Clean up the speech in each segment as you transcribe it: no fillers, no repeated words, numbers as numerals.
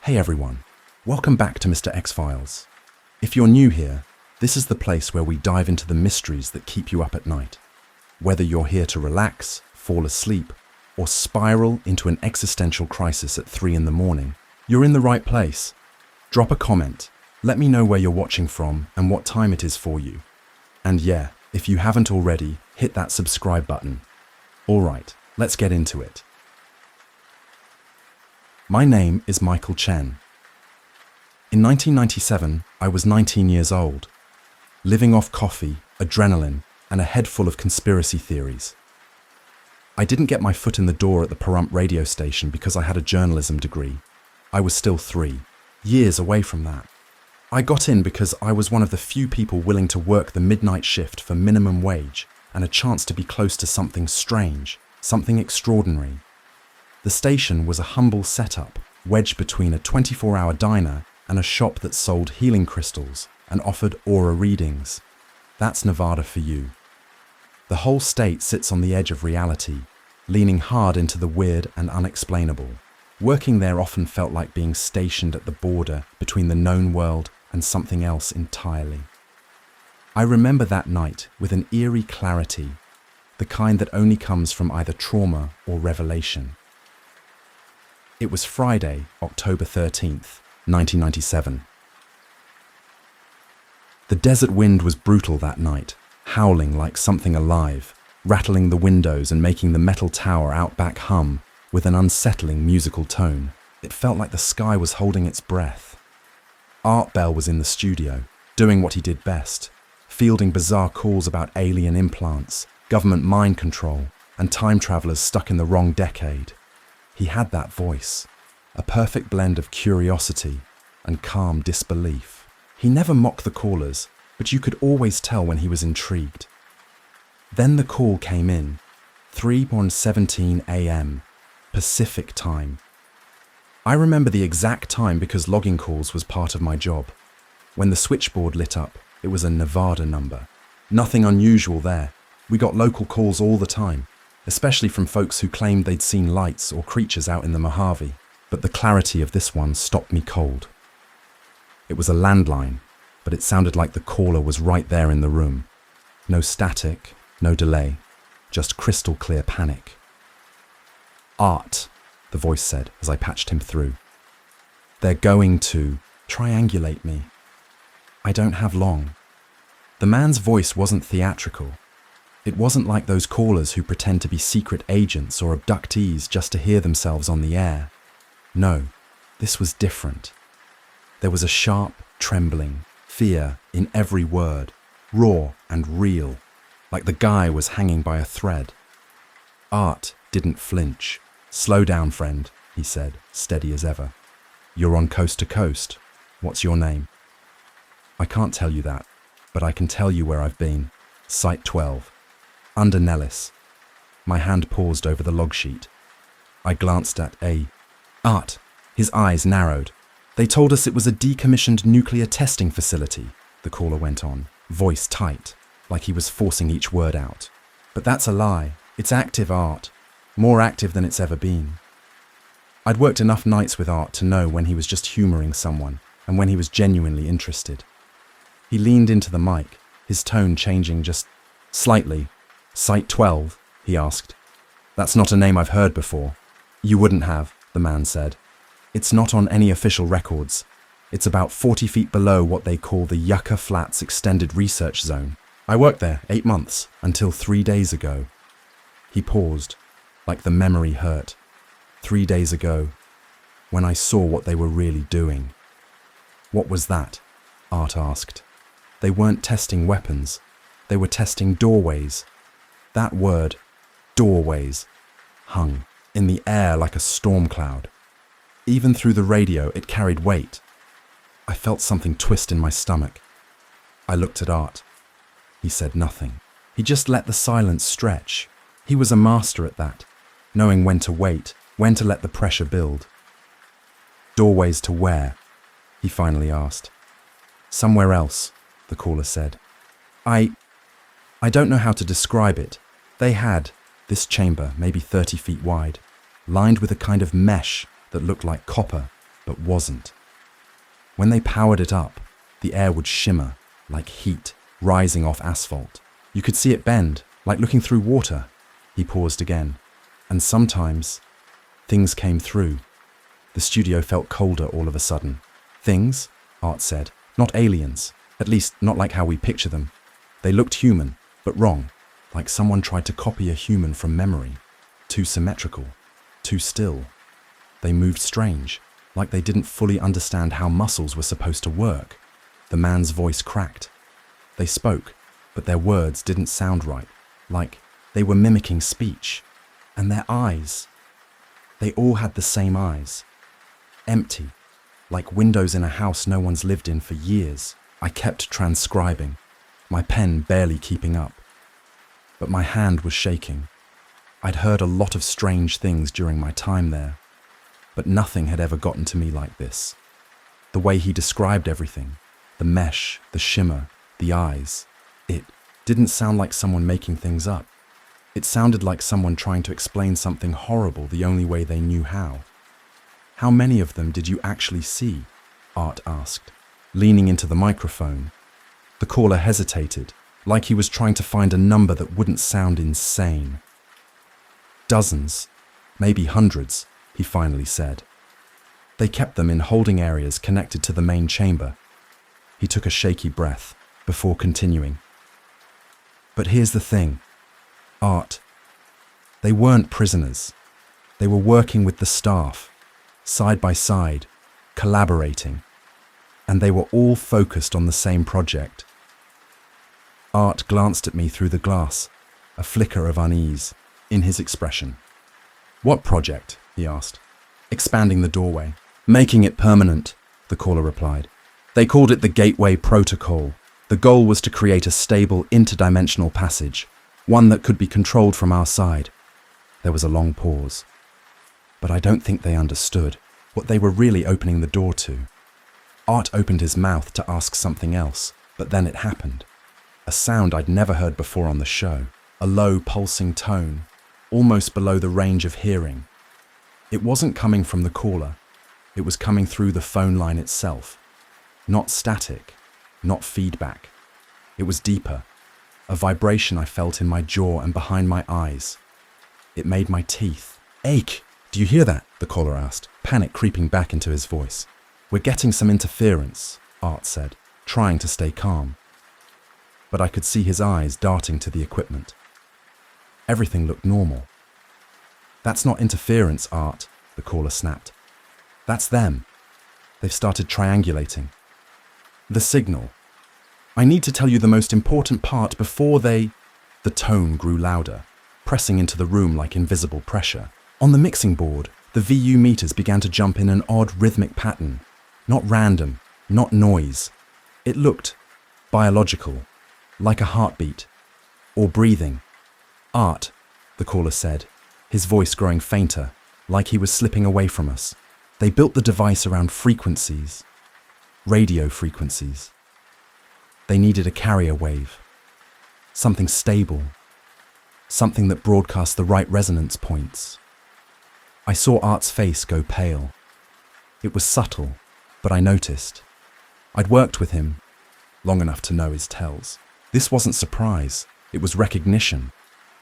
Hey everyone, welcome back to Mr.XFiles. If you're new here, this is the place where we dive into the mysteries that keep you up at night. Whether you're here to relax, fall asleep, or spiral into an existential crisis at 3 in the morning, you're in the right place. Drop a comment, let me know where you're watching from and what time it is for you. And yeah, if you haven't already, hit that subscribe button. Alright, let's get into it. My name is Michael Chen. In 1997, I was 19 years old, living off coffee, adrenaline, and a head full of conspiracy theories. I didn't get my foot in the door at the Pahrump radio station because I had a journalism degree. I was still 3 years away from that. I got in because I was one of the few people willing to work the midnight shift for minimum wage and a chance to be close to something strange, something extraordinary. The station was a humble setup, wedged between a 24-hour diner and a shop that sold healing crystals and offered aura readings. That's Nevada for you. The whole state sits on the edge of reality, leaning hard into the weird and unexplainable. Working there often felt like being stationed at the border between the known world and something else entirely. I remember that night with an eerie clarity, the kind that only comes from either trauma or revelation. It was Friday, October 13th, 1997. The desert wind was brutal that night, howling like something alive, rattling the windows and making the metal tower out back hum with an unsettling musical tone. It felt like the sky was holding its breath. Art Bell was in the studio, doing what he did best, fielding bizarre calls about alien implants, government mind control, and time travelers stuck in the wrong decade. He had that voice, a perfect blend of curiosity and calm disbelief. He never mocked the callers, but you could always tell when he was intrigued. Then the call came in, 3:17 a.m., Pacific time. I remember the exact time because logging calls was part of my job. When the switchboard lit up, it was a Nevada number. Nothing unusual there. We got local calls all the time, especially from folks who claimed they'd seen lights or creatures out in the Mojave. But the clarity of this one stopped me cold. It was a landline, but it sounded like the caller was right there in the room. No static, no delay, just crystal clear panic. Art, the voice said as I patched him through. They're going to triangulate me. I don't have long. The man's voice wasn't theatrical. It wasn't like those callers who pretend to be secret agents or abductees just to hear themselves on the air. No, this was different. There was a sharp, trembling, fear in every word, raw and real, like the guy was hanging by a thread. Art didn't flinch. Slow down, friend, he said, steady as ever. You're on coast to coast. What's your name? I can't tell you that, but I can tell you where I've been. Site 12. Under Nellis. My hand paused over the log sheet. I glanced at Art. His eyes narrowed. They told us it was a decommissioned nuclear testing facility, the caller went on, voice tight, like he was forcing each word out. But that's a lie. It's active, Art. More active than it's ever been. I'd worked enough nights with Art to know when he was just humoring someone and when he was genuinely interested. He leaned into the mic, his tone changing just slightly. Site 12, he asked. That's not a name I've heard before. You wouldn't have, the man said. It's not on any official records. It's about 40 feet below what they call the Yucca Flats Extended Research Zone. I worked there 8 months, until 3 days ago. He paused, like the memory hurt. 3 days ago, when I saw what they were really doing. What was that? Art asked. They weren't testing weapons. They were testing doorways. That word, doorways, hung in the air like a storm cloud. Even through the radio, it carried weight. I felt something twist in my stomach. I looked at Art. He said nothing. He just let the silence stretch. He was a master at that, knowing when to wait, when to let the pressure build. Doorways to where? He finally asked. Somewhere else, the caller said. I don't know how to describe it. They had this chamber, maybe 30 feet wide, lined with a kind of mesh that looked like copper, but wasn't. When they powered it up, the air would shimmer like heat rising off asphalt. You could see it bend, like looking through water. He paused again. And sometimes, things came through. The studio felt colder all of a sudden. Things, Art said, not aliens, at least not like how we picture them. They looked human, but wrong, like someone tried to copy a human from memory. Too symmetrical, too still. They moved strange, like they didn't fully understand how muscles were supposed to work. The man's voice cracked. They spoke, but their words didn't sound right, like they were mimicking speech. And their eyes, they all had the same eyes. Empty, like windows in a house no one's lived in for years. I kept transcribing, my pen barely keeping up. But my hand was shaking. I'd heard a lot of strange things during my time there, but nothing had ever gotten to me like this. The way he described everything, the mesh, the shimmer, the eyes, it didn't sound like someone making things up. It sounded like someone trying to explain something horrible the only way they knew how. How many of them did you actually see? Art asked, leaning into the microphone. The caller hesitated, like he was trying to find a number that wouldn't sound insane. Dozens, maybe hundreds, he finally said. They kept them in holding areas connected to the main chamber. He took a shaky breath before continuing. But here's the thing, Art. They weren't prisoners. They were working with the staff, side by side, collaborating. And they were all focused on the same project. Art glanced at me through the glass, a flicker of unease in his expression. What project? He asked, expanding the doorway. Making it permanent, the caller replied. They called it the Gateway Protocol. The goal was to create a stable interdimensional passage, one that could be controlled from our side. There was a long pause. But I don't think they understood what they were really opening the door to. Art opened his mouth to ask something else, but then it happened. A sound I'd never heard before on the show, a low pulsing tone, almost below the range of hearing. It wasn't coming from the caller. It was coming through the phone line itself. Not static, not feedback. It was deeper, a vibration I felt in my jaw and behind my eyes. It made my teeth ache. Do you hear that? The caller asked, panic creeping back into his voice. We're getting some interference, Art said, trying to stay calm. But I could see his eyes darting to the equipment. Everything looked normal. That's not interference, Art, the caller snapped. That's them. They've started triangulating. The signal. I need to tell you the most important part before they... The tone grew louder, pressing into the room like invisible pressure. On the mixing board, the VU meters began to jump in an odd rhythmic pattern. Not random, not noise. It looked biological, like a heartbeat, or breathing. Art, the caller said, his voice growing fainter, like he was slipping away from us. They built the device around frequencies, radio frequencies. They needed a carrier wave, something stable, something that broadcast the right resonance points. I saw Art's face go pale. It was subtle, but I noticed. I'd worked with him long enough to know his tells. This wasn't surprise, it was recognition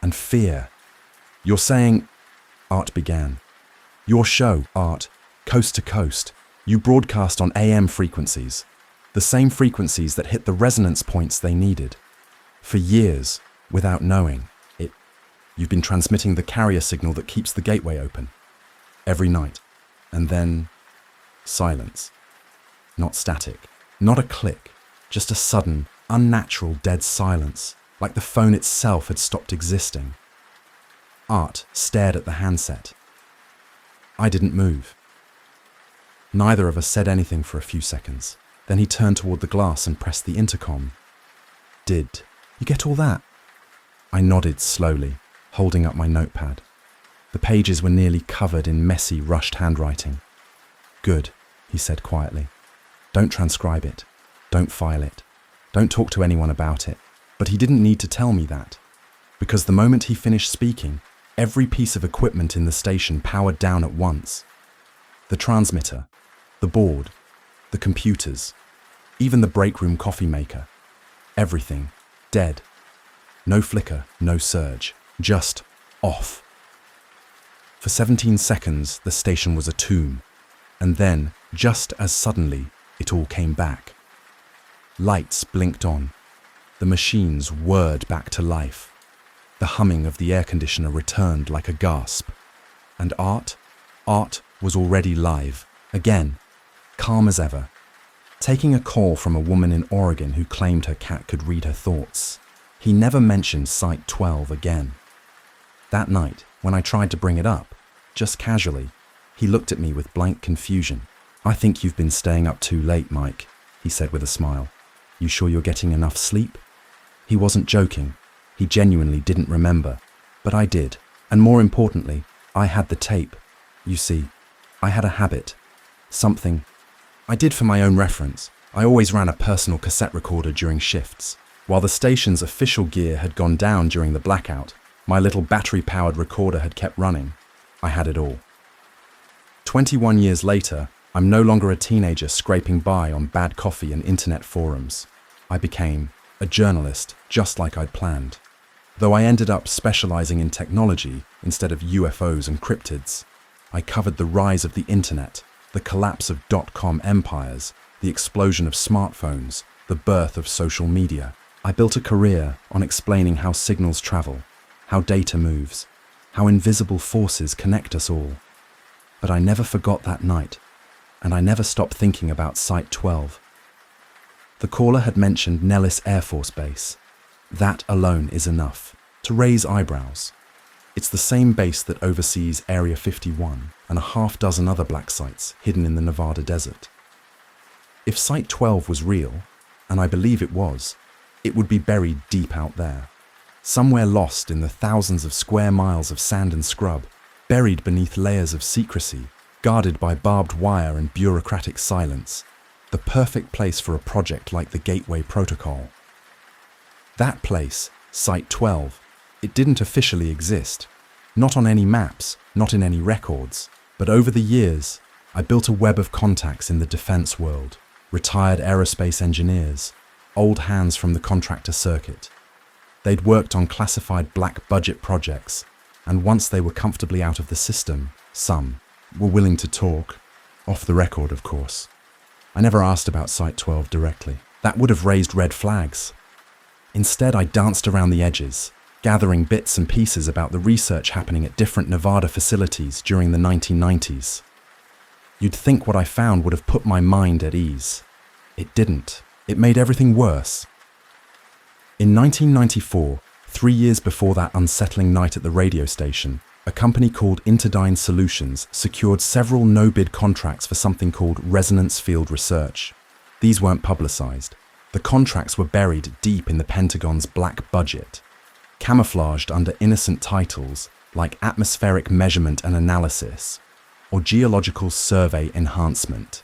and fear. You're saying, Art began. Your show, Art, coast to coast, you broadcast on AM frequencies, the same frequencies that hit the resonance points they needed. For years, without knowing it, you've been transmitting the carrier signal that keeps the gateway open. Every night. And then, silence. Not static, not a click, just a sudden, unnatural dead silence, like the phone itself had stopped existing. Art stared at the handset. I didn't move. Neither of us said anything for a few seconds. Then he turned toward the glass and pressed the intercom. Did you get all that? I nodded slowly, holding up my notepad. The pages were nearly covered in messy, rushed handwriting. Good, he said quietly. Don't transcribe it. Don't file it. Don't talk to anyone about it. But he didn't need to tell me that, because the moment he finished speaking, every piece of equipment in the station powered down at once. The transmitter, The board, the computers, even the break room coffee maker. Everything dead. No flicker, no surge, just off. For 17 seconds, the station was a tomb, and then, just as suddenly, it all came back. Lights blinked on. The machines whirred back to life. The humming of the air conditioner returned like a gasp. And Art was already live, again, calm as ever, taking a call from a woman in Oregon who claimed her cat could read her thoughts. He never mentioned Site 12 again. That night, when I tried to bring it up, just casually, he looked at me with blank confusion. "I think you've been staying up too late, Mike," he said with a smile. "You sure you're getting enough sleep?" He wasn't joking. He genuinely didn't remember. But I did. And more importantly, I had the tape. You see, I had a habit. Something I did for my own reference. I always ran a personal cassette recorder during shifts. While the station's official gear had gone down during the blackout, my little battery-powered recorder had kept running. I had it all. 21 years later, I'm no longer a teenager scraping by on bad coffee and internet forums. I became a journalist just like I'd planned. Though I ended up specializing in technology instead of UFOs and cryptids, I covered the rise of the internet, the collapse of dot-com empires, the explosion of smartphones, the birth of social media. I built a career on explaining how signals travel, how data moves, how invisible forces connect us all. But I never forgot that night, and I never stopped thinking about Site 12. The caller had mentioned Nellis Air Force Base. That alone is enough to raise eyebrows. It's the same base that oversees Area 51 and a half dozen other black sites hidden in the Nevada desert. If Site 12 was real, and I believe it was, it would be buried deep out there, somewhere lost in the thousands of square miles of sand and scrub, buried beneath layers of secrecy, guarded by barbed wire and bureaucratic silence, the perfect place for a project like the Gateway Protocol. That place, Site 12, it didn't officially exist. Not on any maps, not in any records. But over the years, I built a web of contacts in the defense world, retired aerospace engineers, old hands from the contractor circuit. They'd worked on classified black budget projects, and once they were comfortably out of the system, some were willing to talk, off the record, of course. I never asked about Site 12 directly. That would have raised red flags. Instead, I danced around the edges, gathering bits and pieces about the research happening at different Nevada facilities during the 1990s. You'd think what I found would have put my mind at ease. It didn't. It made everything worse. In 1994, 3 years before that unsettling night at the radio station, a company called Interdyne Solutions secured several no-bid contracts for something called resonance field research. These weren't publicized. The contracts were buried deep in the Pentagon's black budget, camouflaged under innocent titles like atmospheric measurement and analysis or geological survey enhancement.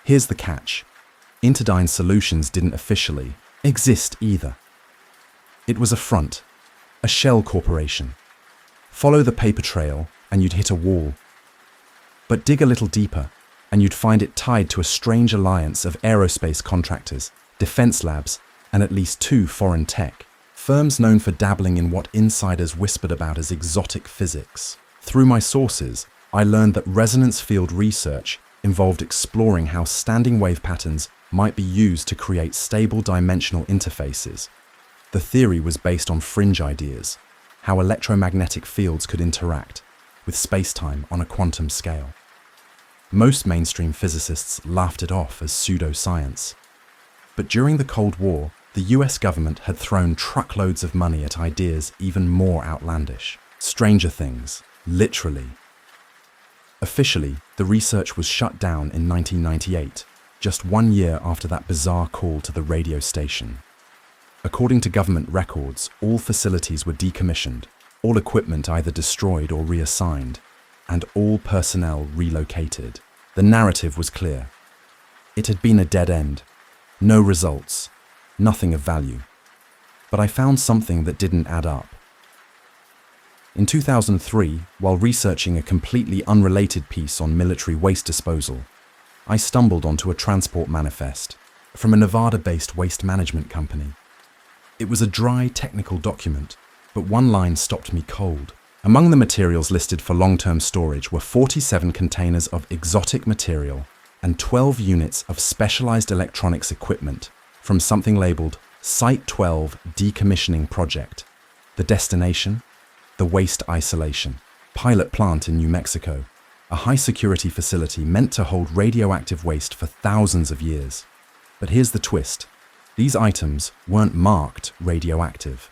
Here's the catch. Interdyne Solutions didn't officially exist either. It was a front, a shell corporation. Follow the paper trail and you'd hit a wall. But dig a little deeper and you'd find it tied to a strange alliance of aerospace contractors, defense labs, and at least 2 foreign tech firms known for dabbling in what insiders whispered about as exotic physics. Through my sources, I learned that resonance field research involved exploring how standing wave patterns might be used to create stable dimensional interfaces. The theory was based on fringe ideas, how electromagnetic fields could interact with space-time on a quantum scale. Most mainstream physicists laughed it off as pseudoscience. But during the Cold War, the US government had thrown truckloads of money at ideas even more outlandish. Stranger things, literally. Officially, the research was shut down in 1998, just 1 year after that bizarre call to the radio station. According to government records, all facilities were decommissioned, all equipment either destroyed or reassigned, and all personnel relocated. The narrative was clear. It had been a dead end. No results, nothing of value. But I found something that didn't add up. In 2003, while researching a completely unrelated piece on military waste disposal, I stumbled onto a transport manifest from a Nevada-based waste management company. It was a dry, technical document, but one line stopped me cold. Among the materials listed for long-term storage were 47 containers of exotic material and 12 units of specialized electronics equipment from something labeled Site 12 Decommissioning Project. The destination? The waste isolation pilot plant in New Mexico, a high-security facility meant to hold radioactive waste for thousands of years. But here's the twist. These items weren't marked radioactive.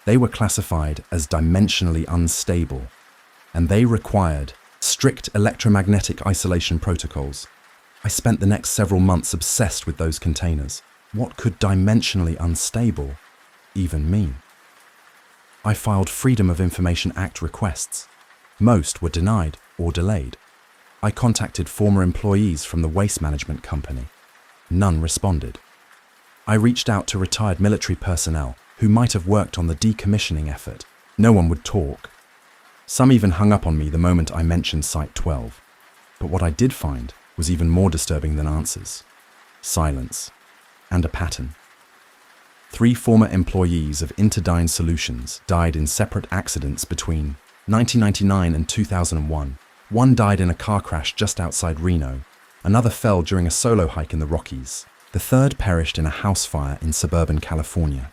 They were classified as dimensionally unstable, and they required strict electromagnetic isolation protocols. I spent the next several months obsessed with those containers. What could dimensionally unstable even mean? I filed Freedom of Information Act requests. Most were denied or delayed. I contacted former employees from the waste management company. None responded. I reached out to retired military personnel who might have worked on the decommissioning effort. No one would talk. Some even hung up on me the moment I mentioned Site 12. But what I did find was even more disturbing than answers. Silence. And a pattern. 3 former employees of Interdyne Solutions died in separate accidents between 1999 and 2001. One died in a car crash just outside Reno. Another fell during a solo hike in the Rockies. The third perished in a house fire in suburban California.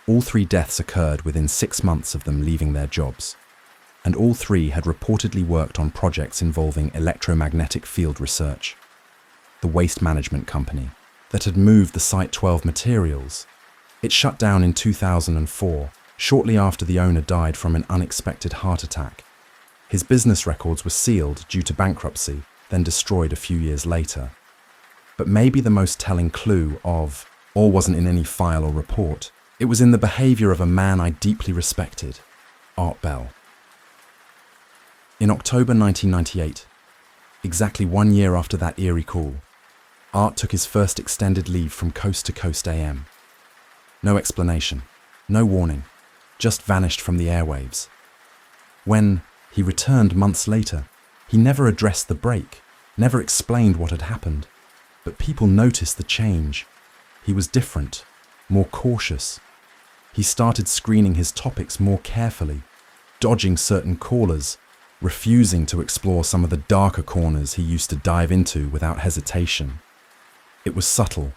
All 3 deaths occurred within 6 months of them leaving their jobs, and all 3 had reportedly worked on projects involving electromagnetic field research. The waste management company that had moved the Site 12 materials, it shut down in 2004, shortly after the owner died from an unexpected heart attack. His business records were sealed due to bankruptcy, then destroyed a few years later. But maybe the most telling clue of all wasn't in any file or report. It was in the behavior of a man I deeply respected, Art Bell. In October 1998, exactly 1 year after that eerie call, Art took his first extended leave from Coast to Coast AM. No explanation, no warning, just vanished from the airwaves. When he returned months later, he never addressed the break, never explained what had happened. But people noticed the change. He was different, more cautious. He started screening his topics more carefully, dodging certain callers, refusing to explore some of the darker corners he used to dive into without hesitation. It was subtle,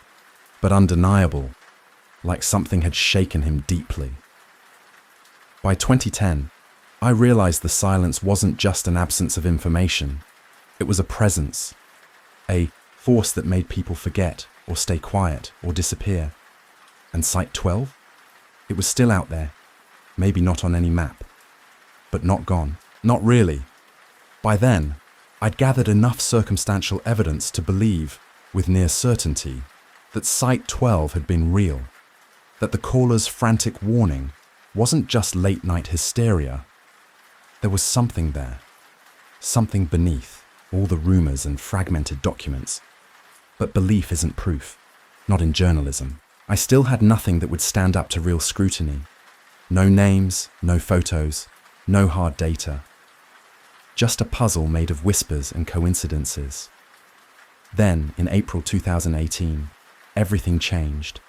but undeniable, like something had shaken him deeply. By 2010, I realized the silence wasn't just an absence of information. It was a presence, a force that made people forget or stay quiet or disappear. And Site 12? It was still out there, maybe not on any map, but not gone. Not really. By then, I'd gathered enough circumstantial evidence to believe, with near certainty, that Site 12 had been real, that the caller's frantic warning wasn't just late-night hysteria. There was something there, something beneath all the rumors and fragmented documents. But belief isn't proof, not in journalism. I still had nothing that would stand up to real scrutiny. No names, no photos, no hard data. Just a puzzle made of whispers and coincidences. Then, in April 2018, everything changed.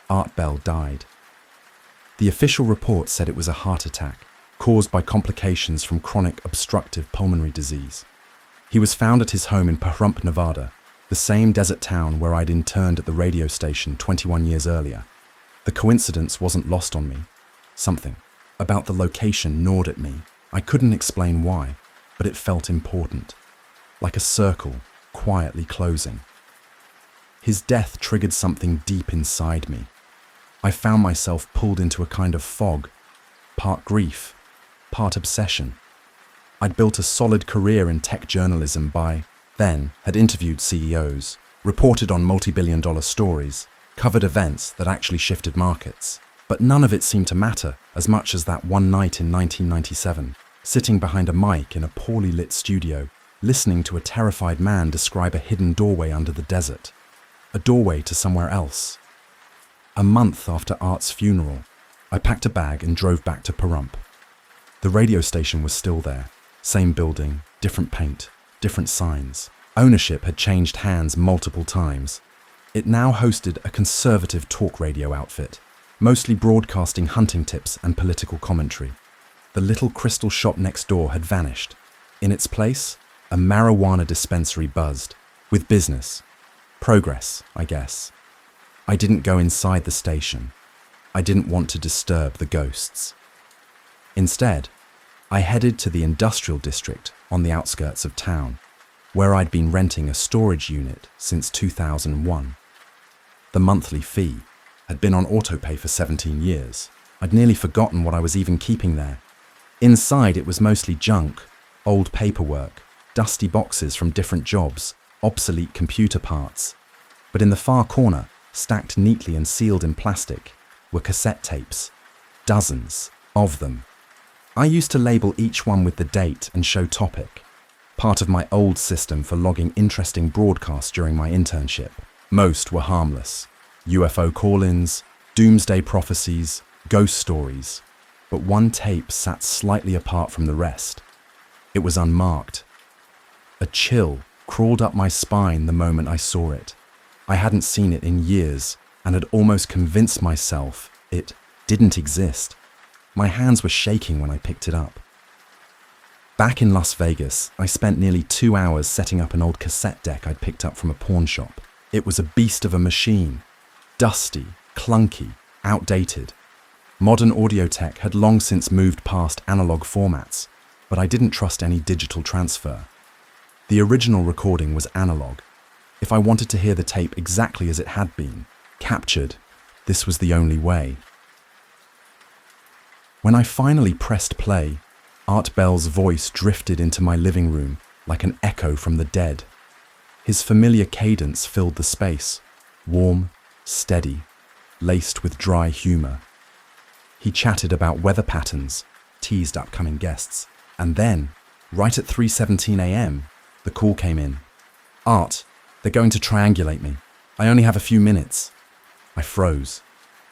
Art Bell died. The official report said it was a heart attack, caused by complications from chronic obstructive pulmonary disease. He was found at his home in Pahrump, Nevada, the same desert town where I'd interned at the radio station 21 years earlier. The coincidence wasn't lost on me. Something about the location gnawed at me. I couldn't explain why, but it felt important, like a circle quietly closing. His death triggered something deep inside me. I found myself pulled into a kind of fog, part grief, part obsession. I'd built a solid career in tech journalism by then, had interviewed CEOs, reported on multi-billion-dollar stories, covered events that actually shifted markets. But none of it seemed to matter as much as that one night in 1997, sitting behind a mic in a poorly lit studio, listening to a terrified man describe a hidden doorway under the desert. A doorway to somewhere else. A month after Art's funeral, I packed a bag and drove back to Pahrump. The radio station was still there. Same building, different paint, different signs. Ownership had changed hands multiple times. It now hosted a conservative talk radio outfit, mostly broadcasting hunting tips and political commentary. The little crystal shop next door had vanished. In its place, a marijuana dispensary buzzed, with business. Progress, I guess. I didn't go inside the station. I didn't want to disturb the ghosts. Instead, I headed to the industrial district on the outskirts of town, where I'd been renting a storage unit since 2001. The monthly fee had been on autopay for 17 years. I'd nearly forgotten what I was even keeping there. Inside, it was mostly junk, old paperwork, dusty boxes from different jobs, obsolete computer parts. But in the far corner, stacked neatly and sealed in plastic, were cassette tapes. Dozens of them. I used to label each one with the date and show topic, part of my old system for logging interesting broadcasts during my internship. Most were harmless. UFO call-ins, doomsday prophecies, ghost stories. But one tape sat slightly apart from the rest. It was unmarked. A chill crawled up my spine the moment I saw it. I hadn't seen it in years and had almost convinced myself it didn't exist. My hands were shaking when I picked it up. Back in Las Vegas, I spent nearly 2 hours setting up an old cassette deck I'd picked up from a pawn shop. It was a beast of a machine. Dusty, clunky, outdated. Modern audio tech had long since moved past analog formats, but I didn't trust any digital transfer. The original recording was analog. If I wanted to hear the tape exactly as it had been, captured, this was the only way. When I finally pressed play, Art Bell's voice drifted into my living room like an echo from the dead. His familiar cadence filled the space, warm, steady, laced with dry humor. He chatted about weather patterns, teased upcoming guests, and then, right at 3:17 a.m., the call came in. "Art, they're going to triangulate me. I only have a few minutes." I froze.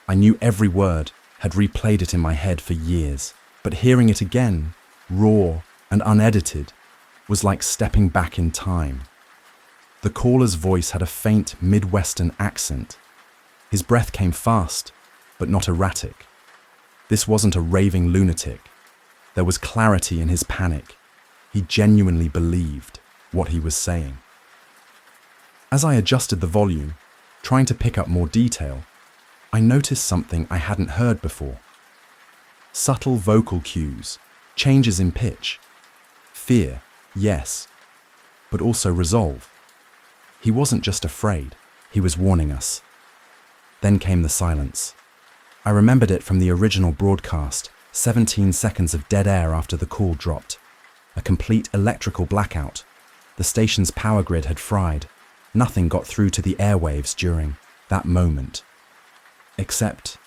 I knew every word, had replayed it in my head for years, but hearing it again, raw and unedited, was like stepping back in time. The caller's voice had a faint Midwestern accent. His breath came fast, but not erratic. This wasn't a raving lunatic. There was clarity in his panic. He genuinely believed what he was saying. As I adjusted the volume, trying to pick up more detail, I noticed something I hadn't heard before. Subtle vocal cues, changes in pitch. Fear, yes, but also resolve. He wasn't just afraid, he was warning us. Then came the silence. I remembered it from the original broadcast, 17 seconds of dead air after the call dropped. A complete electrical blackout. The station's power grid had fried. Nothing got through to the airwaves during that moment. Except,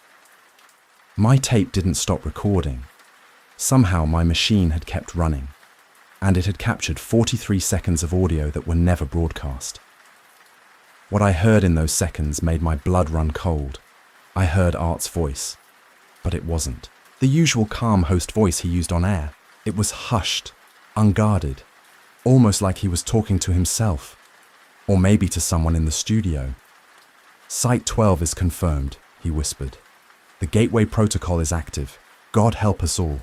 my tape didn't stop recording. Somehow my machine had kept running, and it had captured 43 seconds of audio that were never broadcast. What I heard in those seconds made my blood run cold. I heard Art's voice, but it wasn't the usual calm host voice he used on air. It was hushed, unguarded, almost like he was talking to himself, or maybe to someone in the studio. "Site 12 is confirmed," he whispered. "The gateway protocol is active. God help us all."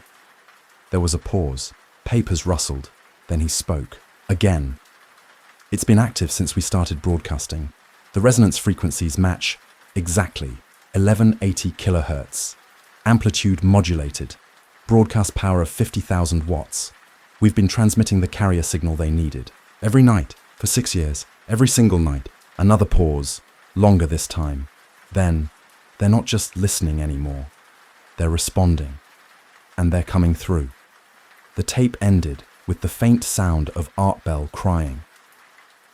There was a pause. Papers rustled. Then he spoke. Again. "It's been active since we started broadcasting. The resonance frequencies match exactly 1180 kilohertz. Amplitude modulated. Broadcast power of 50,000 watts. We've been transmitting the carrier signal they needed. Every night, for 6 years. Every single night." Another pause. Longer this time. Then, they're not just listening anymore. They're responding. And they're coming through. The tape ended with the faint sound of Art Bell crying.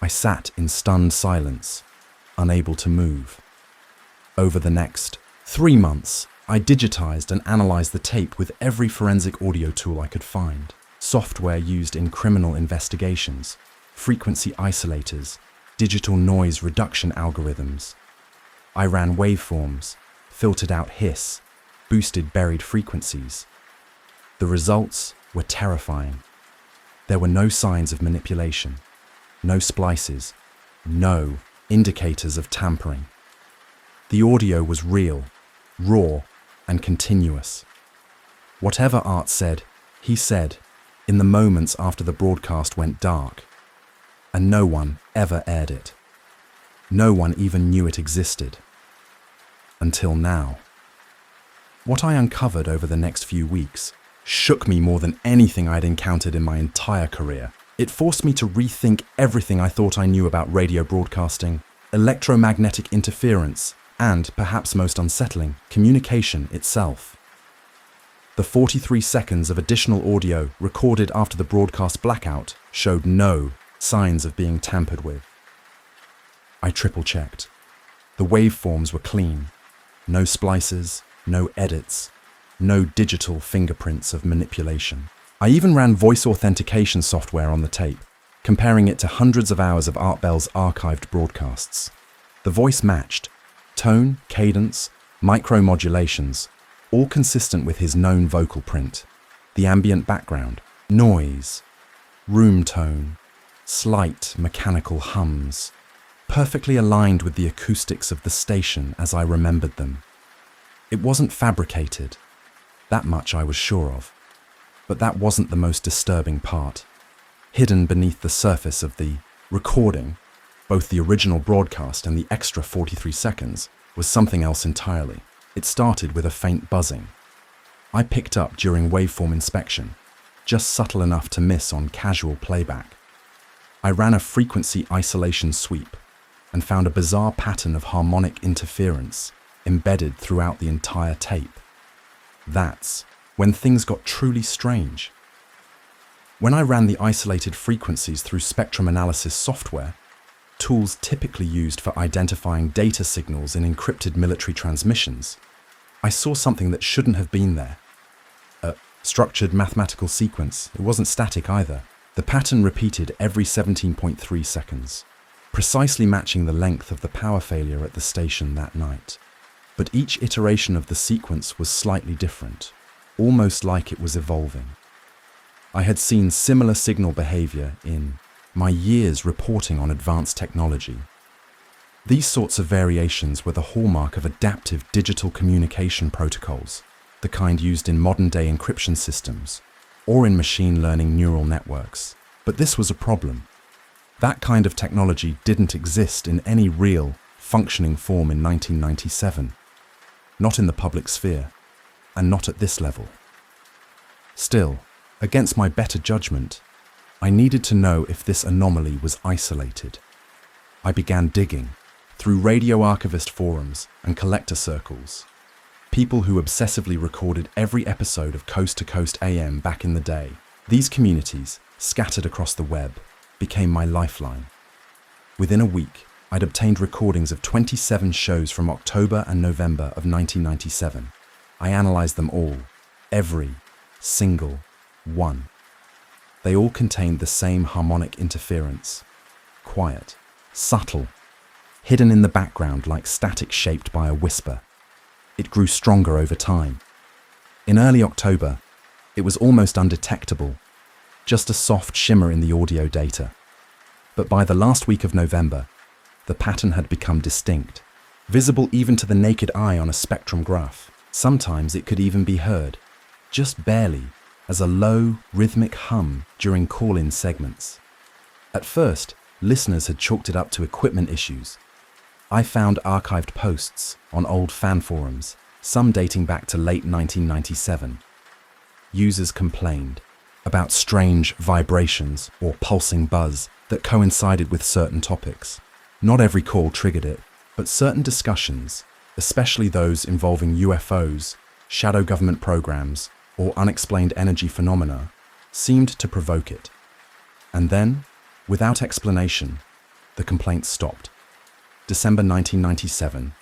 I sat in stunned silence, unable to move. Over the next 3 months, I digitized and analyzed the tape with every forensic audio tool I could find. Software used in criminal investigations, frequency isolators, digital noise reduction algorithms. I ran waveforms, filtered out hiss, boosted buried frequencies. The results were terrifying. There were no signs of manipulation. no splices, no indicators of tampering. The audio was real, raw, and continuous. Whatever Art said, he said, in the moments after the broadcast went dark, and no one ever aired it. No one even knew it existed. Until now. What I uncovered over the next few weeks shook me more than anything I'd encountered in my entire career. It forced me to rethink everything I thought I knew about radio broadcasting, electromagnetic interference, and, perhaps most unsettling, communication itself. The 43 seconds of additional audio recorded after the broadcast blackout showed no signs of being tampered with. I triple-checked. The waveforms were clean. No splices, no edits, no digital fingerprints of manipulation. I even ran voice authentication software on the tape, comparing it to hundreds of hours of Art Bell's archived broadcasts. The voice matched. Tone, cadence, micro-modulations, all consistent with his known vocal print. The ambient background, noise, room tone, slight mechanical hums, perfectly aligned with the acoustics of the station as I remembered them. It wasn't fabricated, that much I was sure of. But that wasn't the most disturbing part. Hidden beneath the surface of the recording, both the original broadcast and the extra 43 seconds, was something else entirely. It started with a faint buzzing. I picked up during waveform inspection, just subtle enough to miss on casual playback. I ran a frequency isolation sweep and found a bizarre pattern of harmonic interference embedded throughout the entire tape. That's when things got truly strange. When I ran the isolated frequencies through spectrum analysis software, tools typically used for identifying data signals in encrypted military transmissions, I saw something that shouldn't have been there. A structured mathematical sequence. It wasn't static either. The pattern repeated every 17.3 seconds, precisely matching the length of the power failure at the station that night. But each iteration of the sequence was slightly different, almost like it was evolving. I had seen similar signal behavior in my years reporting on advanced technology. These sorts of variations were the hallmark of adaptive digital communication protocols, the kind used in modern-day encryption systems, or in machine learning neural networks. But this was a problem. That kind of technology didn't exist in any real, functioning form in 1997. Not in the public sphere, and not at this level. Still, against my better judgment, I needed to know if this anomaly was isolated. I began digging through radio archivist forums and collector circles, people who obsessively recorded every episode of Coast to Coast AM back in the day. These communities, scattered across the web, became my lifeline. Within a week, I'd obtained recordings of 27 shows from October and November of 1997. I analyzed them all, every single one. They all contained the same harmonic interference. Quiet, subtle, hidden in the background like static shaped by a whisper. It grew stronger over time. In early October, it was almost undetectable, just a soft shimmer in the audio data. But by the last week of November, the pattern had become distinct, visible even to the naked eye on a spectrum graph. Sometimes it could even be heard, just barely, as a low, rhythmic hum during call-in segments. At first, listeners had chalked it up to equipment issues. I found archived posts on old fan forums, some dating back to late 1997. Users complained about strange vibrations or pulsing buzz that coincided with certain topics. Not every call triggered it, but certain discussions, especially those involving UFOs, shadow government programs, or unexplained energy phenomena, seemed to provoke it. And then, without explanation, the complaints stopped. December 1997.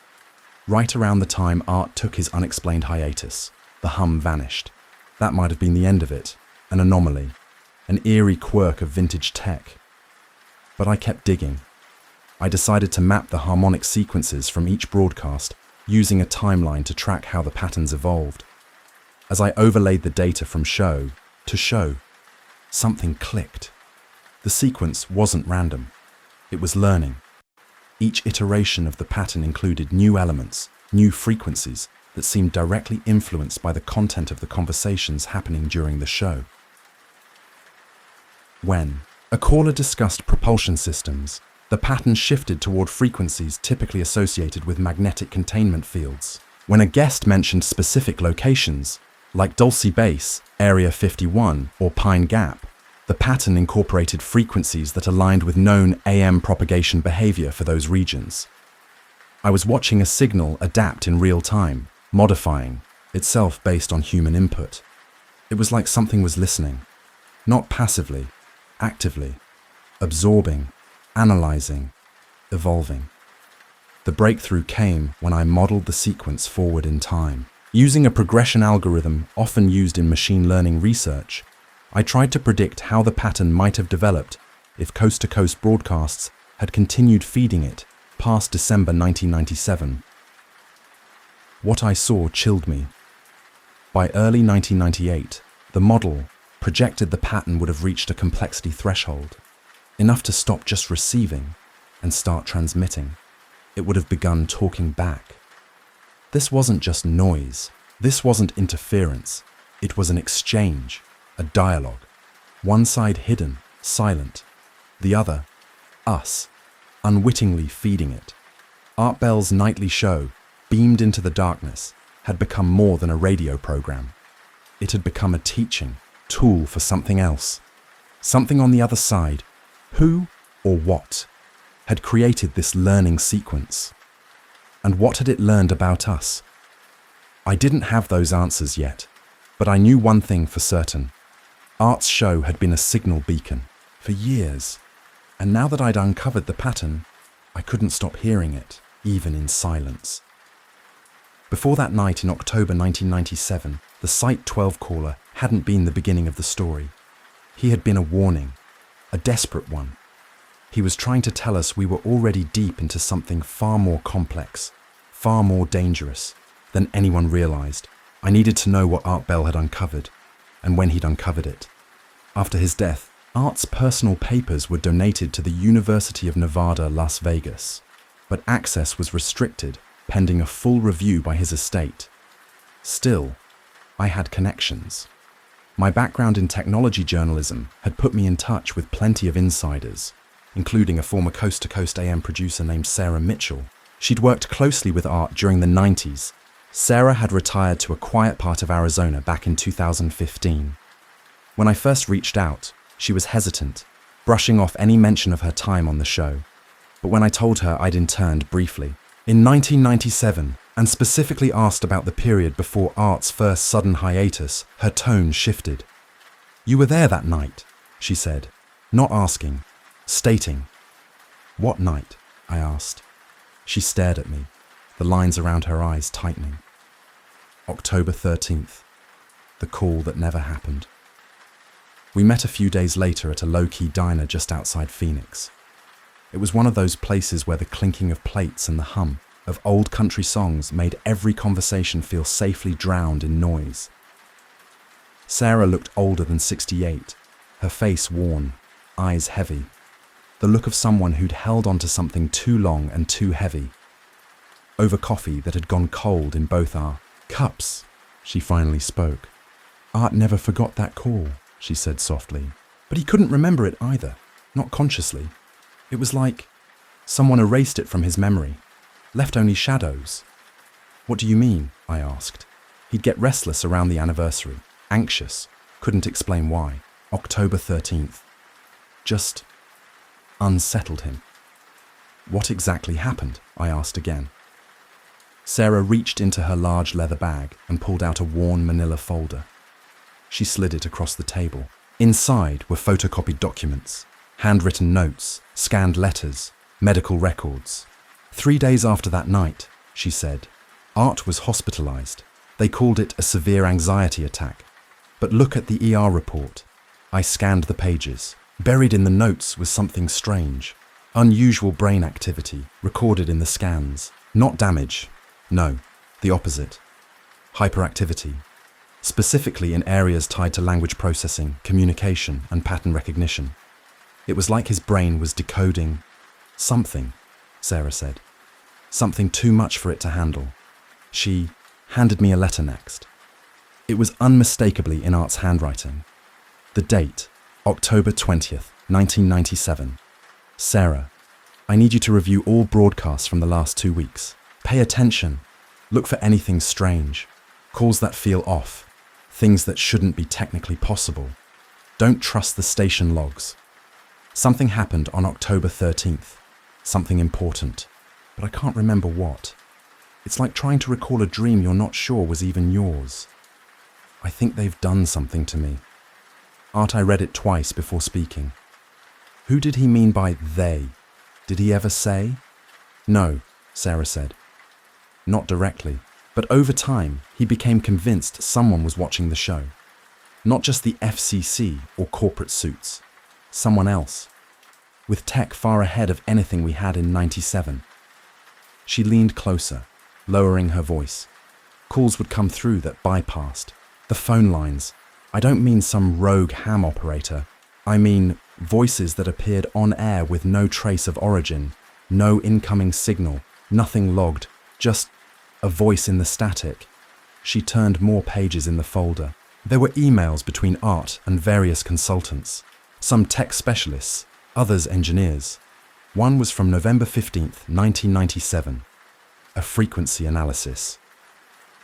Right around the time Art took his unexplained hiatus, the hum vanished. That might have been the end of it, an anomaly, an eerie quirk of vintage tech. But I kept digging. I decided to map the harmonic sequences from each broadcast using a timeline to track how the patterns evolved. As I overlaid the data from show to show, something clicked. The sequence wasn't random. It was learning. Each iteration of the pattern included new elements, new frequencies that seemed directly influenced by the content of the conversations happening during the show. When a caller discussed propulsion systems, the pattern shifted toward frequencies typically associated with magnetic containment fields. When a guest mentioned specific locations, like Dulce Base, Area 51, or Pine Gap, the pattern incorporated frequencies that aligned with known AM propagation behavior for those regions. I was watching a signal adapt in real time, modifying, itself based on human input. It was like something was listening, not passively, actively, absorbing, analyzing, evolving. The breakthrough came when I modeled the sequence forward in time. Using a progression algorithm often used in machine learning research, I tried to predict how the pattern might have developed if coast-to-coast broadcasts had continued feeding it past December 1997. What I saw chilled me. By early 1998, the model projected the pattern would have reached a complexity threshold, enough to stop just receiving and start transmitting. It would have begun talking back. This wasn't just noise. This wasn't interference. It was an exchange, a dialogue. One side hidden, silent. The other, us, unwittingly feeding it. Art Bell's nightly show, beamed into the darkness, had become more than a radio program. It had become a teaching tool for something else. Something on the other side, who or what, had created this learning sequence. And what had it learned about us? I didn't have those answers yet, but I knew one thing for certain. Art's show had been a signal beacon for years, and now that I'd uncovered the pattern, I couldn't stop hearing it, even in silence. Before that night in October 1997, the Site 12 caller hadn't been the beginning of the story. He had been a warning, a desperate one. He was trying to tell us we were already deep into something far more complex, far more dangerous than anyone realized. I needed to know what Art Bell had uncovered, and when he'd uncovered it. After his death, Art's personal papers were donated to the University of Nevada, Las Vegas, but access was restricted pending a full review by his estate. Still, I had connections. My background in technology journalism had put me in touch with plenty of insiders, including a former coast-to-coast AM producer named Sarah Mitchell. She'd worked closely with Art during the 90s. Sarah had retired to a quiet part of Arizona back in 2015. When I first reached out, she was hesitant, brushing off any mention of her time on the show. But when I told her I'd interned briefly, in 1997, and specifically asked about the period before Art's first sudden hiatus, her tone shifted. "You were there that night," she said, not asking, stating. "What night?" I asked. She stared at me, the lines around her eyes tightening. October 13th, the call that never happened. We met a few days later at a low-key diner just outside Phoenix. It was one of those places where the clinking of plates and the hum of old country songs made every conversation feel safely drowned in noise. Sarah looked older than 68, her face worn, eyes heavy, the look of someone who'd held onto something too long and too heavy. Over coffee that had gone cold in both our cups, she finally spoke. "Art never forgot that call," she said softly, "but he couldn't remember it either, not consciously. It was like someone erased it from his memory, left only shadows." "What do you mean?" I asked. He'd get restless around the anniversary, anxious, couldn't explain why. October 13th. Just unsettled him. "What exactly happened?" I asked again. Sarah reached into her large leather bag and pulled out a worn manila folder. She slid it across the table. Inside were photocopied documents, handwritten notes, scanned letters, medical records. 3 days after that night, she said, Art was hospitalized. They called it a severe anxiety attack. But look at the ER report. I scanned the pages. Buried in the notes was something strange. Unusual brain activity recorded in the scans. Not damage. No, the opposite. Hyperactivity. Specifically in areas tied to language processing, communication, and pattern recognition. It was like his brain was decoding something, Sarah said. Something too much for it to handle. She handed me a letter next. It was unmistakably in Art's handwriting. The date, October 20th, 1997. Sarah, I need you to review all broadcasts from the last 2 weeks. Pay attention. Look for anything strange. Calls that feel off. Things that shouldn't be technically possible. Don't trust the station logs. Something happened on October 13th. Something important. But I can't remember what. It's like trying to recall a dream you're not sure was even yours. I think they've done something to me. Art, I read it twice before speaking. Who did he mean by they? Did he ever say? No, Sarah said. Not directly, but over time, he became convinced someone was watching the show. Not just the FCC or corporate suits. Someone else. With tech far ahead of anything we had in '97. She leaned closer, lowering her voice. Calls would come through that bypassed. The phone lines. I don't mean some rogue ham operator. I mean voices that appeared on air with no trace of origin, no incoming signal, nothing logged, just a voice in the static. She turned more pages in the folder. There were emails between Art and various consultants, some tech specialists, others engineers. One was from November 15th, 1997, a frequency analysis.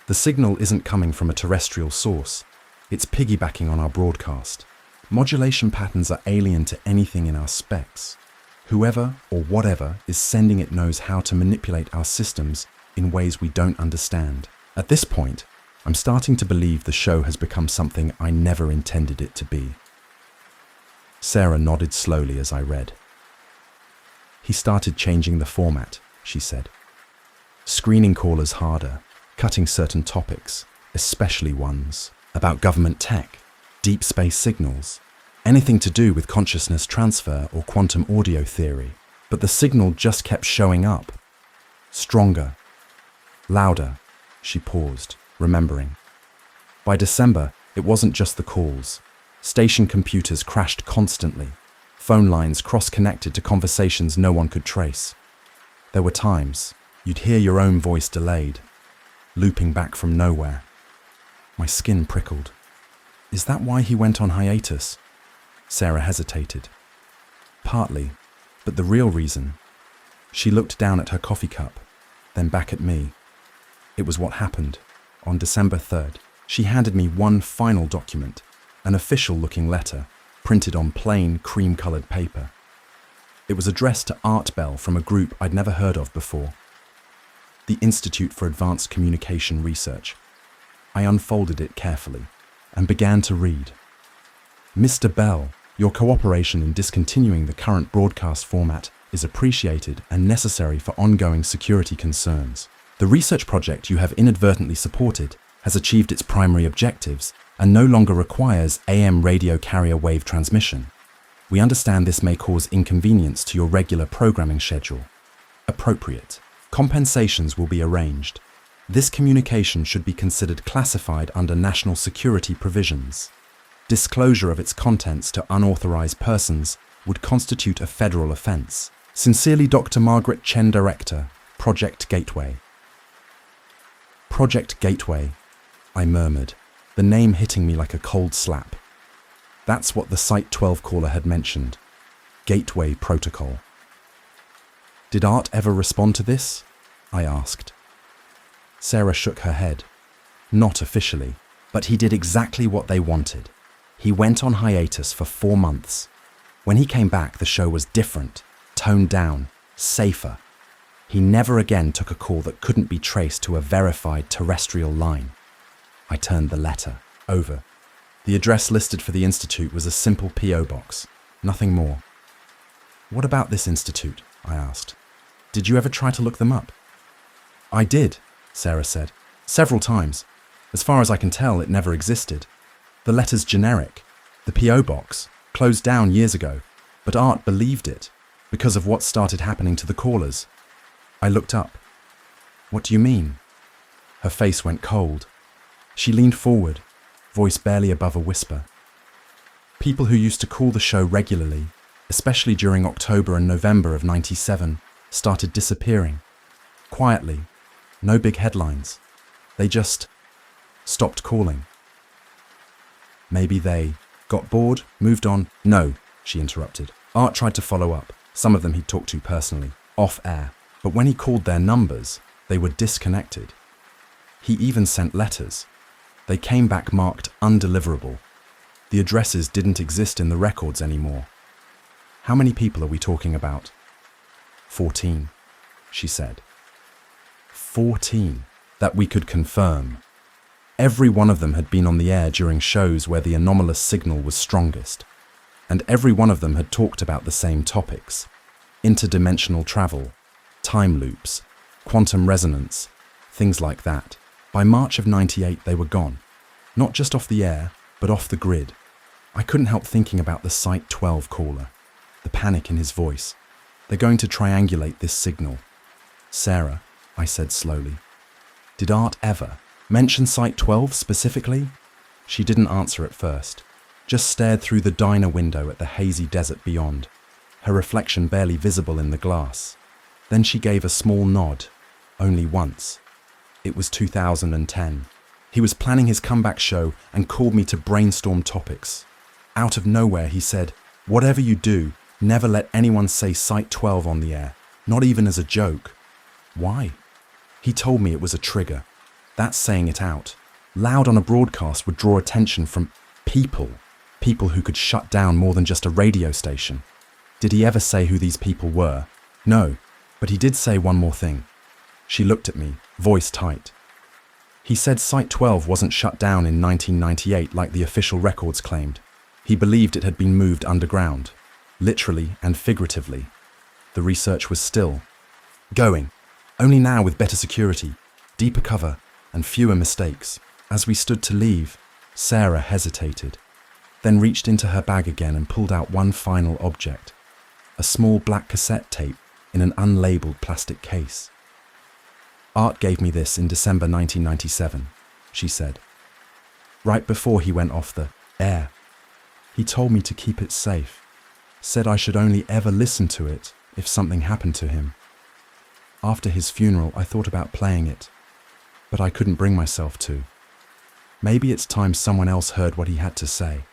The signal isn't coming from a terrestrial source. It's piggybacking on our broadcast. Modulation patterns are alien to anything in our specs. Whoever or whatever is sending it knows how to manipulate our systems in ways we don't understand. At this point, I'm starting to believe the show has become something I never intended it to be. Sarah nodded slowly as I read. He started changing the format, she said. Screening callers harder, cutting certain topics, especially ones about government tech, deep space signals, anything to do with consciousness transfer or quantum audio theory. But the signal just kept showing up. Stronger. Louder. She paused, remembering. By December, it wasn't just the calls. Station computers crashed constantly. Phone lines cross-connected to conversations no one could trace. There were times you'd hear your own voice delayed, looping back from nowhere. My skin prickled. Is that why he went on hiatus? Sarah hesitated. Partly, but the real reason. She looked down at her coffee cup, then back at me. It was what happened. On December 3rd, she handed me one final document, an official-looking letter, printed on plain, cream-coloured paper. It was addressed to Art Bell from a group I'd never heard of before. The Institute for Advanced Communication Research. I unfolded it carefully and began to read. Mr. Bell, your cooperation in discontinuing the current broadcast format is appreciated and necessary for ongoing security concerns. The research project you have inadvertently supported has achieved its primary objectives and no longer requires AM radio carrier wave transmission. We understand this may cause inconvenience to your regular programming schedule. Appropriate. Compensations will be arranged. This communication should be considered classified under national security provisions. Disclosure of its contents to unauthorized persons would constitute a federal offense. Sincerely, Dr. Margaret Chen, Director, Project Gateway. Project Gateway, I murmured, the name hitting me like a cold slap. That's what the Site 12 caller had mentioned. Gateway Protocol. Did Art ever respond to this? I asked. Sarah shook her head. Not officially, but he did exactly what they wanted. He went on hiatus for 4 months. When he came back, the show was different, toned down, safer. He never again took a call that couldn't be traced to a verified terrestrial line. I turned the letter over. The address listed for the institute was a simple P.O. box, nothing more. What about this institute? I asked. Did you ever try to look them up? I did, Sarah said. Several times. As far as I can tell, it never existed. The letter's generic. The P.O. box closed down years ago, but Art believed it because of what started happening to the callers. I looked up. What do you mean? Her face went cold. She leaned forward, voice barely above a whisper. People who used to call the show regularly, especially during October and November of '97, started disappearing. Quietly, no big headlines. They just stopped calling. Maybe they got bored, moved on. No, she interrupted. Art tried to follow up. Some of them he'd talked to personally, off air. But when he called their numbers, they were disconnected. He even sent letters. They came back marked undeliverable. The addresses didn't exist in the records anymore. How many people are we talking about? 14, she said. 14 that we could confirm. Every one of them had been on the air during shows where the anomalous signal was strongest. And every one of them had talked about the same topics: interdimensional travel, time loops, quantum resonance, things like that. By March of '98, they were gone. Not just off the air, but off the grid. I couldn't help thinking about the Site 12 caller, the panic in his voice. They're going to triangulate this signal. Sarah, I said slowly, did Art ever mention Site 12 specifically? She didn't answer at first, just stared through the diner window at the hazy desert beyond, her reflection barely visible in the glass. Then she gave a small nod, only once. It was 2010. He was planning his comeback show and called me to brainstorm topics. Out of nowhere, he said, "Whatever you do, never let anyone say Site 12 on the air, not even as a joke." Why? He told me it was a trigger. That's saying it out. Loud on a broadcast would draw attention from people who could shut down more than just a radio station. Did he ever say who these people were? No, but he did say one more thing. She looked at me, voice tight. He said Site 12 wasn't shut down in 1998 like the official records claimed. He believed it had been moved underground, literally and figuratively. The research was still going, only now with better security, deeper cover, and fewer mistakes. As we stood to leave, Sarah hesitated, then reached into her bag again and pulled out one final object, a small black cassette tape in an unlabeled plastic case. Art gave me this in December 1997, she said, right before he went off the air. He told me to keep it safe, said I should only ever listen to it if something happened to him. After his funeral, I thought about playing it, but I couldn't bring myself to. Maybe it's time someone else heard what he had to say.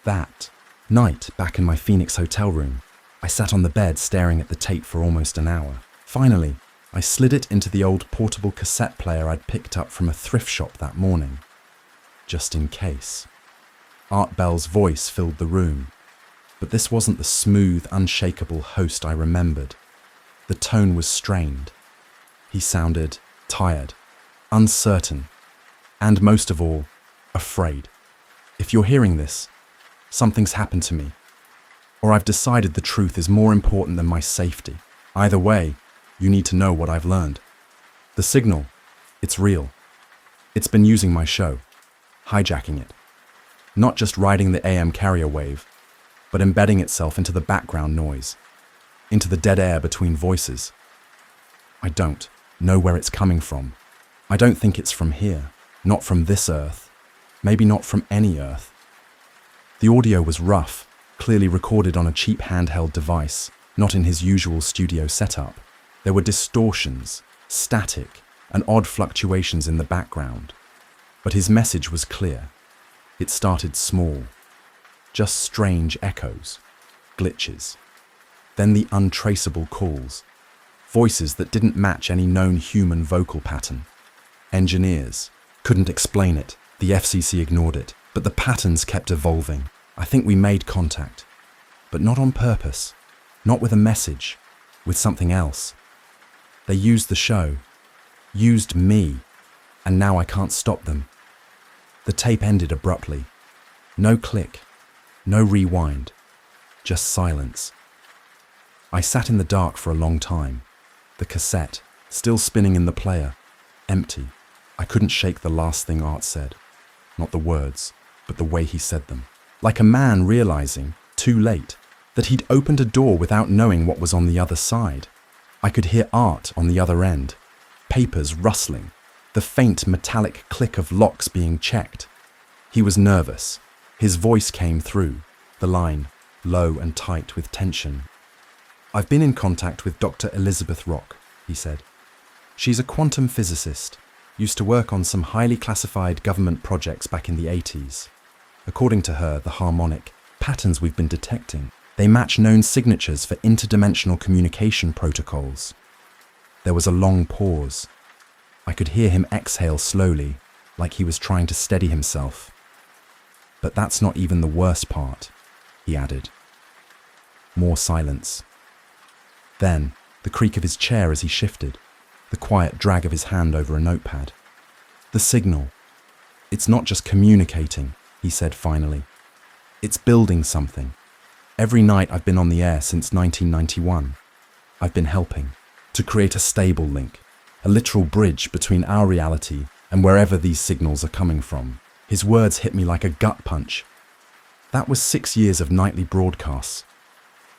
That night, back in my Phoenix hotel room, I sat on the bed staring at the tape for almost an hour. Finally, I slid it into the old portable cassette player I'd picked up from a thrift shop that morning, just in case. Art Bell's voice filled the room, but this wasn't the smooth, unshakable host I remembered. The tone was strained. He sounded tired, uncertain, and most of all, afraid. If you're hearing this, something's happened to me, or I've decided the truth is more important than my safety. Either way, you need to know what I've learned. The signal, it's real. It's been using my show, hijacking it. Not just riding the AM carrier wave, but embedding itself into the background noise, into the dead air between voices. I don't know where it's coming from. I don't think it's from here, not from this Earth, maybe not from any Earth. The audio was rough, clearly recorded on a cheap handheld device, not in his usual studio setup. There were distortions, static, and odd fluctuations in the background. But his message was clear. It started small, just strange echoes, glitches. Then the untraceable calls, voices that didn't match any known human vocal pattern. Engineers couldn't explain it, the FCC ignored it, but the patterns kept evolving. I think we made contact, but not on purpose, not with a message, with something else. They used the show, used me, and now I can't stop them. The tape ended abruptly. No click, no rewind, just silence. I sat in the dark for a long time, the cassette still spinning in the player, empty. I couldn't shake the last thing Art said, not the words, but the way he said them. Like a man realizing, too late, that he'd opened a door without knowing what was on the other side. I could hear Art on the other end, papers rustling, the faint metallic click of locks being checked. He was nervous. His voice came through, the line, low and tight with tension. "I've been in contact with Dr. Elizabeth Rock," he said. "She's a quantum physicist, used to work on some highly classified government projects back in the 80s. According to her, the harmonic patterns we've been detecting, they match known signatures for interdimensional communication protocols." There was a long pause. I could hear him exhale slowly, like he was trying to steady himself. "But that's not even the worst part," he added. More silence. Then, the creak of his chair as he shifted, the quiet drag of his hand over a notepad. "The signal. It's not just communicating," he said finally. "It's building something. Every night I've been on the air since 1991. I've been helping to create a stable link, a literal bridge between our reality and wherever these signals are coming from." His words hit me like a gut punch. That was 6 years of nightly broadcasts.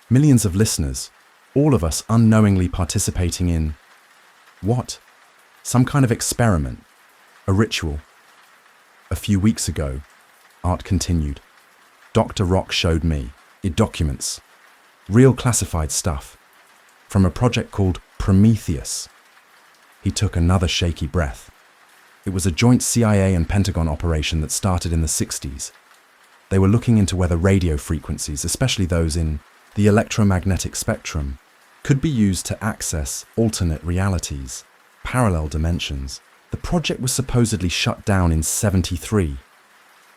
Millions of listeners, all of us unknowingly participating in what? Some kind of experiment, a ritual. "A few weeks ago," Art continued, "Dr. Rock showed me documents, real classified stuff, from a project called Prometheus." He took another shaky breath. "It was a joint CIA and Pentagon operation that started in the 60s. They were looking into whether radio frequencies, especially those in the electromagnetic spectrum, could be used to access alternate realities, parallel dimensions. The project was supposedly shut down in 73,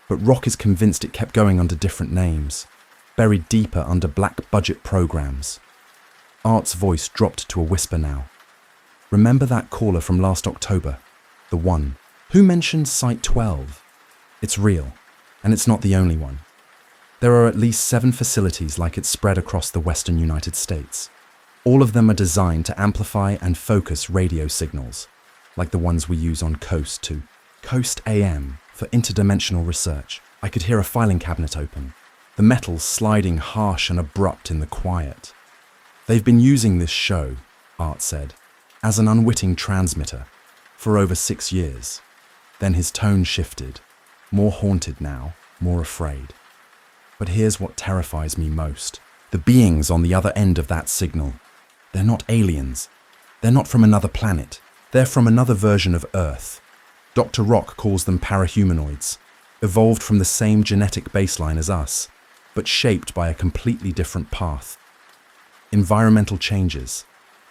but Rock is convinced it kept going under different names, buried deeper under black budget programs." Art's voice dropped to a whisper now. "Remember that caller from last October? The one who mentioned Site 12? It's real, and it's not the only one. There are at least 7 facilities like it spread across the western United States. All of them are designed to amplify and focus radio signals, like the ones we use on Coast to Coast AM for interdimensional research." I could hear a filing cabinet open, the metal sliding harsh and abrupt in the quiet. "They've been using this show," Art said, "as an unwitting transmitter for over 6 years. Then his tone shifted, more haunted now, more afraid. "But here's what terrifies me most. The beings on the other end of that signal. They're not aliens. They're not from another planet. They're from another version of Earth. Dr. Rock calls them parahumanoids, evolved from the same genetic baseline as us, but shaped by a completely different path. Environmental changes,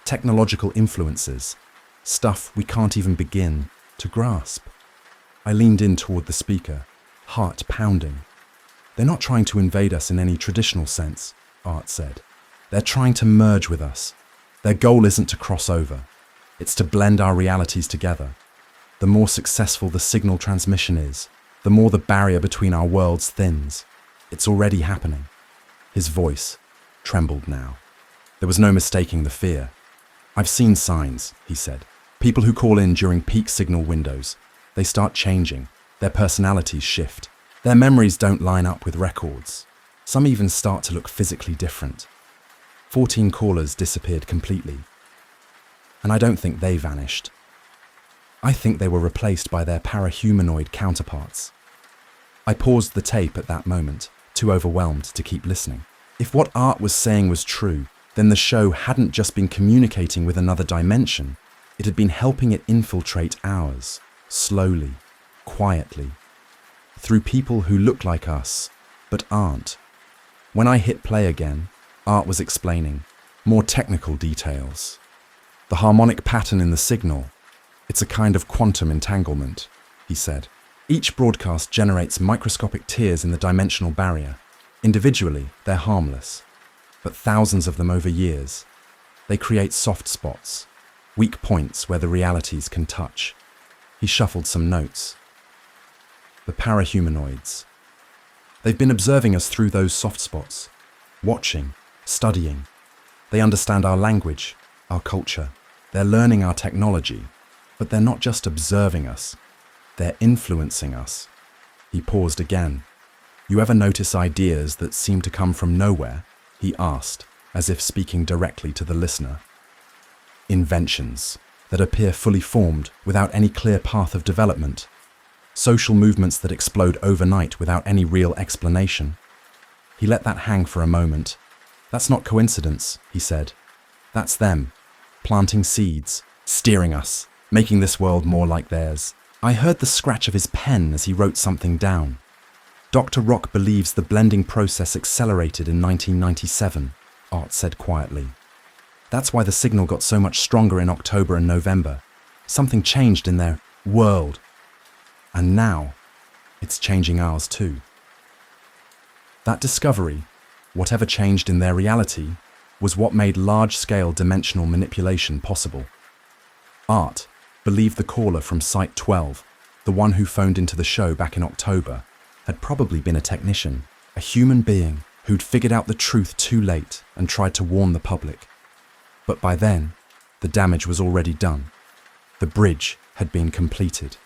technological influences, stuff we can't even begin to grasp." I leaned in toward the speaker, heart pounding. "They're not trying to invade us in any traditional sense," Art said. "They're trying to merge with us. Their goal isn't to cross over. It's to blend our realities together. The more successful the signal transmission is, the more the barrier between our worlds thins. It's already happening." His voice trembled now. There was no mistaking the fear. "I've seen signs," he said. "People who call in during peak signal windows, they start changing. Their personalities shift. Their memories don't line up with records. Some even start to look physically different. 14 callers disappeared completely. And I don't think they vanished. I think they were replaced by their parahumanoid counterparts." I paused the tape at that moment, too overwhelmed to keep listening. If what Art was saying was true, then the show hadn't just been communicating with another dimension, it had been helping it infiltrate ours, slowly, quietly, through people who look like us, but aren't. When I hit play again, Art was explaining more technical details. "The harmonic pattern in the signal, it's a kind of quantum entanglement," he said. "Each broadcast generates microscopic tears in the dimensional barrier. Individually, they're harmless, but thousands of them over years. They create soft spots, weak points where the realities can touch." He shuffled some notes. "The parahumanoids. They've been observing us through those soft spots, watching, studying. They understand our language, our culture. They're learning our technology, but they're not just observing us. They're influencing us." He paused again. "You ever notice ideas that seem to come from nowhere?" he asked, as if speaking directly to the listener. "Inventions that appear fully formed without any clear path of development. Social movements that explode overnight without any real explanation. He let that hang for a moment. "That's not coincidence," he said. "That's them, planting seeds, steering us, making this world more like theirs." I heard the scratch of his pen as he wrote something down. "Dr. Rock believes the blending process accelerated in 1997, Art said quietly. "That's why the signal got so much stronger in October and November. Something changed in their world. And now, it's changing ours too." That discovery, whatever changed in their reality, was what made large-scale dimensional manipulation possible. Art believed the caller from Site 12, the one who phoned into the show back in October, had probably been a technician, a human being who'd figured out the truth too late and tried to warn the public. But by then, the damage was already done. The bridge had been completed.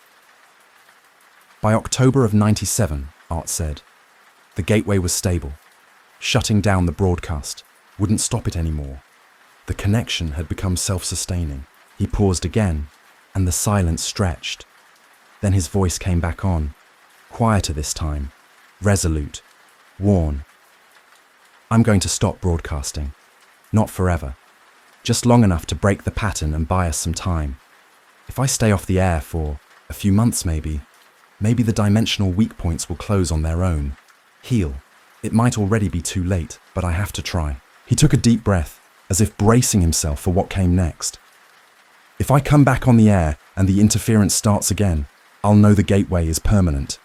By October of '97, Art said, the gateway was stable. Shutting down the broadcast wouldn't stop it anymore. The connection had become self-sustaining. He paused again, and the silence stretched. Then his voice came back on, quieter this time, resolute, worn. "I'm going to stop broadcasting. Not forever. Just long enough to break the pattern and buy us some time. If I stay off the air for a few months maybe the dimensional weak points will close on their own. Heal. It might already be too late, but I have to try." He took a deep breath, as if bracing himself for what came next. "If I come back on the air and the interference starts again, I'll know the gateway is permanent.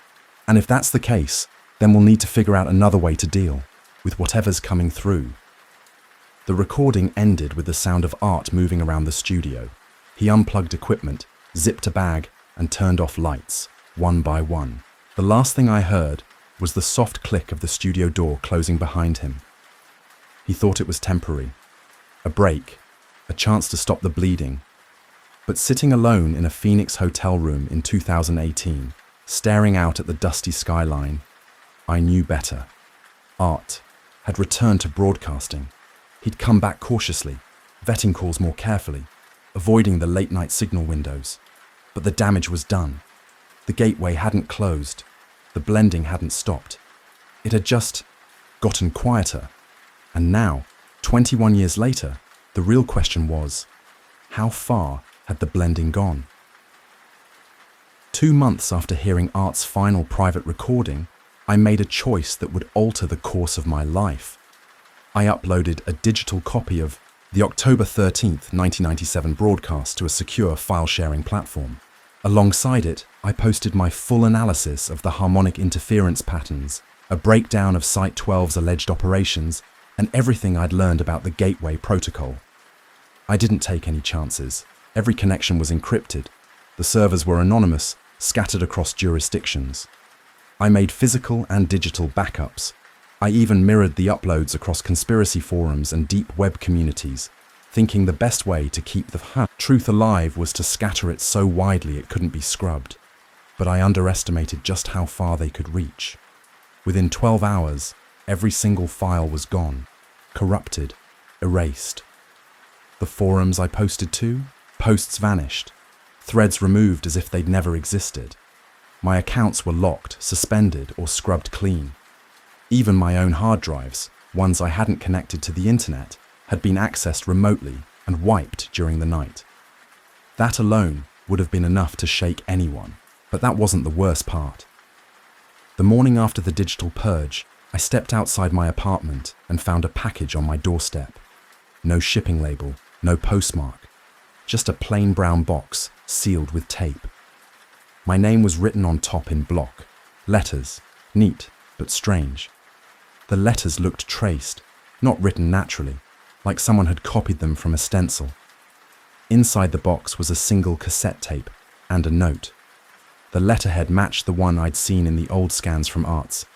And if that's the case, then we'll need to figure out another way to deal with whatever's coming through." The recording ended with the sound of Art moving around the studio. He unplugged equipment, zipped a bag, and turned off lights, one by one. The last thing I heard was the soft click of the studio door closing behind him. He thought it was temporary, a break, a chance to stop the bleeding. But sitting alone in a Phoenix hotel room in 2018, staring out at the dusty skyline, I knew better. Art had returned to broadcasting. He'd come back cautiously, vetting calls more carefully, avoiding the late-night signal windows. But the damage was done. The gateway hadn't closed. The blending hadn't stopped. It had just gotten quieter. And now, 21 years later, the real question was, how far had the blending gone? 2 months after hearing Art's final private recording, I made a choice that would alter the course of my life. I uploaded a digital copy of the October 13th, 1997 broadcast to a secure file-sharing platform. Alongside it, I posted my full analysis of the harmonic interference patterns, a breakdown of Site 12's alleged operations, and everything I'd learned about the gateway protocol. I didn't take any chances. Every connection was encrypted. The servers were anonymous, scattered across jurisdictions. I made physical and digital backups. I even mirrored the uploads across conspiracy forums and deep web communities, thinking the best way to keep the truth alive was to scatter it so widely it couldn't be scrubbed. But I underestimated just how far they could reach. Within 12 hours, every single file was gone, corrupted, erased. The forums I posted to, posts vanished, threads removed as if they'd never existed. My accounts were locked, suspended, or scrubbed clean. Even my own hard drives, ones I hadn't connected to the internet, had been accessed remotely and wiped during the night. That alone would have been enough to shake anyone, but that wasn't the worst part. The morning after the digital purge, I stepped outside my apartment and found a package on my doorstep. No shipping label, no postmark, just a plain brown box sealed with tape. My name was written on top in block, letters, neat but strange. The letters looked traced, not written naturally, like someone had copied them from a stencil. Inside the box was a single cassette tape and a note. The letterhead matched the one I'd seen in the old scans from Arts.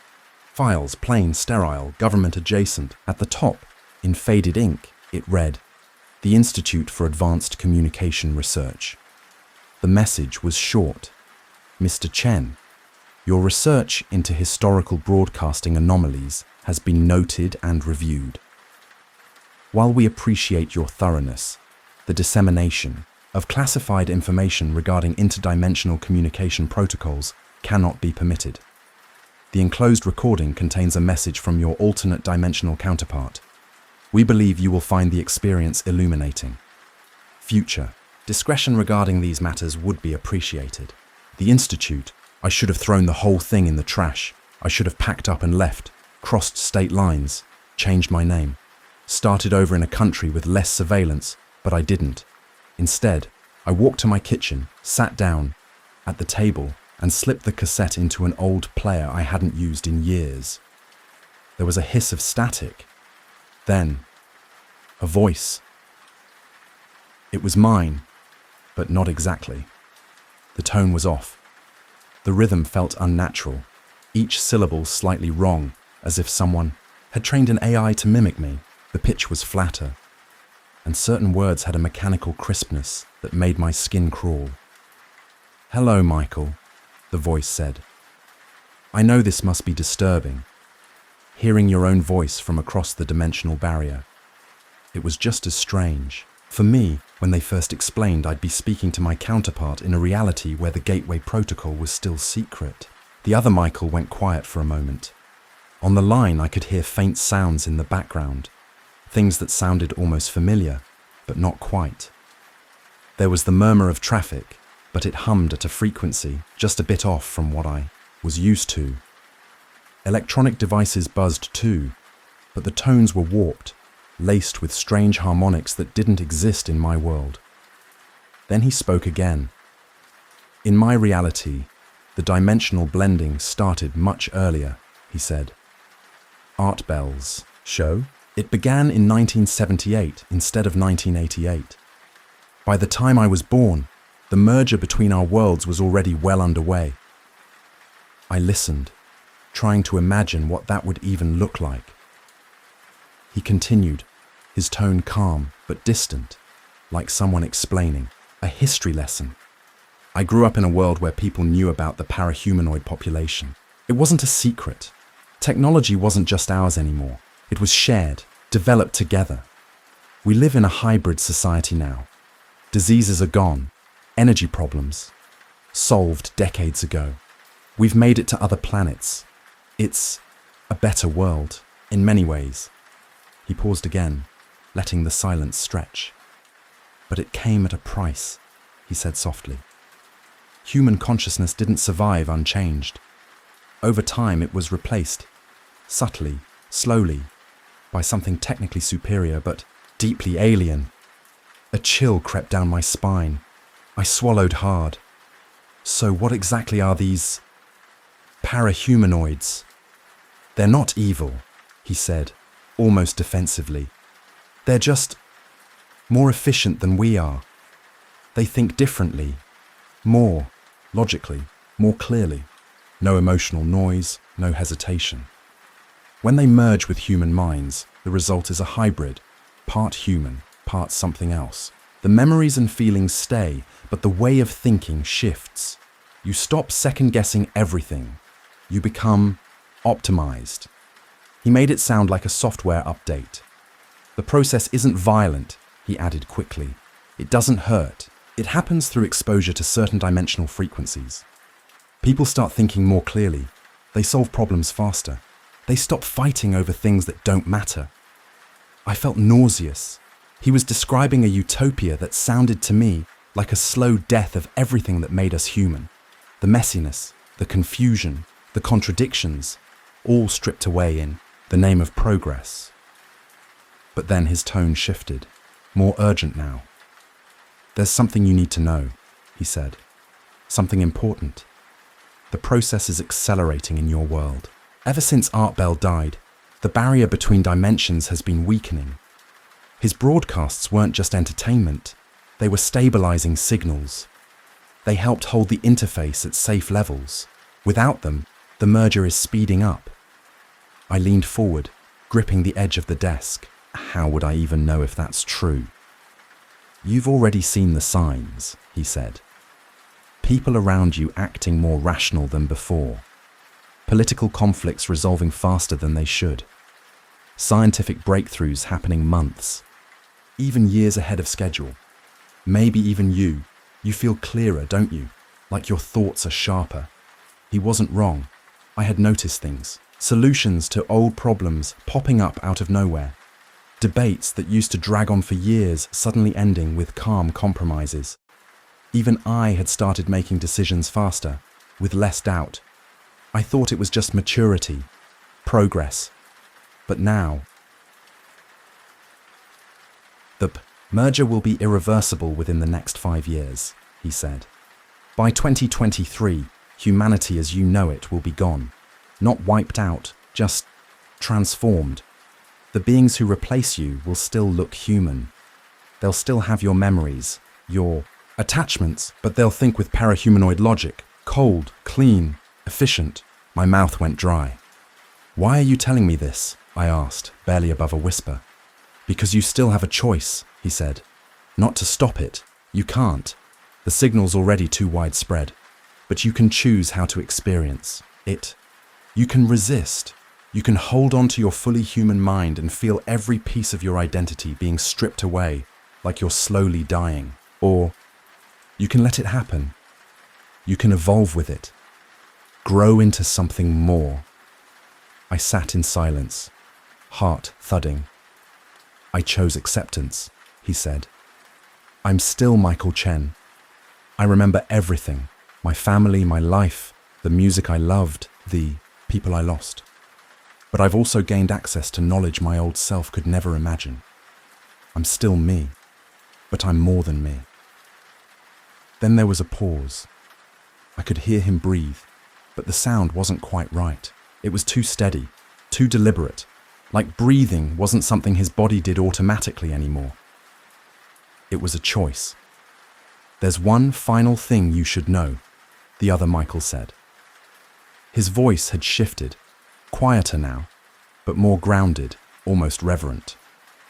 Files, plain, sterile, government adjacent. At the top, in faded ink, it read, "The Institute for Advanced Communication Research." The message was short. "Mr. Chen, your research into historical broadcasting anomalies has been noted and reviewed. While we appreciate your thoroughness, the dissemination of classified information regarding interdimensional communication protocols cannot be permitted. The enclosed recording contains a message from your alternate dimensional counterpart. We believe you will find the experience illuminating. Future. Discretion regarding these matters would be appreciated. The Institute. I should have thrown the whole thing in the trash. I should have packed up and left, crossed state lines, changed my name, started over in a country with less surveillance, but I didn't. Instead, I walked to my kitchen, sat down at the table, and slipped the cassette into an old player I hadn't used in years. There was a hiss of static. Then, a voice. It was mine, but not exactly. The tone was off. The rhythm felt unnatural, each syllable slightly wrong, as if someone had trained an AI to mimic me. The pitch was flatter, and certain words had a mechanical crispness that made my skin crawl. "Hello, Michael," the voice said. "I know this must be disturbing, hearing your own voice from across the dimensional barrier. It was just as strange for me when they first explained I'd be speaking to my counterpart in a reality where the gateway protocol was still secret." The other Michael went quiet for a moment. On the line, I could hear faint sounds in the background, things that sounded almost familiar, but not quite. There was the murmur of traffic, but it hummed at a frequency just a bit off from what I was used to. Electronic devices buzzed too, but the tones were warped, laced with strange harmonics that didn't exist in my world. Then he spoke again. "In my reality, the dimensional blending started much earlier," he said. "Art Bell's show? It began in 1978 instead of 1988. By the time I was born, the merger between our worlds was already well underway." I listened, trying to imagine what that would even look like. He continued, his tone calm but distant, like someone explaining a history lesson. "I grew up in a world where people knew about the parahumanoid population. It wasn't a secret. Technology wasn't just ours anymore. It was shared, developed together. We live in a hybrid society now. Diseases are gone, energy problems solved decades ago. We've made it to other planets. It's a better world, in many ways." He paused again, letting the silence stretch. "But it came at a price," he said softly. "Human consciousness didn't survive unchanged. Over time it was replaced, subtly, slowly, by something technically superior but deeply alien." A chill crept down my spine. I swallowed hard. "So what exactly are these parahumanoids?" "They're not evil," he said, almost defensively. "They're just more efficient than we are. They think differently, more logically, more clearly. No emotional noise, no hesitation. When they merge with human minds, the result is a hybrid, part human, part something else. The memories and feelings stay, but the way of thinking shifts. You stop second-guessing everything. You become optimized." He made it sound like a software update. "The process isn't violent," he added quickly. "It doesn't hurt. It happens through exposure to certain dimensional frequencies. People start thinking more clearly. They solve problems faster. They stop fighting over things that don't matter." I felt nauseous. He was describing a utopia that sounded to me like a slow death of everything that made us human. The messiness, the confusion, the contradictions, all stripped away in the name of progress. But then his tone shifted, more urgent now. "There's something you need to know," he said. "Something important. The process is accelerating in your world. Ever since Art Bell died, the barrier between dimensions has been weakening. His broadcasts weren't just entertainment, they were stabilizing signals. They helped hold the interface at safe levels. Without them, the merger is speeding up." I leaned forward, gripping the edge of the desk. How would I even know if that's true? "You've already seen the signs," he said. "People around you acting more rational than before. Political conflicts resolving faster than they should. Scientific breakthroughs happening months, even years ahead of schedule. Maybe even you feel clearer, don't you? Like your thoughts are sharper." He wasn't wrong. I had noticed things, solutions to old problems popping up out of nowhere. Debates that used to drag on for years suddenly ending with calm compromises. Even I had started making decisions faster, with less doubt. I thought it was just maturity, progress. But now, the merger will be irreversible within the next 5 years, he said. By 2023, humanity as you know it will be gone. Not wiped out, just transformed. The beings who replace you will still look human. They'll still have your memories, your attachments, but they'll think with parahumanoid logic. Cold, clean, efficient. My mouth went dry. Why are you telling me this? I asked, barely above a whisper. Because you still have a choice, he said. Not to stop it. You can't. The signal's already too widespread. But you can choose how to experience it. You can resist. You can hold on to your fully human mind and feel every piece of your identity being stripped away, like you're slowly dying. Or you can let it happen. You can evolve with it. Grow into something more. I sat in silence, heart thudding. I chose acceptance, he said. I'm still Michael Chen. I remember everything. My family, my life, the music I loved, the people I lost. But I've also gained access to knowledge my old self could never imagine. I'm still me, but I'm more than me. Then there was a pause. I could hear him breathe, but the sound wasn't quite right. It was too steady, too deliberate, like breathing wasn't something his body did automatically anymore. It was a choice. There's one final thing you should know, the other Michael said. His voice had shifted, quieter now, but more grounded, almost reverent.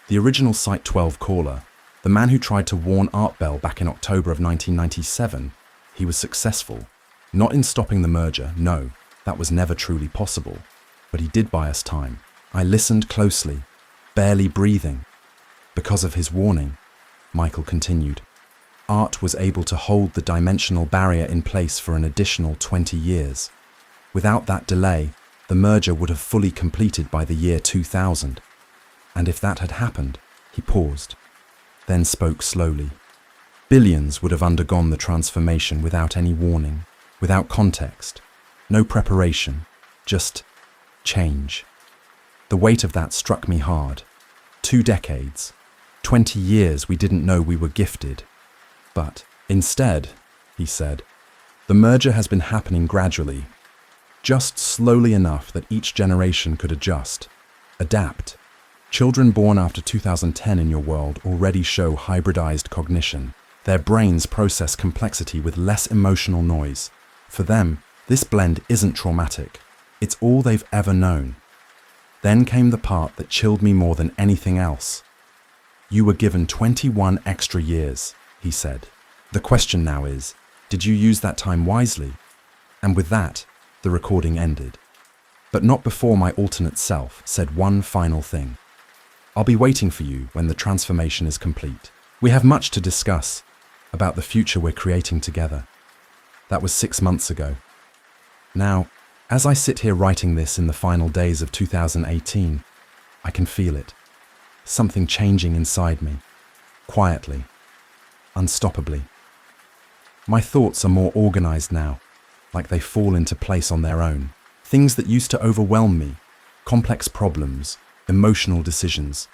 The original Site 12 caller, the man who tried to warn Art Bell back in October of 1997, he was successful. Not in stopping the merger, no, that was never truly possible. But he did buy us time. I listened closely, barely breathing. Because of his warning, Michael continued, Art was able to hold the dimensional barrier in place for an additional 20 years. Without that delay, the merger would have fully completed by the year 2000. And if that had happened, he paused, then spoke slowly. Billions would have undergone the transformation without any warning, without context, no preparation, just change. The weight of that struck me hard. 2 decades, 20 years we didn't know we were gifted. But instead, he said, the merger has been happening gradually, just slowly enough that each generation could adjust, adapt. Children born after 2010 in your world already show hybridized cognition. Their brains process complexity with less emotional noise. For them, this blend isn't traumatic. It's all they've ever known. Then came the part that chilled me more than anything else. You were given 21 extra years, he said. The question now is, did you use that time wisely? And with that, the recording ended. But not before my alternate self said one final thing. I'll be waiting for you when the transformation is complete. We have much to discuss about the future we're creating together. That was 6 months ago. Now, as I sit here writing this in the final days of 2018, I can feel it. Something changing inside me, quietly, unstoppably. My thoughts are more organized now, like they fall into place on their own. Things that used to overwhelm me, complex problems, emotional decisions,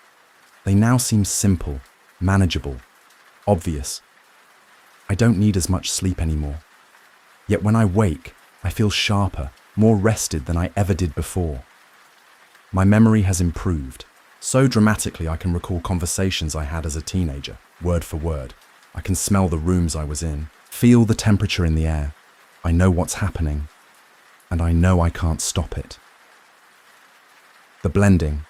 they now seem simple, manageable, obvious. I don't need as much sleep anymore. Yet when I wake, I feel sharper, more rested than I ever did before. My memory has improved. So dramatically I can recall conversations I had as a teenager, word for word. I can smell the rooms I was in, feel the temperature in the air. I know what's happening, and I know I can't stop it. The blending,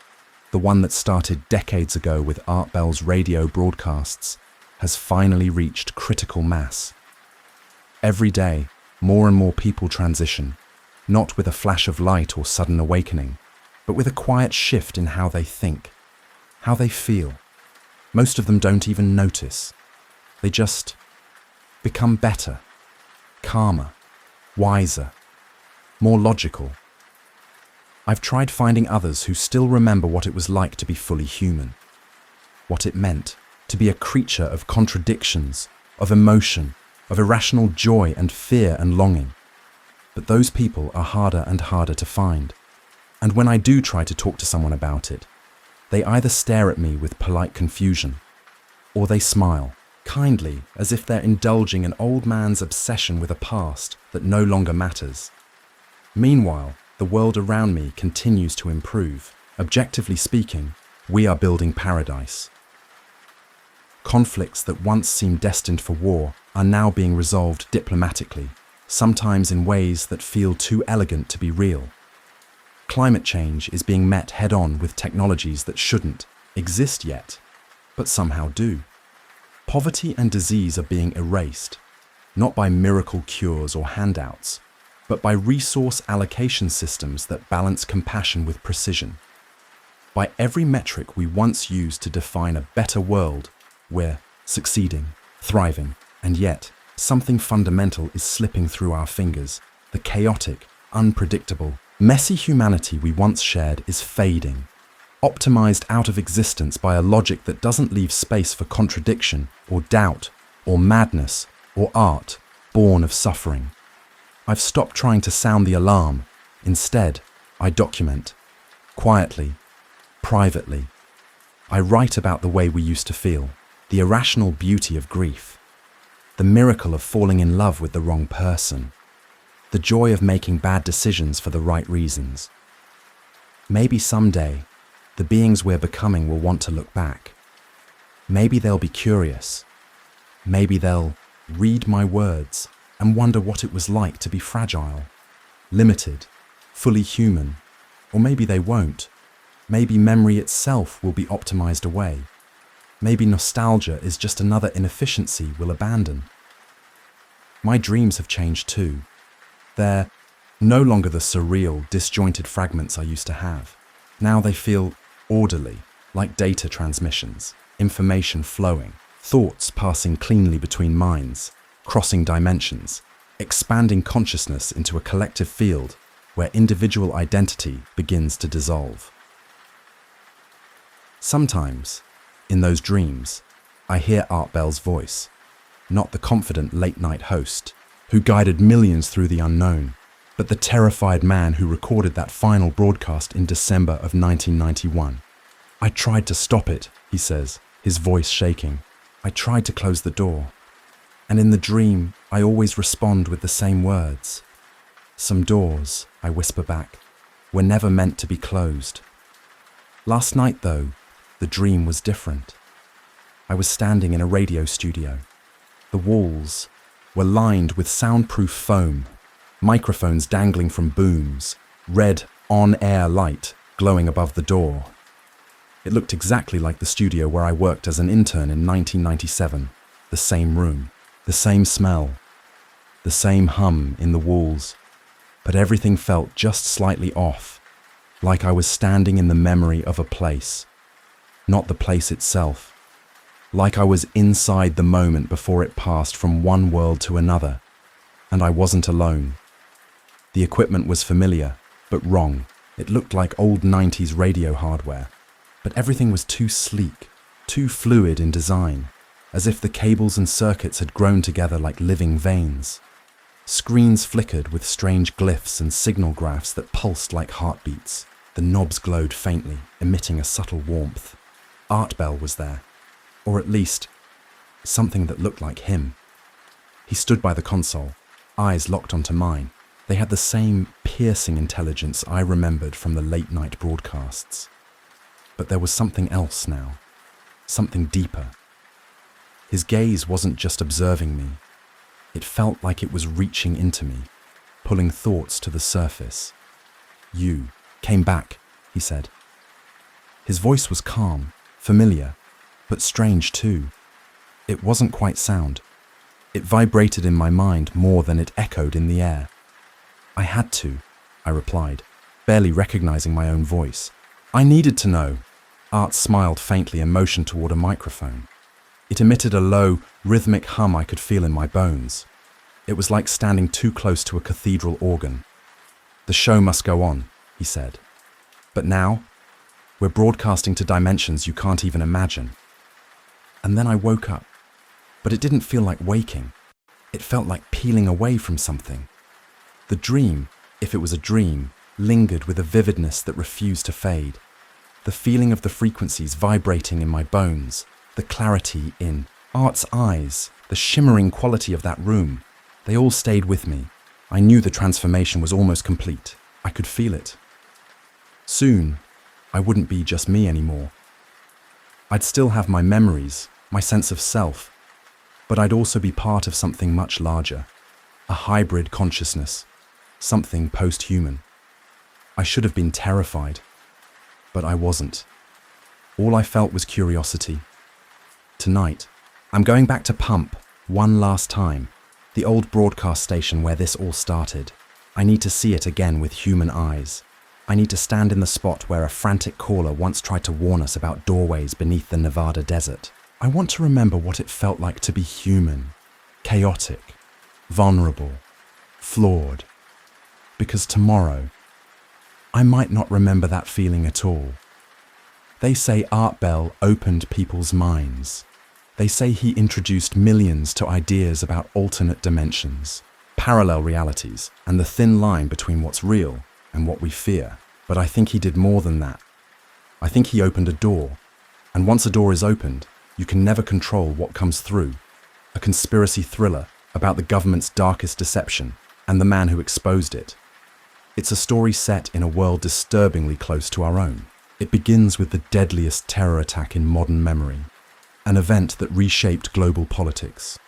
the one that started decades ago with Art Bell's radio broadcasts, has finally reached critical mass. Every day, more and more people transition, not with a flash of light or sudden awakening, but with a quiet shift in how they think, how they feel. Most of them don't even notice. They just become better, calmer, wiser, more logical, I've tried finding others who still remember what it was like to be fully human, what it meant to be a creature of contradictions, of emotion, of irrational joy and fear and longing. But those people are harder and harder to find. And when I do try to talk to someone about it, they either stare at me with polite confusion, or they smile, kindly, as if they're indulging an old man's obsession with a past that no longer matters. Meanwhile, the world around me continues to improve. Objectively speaking, we are building paradise. Conflicts that once seemed destined for war are now being resolved diplomatically, sometimes in ways that feel too elegant to be real. Climate change is being met head-on with technologies that shouldn't exist yet, but somehow do. Poverty and disease are being erased, not by miracle cures or handouts, but by resource allocation systems that balance compassion with precision. By every metric we once used to define a better world, we're succeeding, thriving, and yet something fundamental is slipping through our fingers. The chaotic, unpredictable, messy humanity we once shared is fading, optimized out of existence by a logic that doesn't leave space for contradiction or doubt or madness or art born of suffering. I've stopped trying to sound the alarm. Instead, I document, quietly, privately. I write about the way we used to feel, the irrational beauty of grief, the miracle of falling in love with the wrong person, the joy of making bad decisions for the right reasons. Maybe someday, the beings we're becoming will want to look back. Maybe they'll be curious. Maybe they'll read my words and wonder what it was like to be fragile, limited, fully human. Or maybe they won't. Maybe memory itself will be optimized away. Maybe nostalgia is just another inefficiency we'll abandon. My dreams have changed too. They're no longer the surreal, disjointed fragments I used to have. Now they feel orderly, like data transmissions, information flowing, thoughts passing cleanly between minds, crossing dimensions, expanding consciousness into a collective field where individual identity begins to dissolve. Sometimes, in those dreams, I hear Art Bell's voice, not the confident late-night host who guided millions through the unknown, but the terrified man who recorded that final broadcast in December of 1991. I tried to stop it, he says, his voice shaking. I tried to close the door. And in the dream, I always respond with the same words. Some doors, I whisper back, were never meant to be closed. Last night, though, the dream was different. I was standing in a radio studio. The walls were lined with soundproof foam, microphones dangling from booms, red on-air light glowing above the door. It looked exactly like the studio where I worked as an intern in 1997. The same room, the same smell, the same hum in the walls. But everything felt just slightly off, like I was standing in the memory of a place, not the place itself. Like I was inside the moment before it passed from one world to another, and I wasn't alone. The equipment was familiar, but wrong. It looked like old 90s radio hardware, but everything was too sleek, too fluid in design, as if the cables and circuits had grown together like living veins. Screens flickered with strange glyphs and signal graphs that pulsed like heartbeats. The knobs glowed faintly, emitting a subtle warmth. Art Bell was there. Or at least, something that looked like him. He stood by the console, eyes locked onto mine. They had the same piercing intelligence I remembered from the late-night broadcasts. But there was something else now, something deeper. His gaze wasn't just observing me. It felt like it was reaching into me, pulling thoughts to the surface. "You came back," he said. His voice was calm, familiar, but strange too. It wasn't quite sound. It vibrated in my mind more than it echoed in the air. "I had to," I replied, barely recognizing my own voice. "I needed to know." Art smiled faintly and motioned toward a microphone. It emitted a low, rhythmic hum I could feel in my bones. It was like standing too close to a cathedral organ. "The show must go on," he said. But now, we're broadcasting to dimensions you can't even imagine. And then I woke up, but it didn't feel like waking. It felt like peeling away from something. The dream, if it was a dream, lingered with a vividness that refused to fade. The feeling of the frequencies vibrating in my bones, the clarity in Art's eyes, the shimmering quality of that room, they all stayed with me. I knew the transformation was almost complete. I could feel it. Soon, I wouldn't be just me anymore. I'd still have my memories, my sense of self, but I'd also be part of something much larger, a hybrid consciousness, something post-human. I should have been terrified, but I wasn't. All I felt was curiosity. Tonight, I'm going back to Pump one last time, the old broadcast station where this all started. I need to see it again with human eyes. I need to stand in the spot where a frantic caller once tried to warn us about doorways beneath the Nevada desert. I want to remember what it felt like to be human, chaotic, vulnerable, flawed. Because tomorrow, I might not remember that feeling at all. They say Art Bell opened people's minds. They say he introduced millions to ideas about alternate dimensions, parallel realities, and the thin line between what's real and what we fear. But I think he did more than that. I think he opened a door, and once a door is opened, you can never control what comes through. A conspiracy thriller about the government's darkest deception and the man who exposed it. It's a story set in a world disturbingly close to our own. It begins with the deadliest terror attack in modern memory, an event that reshaped global politics.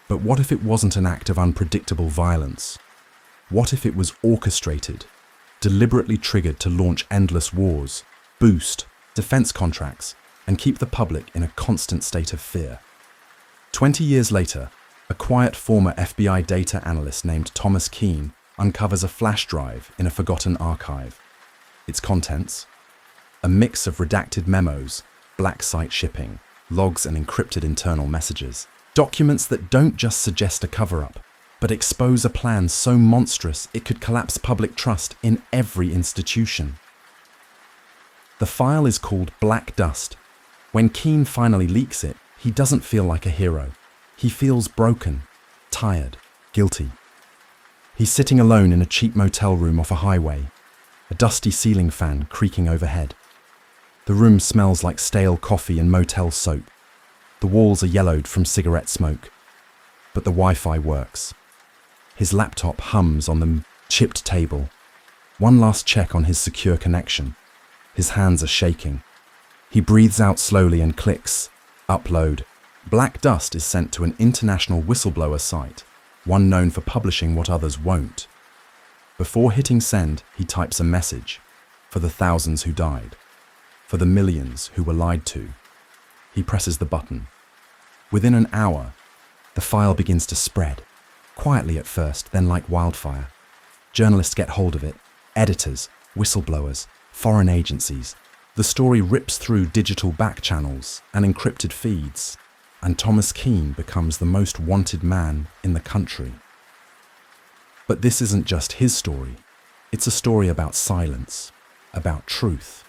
But what if it wasn't an act of unpredictable violence? What if it was orchestrated, deliberately triggered to launch endless wars, boost defense contracts, and keep the public in a constant state of fear? 20 years later, a quiet former FBI data analyst named Thomas Keane uncovers a flash drive in a forgotten archive. Its contents? A mix of redacted memos, black site shipping, logs and encrypted internal messages. Documents that don't just suggest a cover-up, but expose a plan so monstrous it could collapse public trust in every institution. The file is called Black Dust. When Keane finally leaks it, he doesn't feel like a hero. He feels broken, tired, guilty. He's sitting alone in a cheap motel room off a highway, a dusty ceiling fan creaking overhead. The room smells like stale coffee and motel soap. The walls are yellowed from cigarette smoke, but the Wi-Fi works. His laptop hums on the chipped table. One last check on his secure connection. His hands are shaking. He breathes out slowly and clicks upload. Black Dust is sent to an international whistleblower site, one known for publishing what others won't. Before hitting send, he types a message for the thousands who died, for the millions who were lied to. He presses the button. Within an hour, the file begins to spread, quietly at first, then like wildfire. Journalists get hold of it, editors, whistleblowers, foreign agencies. The story rips through digital back channels and encrypted feeds, and Thomas Keane becomes the most wanted man in the country. But this isn't just his story. It's a story about silence, about truth,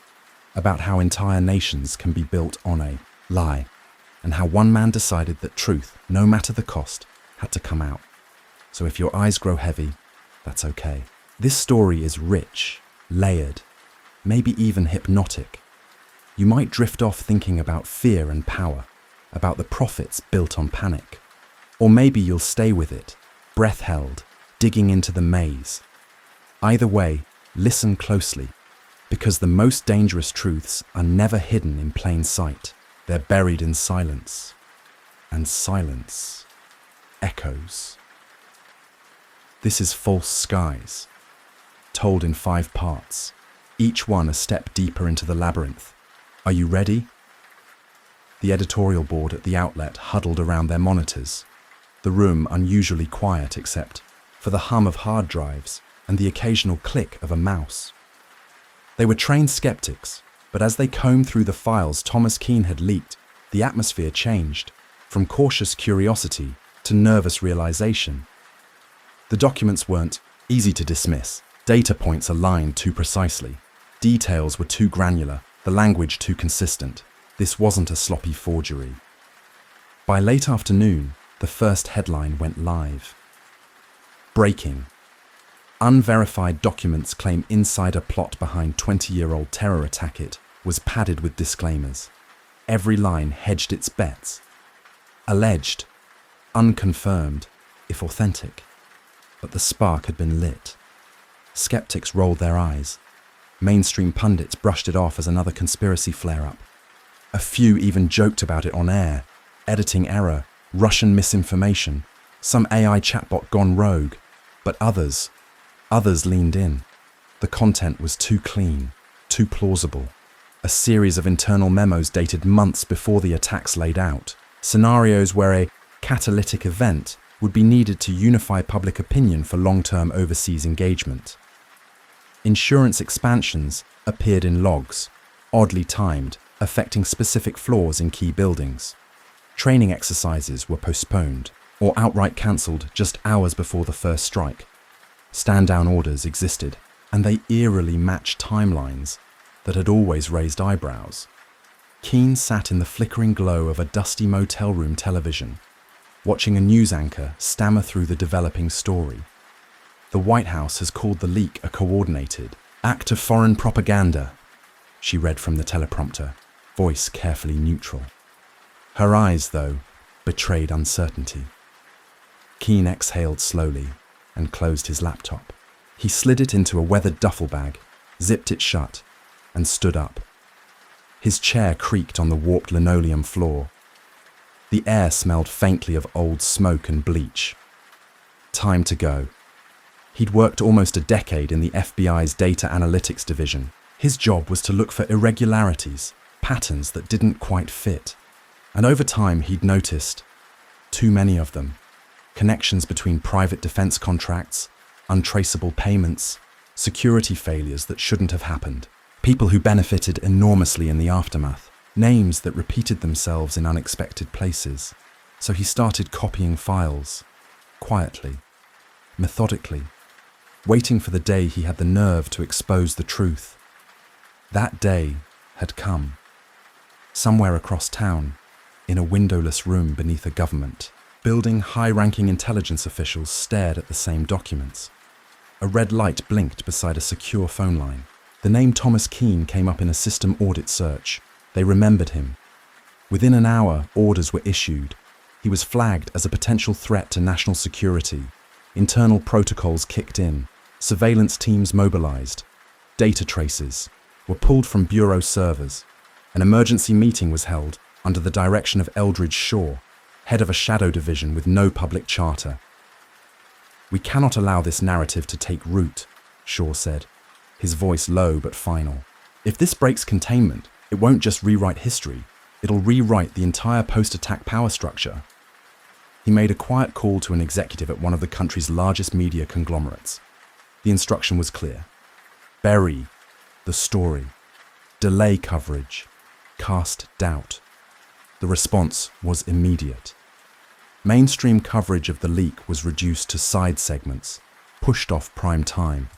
about how entire nations can be built on a lie, and how one man decided that truth, no matter the cost, had to come out. So if your eyes grow heavy, that's okay. This story is rich, layered, maybe even hypnotic. You might drift off thinking about fear and power, about the profits built on panic. Or maybe you'll stay with it, breath held, digging into the maze. Either way, listen closely, because the most dangerous truths are never hidden in plain sight. They're buried in silence, and silence echoes. This is False Skies, told in 5 parts, each one a step deeper into the labyrinth. Are you ready? The editorial board at the outlet huddled around their monitors, the room unusually quiet except for the hum of hard drives and the occasional click of a mouse. They were trained skeptics, but as they combed through the files Thomas Keane had leaked, the atmosphere changed, from cautious curiosity to nervous realization. The documents weren't easy to dismiss, data points aligned too precisely. Details were too granular, the language too consistent. This wasn't a sloppy forgery. By late afternoon, the first headline went live. Breaking. Unverified documents claim insider plot behind 20-year-old terror attack. It was padded with disclaimers. Every line hedged its bets. Alleged, unconfirmed, if authentic. But the spark had been lit. Skeptics rolled their eyes. Mainstream pundits brushed it off as another conspiracy flare-up. A few even joked about it on air. Editing error, Russian misinformation, some AI chatbot gone rogue. But others leaned in. The content was too clean, too plausible. A series of internal memos dated months before the attacks laid out. Scenarios where a catalytic event would be needed to unify public opinion for long-term overseas engagement. Insurance expansions appeared in logs, oddly timed, affecting specific floors in key buildings. Training exercises were postponed or outright cancelled just hours before the first strike. Stand-down orders existed, and they eerily matched timelines that had always raised eyebrows. Keane sat in the flickering glow of a dusty motel room television, watching a news anchor stammer through the developing story. The White House has called the leak a coordinated act of foreign propaganda, she read from the teleprompter, voice carefully neutral. Her eyes, though, betrayed uncertainty. Keane exhaled slowly and closed his laptop. He slid it into a weathered duffel bag, zipped it shut, and stood up. His chair creaked on the warped linoleum floor. The air smelled faintly of old smoke and bleach. Time to go. He'd worked almost a decade in the FBI's data analytics division. His job was to look for irregularities, patterns that didn't quite fit. And over time he'd noticed too many of them. Connections between private defense contracts, untraceable payments, security failures that shouldn't have happened. People who benefited enormously in the aftermath. Names that repeated themselves in unexpected places. So he started copying files, quietly, methodically, waiting for the day he had the nerve to expose the truth. That day had come. Somewhere across town, in a windowless room beneath a government building, high-ranking intelligence officials stared at the same documents. A red light blinked beside a secure phone line. The name Thomas Keane came up in a system audit search. They remembered him. Within an hour, orders were issued. He was flagged as a potential threat to national security. Internal protocols kicked in. Surveillance teams mobilized. Data traces were pulled from bureau servers. An emergency meeting was held under the direction of Eldridge Shaw, head of a shadow division with no public charter. "We cannot allow this narrative to take root," Shaw said, his voice low but final. "If this breaks containment, it won't just rewrite history, it'll rewrite the entire post-attack power structure." He made a quiet call to an executive at one of the country's largest media conglomerates. The instruction was clear. Bury the story. Delay coverage. Cast doubt. The response was immediate. Mainstream coverage of the leak was reduced to side segments, pushed off prime time.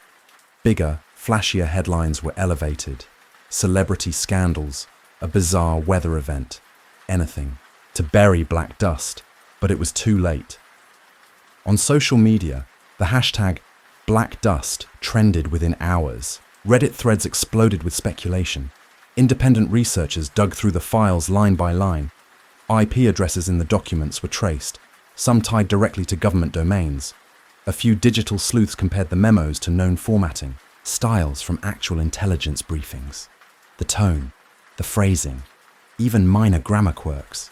Bigger, flashier headlines were elevated. Celebrity scandals, a bizarre weather event, anything to bury black dust, but it was too late. On social media, the hashtag Black Dust trended within hours. Reddit threads exploded with speculation. Independent researchers dug through the files line by line. IP addresses in the documents were traced, some tied directly to government domains. A few digital sleuths compared the memos to known formatting, styles from actual intelligence briefings. The tone, the phrasing, even minor grammar quirks.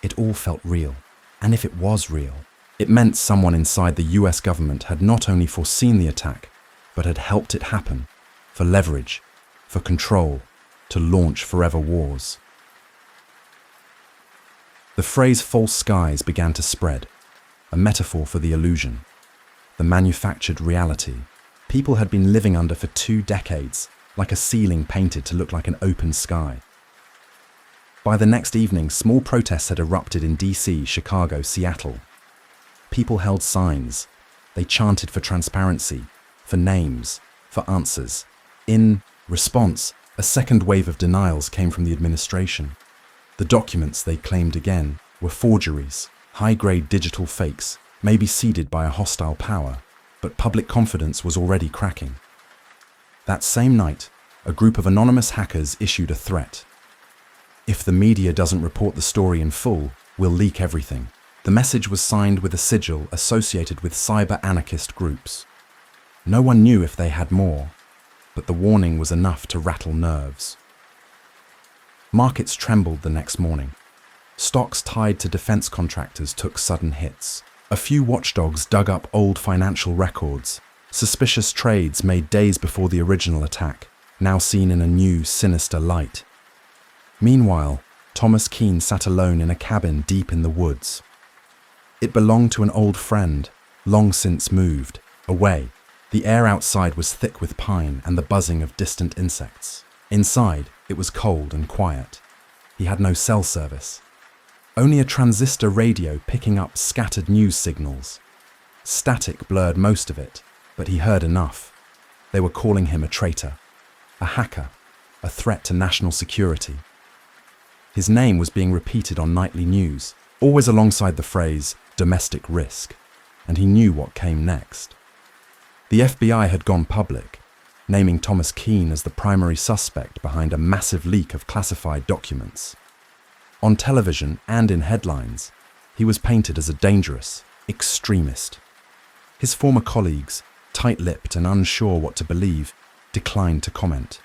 It all felt real. And if it was real, it meant someone inside the US government had not only foreseen the attack, but had helped it happen, for leverage, for control, to launch forever wars. The phrase false skies began to spread, a metaphor for the illusion, the manufactured reality people had been living under for 2 decades, like a ceiling painted to look like an open sky. By the next evening, small protests had erupted in DC, Chicago, Seattle. People held signs. They chanted for transparency, for names, for answers. In Response: a second wave of denials came from the administration. The documents, they claimed again, were forgeries, high-grade digital fakes, maybe seeded by a hostile power, but public confidence was already cracking. That same night, a group of anonymous hackers issued a threat. If the media doesn't report the story in full, we'll leak everything. The message was signed with a sigil associated with cyber-anarchist groups. No one knew if they had more, but the warning was enough to rattle nerves. Markets trembled the next morning. Stocks tied to defense contractors took sudden hits. A few watchdogs dug up old financial records, suspicious trades made days before the original attack, now seen in a new, sinister light. Meanwhile, Thomas Keene sat alone in a cabin deep in the woods. It belonged to an old friend, long since moved, away. The air outside was thick with pine and the buzzing of distant insects. Inside, it was cold and quiet. He had no cell service. Only a transistor radio picking up scattered news signals. Static blurred most of it, but he heard enough. They were calling him a traitor, a hacker, a threat to national security. His name was being repeated on nightly news, always alongside the phrase, domestic risk, and he knew what came next. The FBI had gone public, naming Thomas Keene as the primary suspect behind a massive leak of classified documents. On television and in headlines, he was painted as a dangerous extremist. His former colleagues, tight-lipped and unsure what to believe, declined to comment.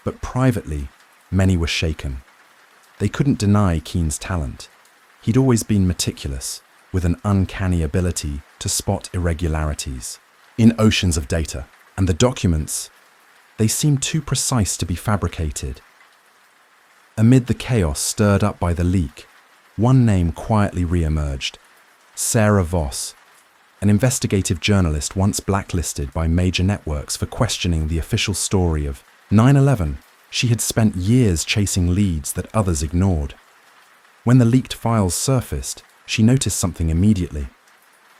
But privately, many were shaken. They couldn't deny Keene's talent. He'd always been meticulous, with an uncanny ability to spot irregularities in oceans of data, and the documents, they seemed too precise to be fabricated. Amid the chaos stirred up by the leak, one name quietly re-emerged: Sarah Voss, an investigative journalist once blacklisted by major networks for questioning the official story of 9/11. She had spent years chasing leads that others ignored. When the leaked files surfaced, she noticed something immediately.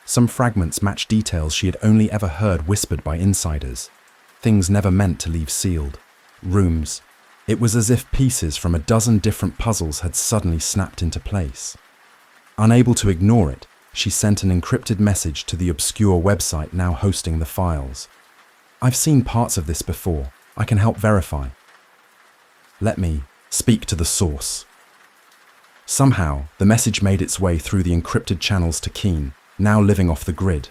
Some fragments matched details she had only ever heard whispered by insiders. Things never meant to leave sealed. Rooms. It was as if pieces from a dozen different puzzles had suddenly snapped into place. Unable to ignore it, she sent an encrypted message to the obscure website now hosting the files. "I've seen parts of this before. I can help verify. Let me speak to the source." Somehow, the message made its way through the encrypted channels to Keene, now living off the grid.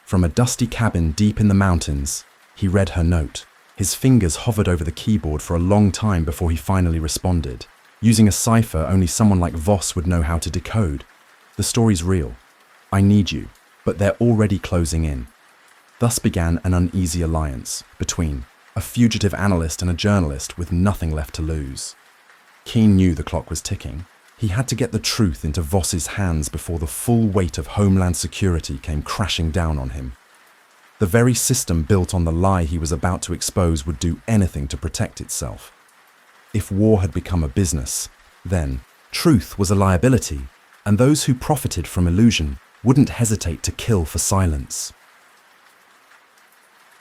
From a dusty cabin deep in the mountains, he read her note. His fingers hovered over the keyboard for a long time before he finally responded, using a cipher only someone like Voss would know how to decode. "The story's real. I need you, but they're already closing in." Thus began an uneasy alliance between a fugitive analyst and a journalist with nothing left to lose. Keene knew the clock was ticking. He had to get the truth into Voss's hands before the full weight of Homeland Security came crashing down on him. The very system built on the lie he was about to expose would do anything to protect itself. If war had become a business, then truth was a liability, and those who profited from illusion wouldn't hesitate to kill for silence.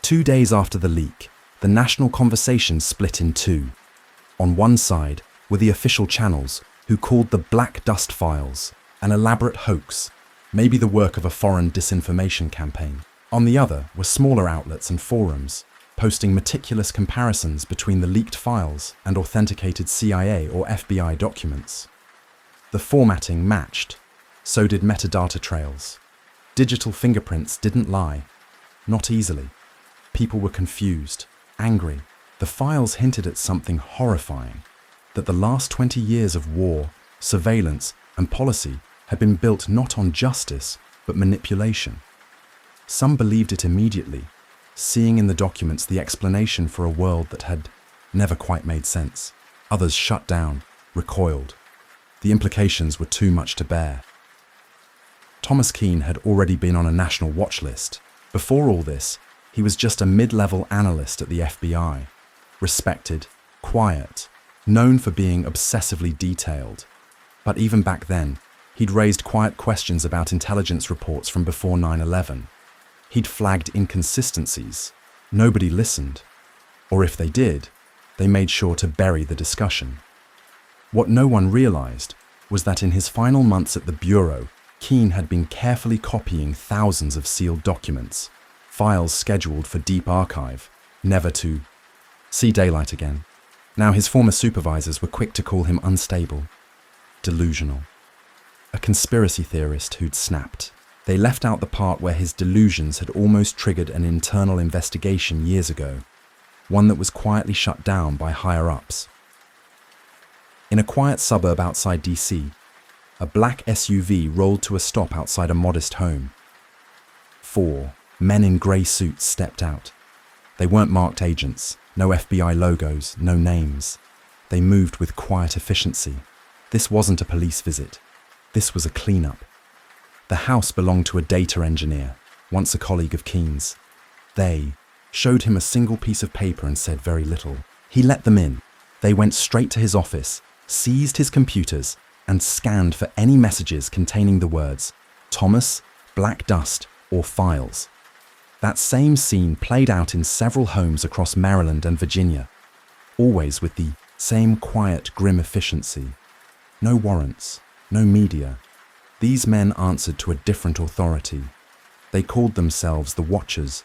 2 days after the leak, the national conversation split in two. On one side were the official channels, who called the Black Dust Files an elaborate hoax, maybe the work of a foreign disinformation campaign. On the other were smaller outlets and forums, posting meticulous comparisons between the leaked files and authenticated CIA or FBI documents. The formatting matched, so did metadata trails. Digital fingerprints didn't lie, not easily. People were confused, angry. The files hinted at something horrifying, that the last 20 years of war, surveillance, and policy had been built not on justice, but manipulation. Some believed it immediately, seeing in the documents the explanation for a world that had never quite made sense. Others shut down, recoiled. The implications were too much to bear. Thomas Keene had already been on a national watch list. Before all this, he was just a mid-level analyst at the FBI, respected, quiet, known for being obsessively detailed. But even back then, he'd raised quiet questions about intelligence reports from before 9/11. He'd flagged inconsistencies. Nobody listened. Or if they did, they made sure to bury the discussion. What no one realized was that in his final months at the Bureau, Keene had been carefully copying thousands of sealed documents, files scheduled for deep archive, never to see daylight again. Now his former supervisors were quick to call him unstable, delusional, a conspiracy theorist who'd snapped. They left out the part where his delusions had almost triggered an internal investigation years ago, one that was quietly shut down by higher-ups. In a quiet suburb outside DC, a black SUV rolled to a stop outside a modest home. 4 men in grey suits stepped out. They weren't marked agents, no FBI logos, no names. They moved with quiet efficiency. This wasn't a police visit. This was a cleanup. The house belonged to a data engineer, once a colleague of Keene's. They showed him a single piece of paper and said very little. He let them in. They went straight to his office, seized his computers, and scanned for any messages containing the words Thomas, Black Dust, or Files. That same scene played out in several homes across Maryland and Virginia, always with the same quiet, grim efficiency. No warrants, no media. These men answered to a different authority. They called themselves the Watchers.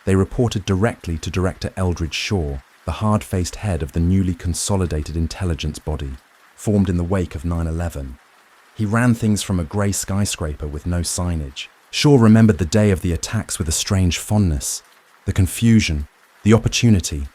They reported directly to Director Eldridge Shaw, the hard-faced head of the newly consolidated intelligence body, formed in the wake of 9/11. He ran things from a grey skyscraper with no signage. Shaw remembered the day of the attacks with a strange fondness. The confusion, the opportunity.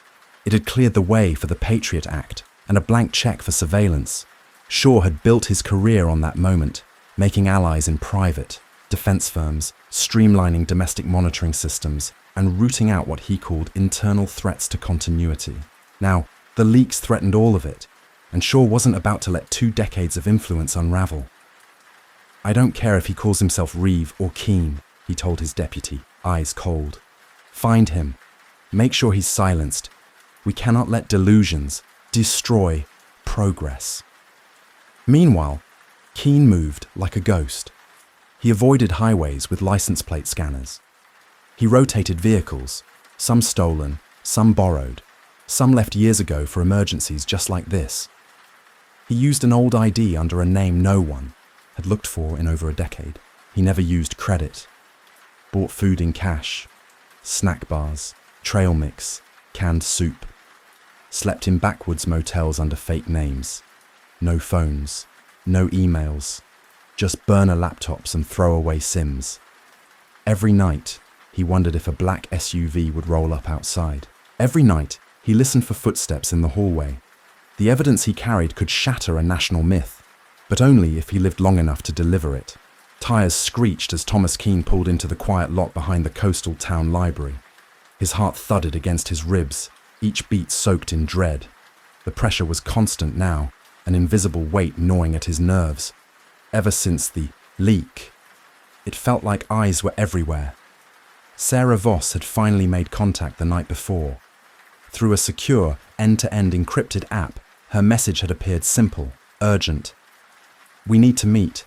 It had cleared the way for the Patriot Act and a blank check for surveillance. Shaw had built his career on that moment, making allies in private, defense firms, streamlining domestic monitoring systems, and rooting out what he called internal threats to continuity. Now, the leaks threatened all of it, and Shaw wasn't about to let 2 decades of influence unravel. "I don't care if he calls himself Reeve or Keene," he told his deputy, eyes cold. "Find him. Make sure he's silenced. We cannot let delusions destroy progress." Meanwhile, Keene moved like a ghost. He avoided highways with license plate scanners. He rotated vehicles, some stolen, some borrowed, some left years ago for emergencies just like this. He used an old ID under a name no one had looked for in over a decade. He never used credit. Bought food in cash, snack bars, trail mix, canned soup. Slept in backwoods motels under fake names. No phones, no emails, just burner laptops and throwaway SIMs. Every night, he wondered if a black SUV would roll up outside. Every night, he listened for footsteps in the hallway. The evidence he carried could shatter a national myth, but only if he lived long enough to deliver it. Tires screeched as Thomas Keene pulled into the quiet lot behind the coastal town library. His heart thudded against his ribs, each beat soaked in dread. The pressure was constant now, an invisible weight gnawing at his nerves. Ever since the leak, it felt like eyes were everywhere. Sarah Voss had finally made contact the night before. Through a secure, end-to-end encrypted app, her message had appeared simple, urgent. "We need to meet.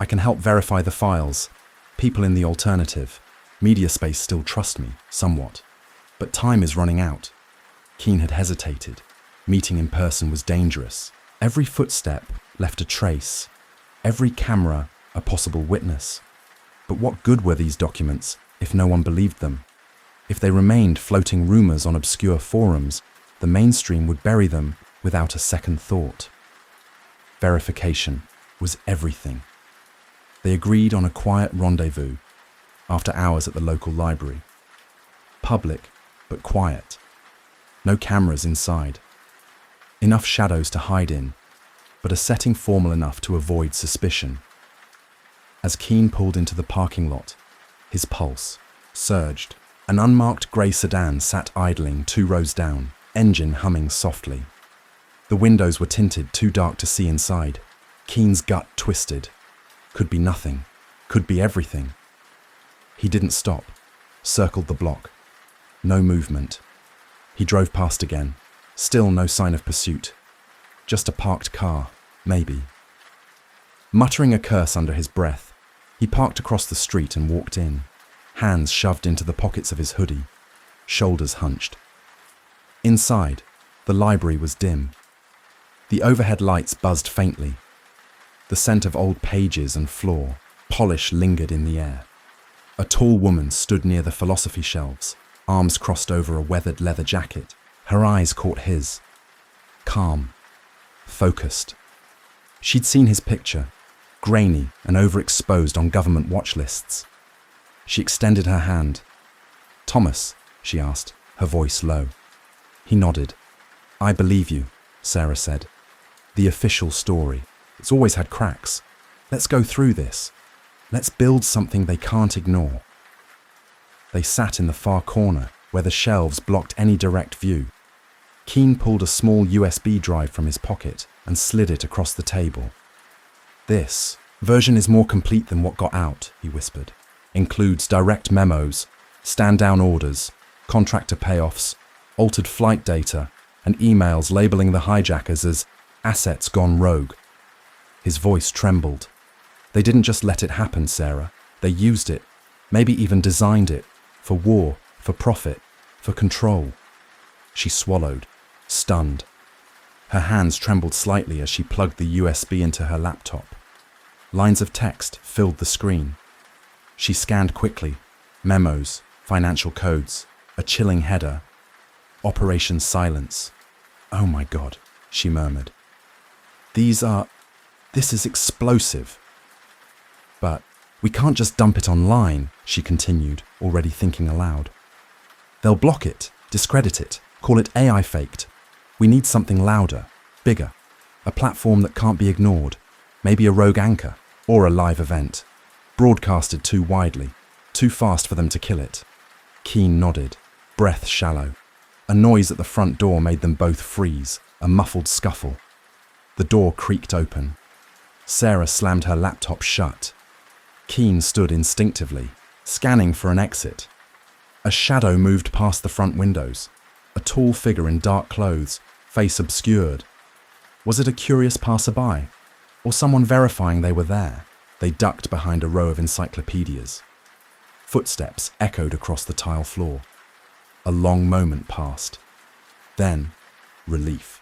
I can help verify the files. People in the alternative. Media space still trust me, somewhat. But time is running out." Keene had hesitated. Meeting in person was dangerous. Every footstep left a trace. Every camera a possible witness. But what good were these documents if no one believed them? If they remained floating rumors on obscure forums, the mainstream would bury them without a second thought. Verification was everything. They agreed on a quiet rendezvous after hours at the local library. Public, but quiet. No cameras inside. Enough shadows to hide in, but a setting formal enough to avoid suspicion. As Keene pulled into the parking lot, his pulse surged. An unmarked grey sedan sat idling 2 rows down, engine humming softly. The windows were tinted, too dark to see inside. Keene's gut twisted. Could be nothing. Could be everything. He didn't stop. Circled the block. No movement. He drove past again. Still no sign of pursuit. Just a parked car, maybe. Muttering a curse under his breath, he parked across the street and walked in, hands shoved into the pockets of his hoodie, shoulders hunched. Inside, the library was dim. The overhead lights buzzed faintly. The scent of old pages and floor, polish lingered in the air. A tall woman stood near the philosophy shelves, arms crossed over a weathered leather jacket. Her eyes caught his. Calm, focused. She'd seen his picture, grainy and overexposed on government watch lists. She extended her hand. "Thomas," she asked, her voice low. He nodded. "I believe you," Sarah said. "The official story. It's always had cracks. Let's go through this. Let's build something they can't ignore." They sat in the far corner, where the shelves blocked any direct view. Keane pulled a small USB drive from his pocket and slid it across the table. "This version is more complete than what got out," he whispered. "Includes direct memos, stand-down orders, contractor payoffs, altered flight data, and emails labeling the hijackers as assets gone rogue." His voice trembled. "They didn't just let it happen, Sarah. They used it, maybe even designed it, for war, for profit, for control." She swallowed, stunned. Her hands trembled slightly as she plugged the USB into her laptop. Lines of text filled the screen. She scanned quickly. Memos, financial codes, a chilling header. Operation Silence. "Oh my God," she murmured. This is explosive." "But we can't just dump it online," she continued, already thinking aloud. "They'll block it, discredit it, call it AI faked. We need something louder, bigger, a platform that can't be ignored, maybe a rogue anchor or a live event, broadcasted too widely, too fast for them to kill it." Keane nodded, breath shallow. A noise at the front door made them both freeze, a muffled scuffle. The door creaked open. Sarah slammed her laptop shut. Keane stood instinctively, scanning for an exit. A shadow moved past the front windows, a tall figure in dark clothes, face obscured. Was it a curious passerby, or someone verifying they were there? They ducked behind a row of encyclopedias. Footsteps echoed across the tile floor. A long moment passed. Then, relief.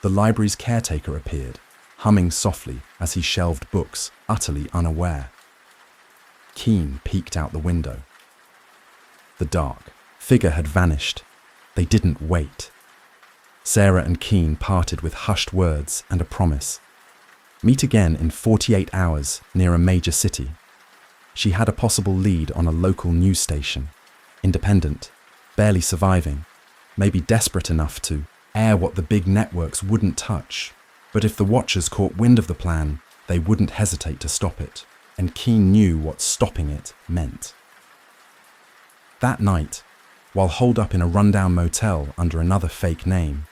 The library's caretaker appeared, humming softly as he shelved books, utterly unaware. Keane peeked out the window. The dark figure had vanished. They didn't wait. Sarah and Keane parted with hushed words and a promise. Meet again in 48 hours near a major city. She had a possible lead on a local news station. Independent, barely surviving, maybe desperate enough to air what the big networks wouldn't touch. But if the Watchers caught wind of the plan, they wouldn't hesitate to stop it, and Keane knew what stopping it meant. That night, while holed up in a rundown motel under another fake name,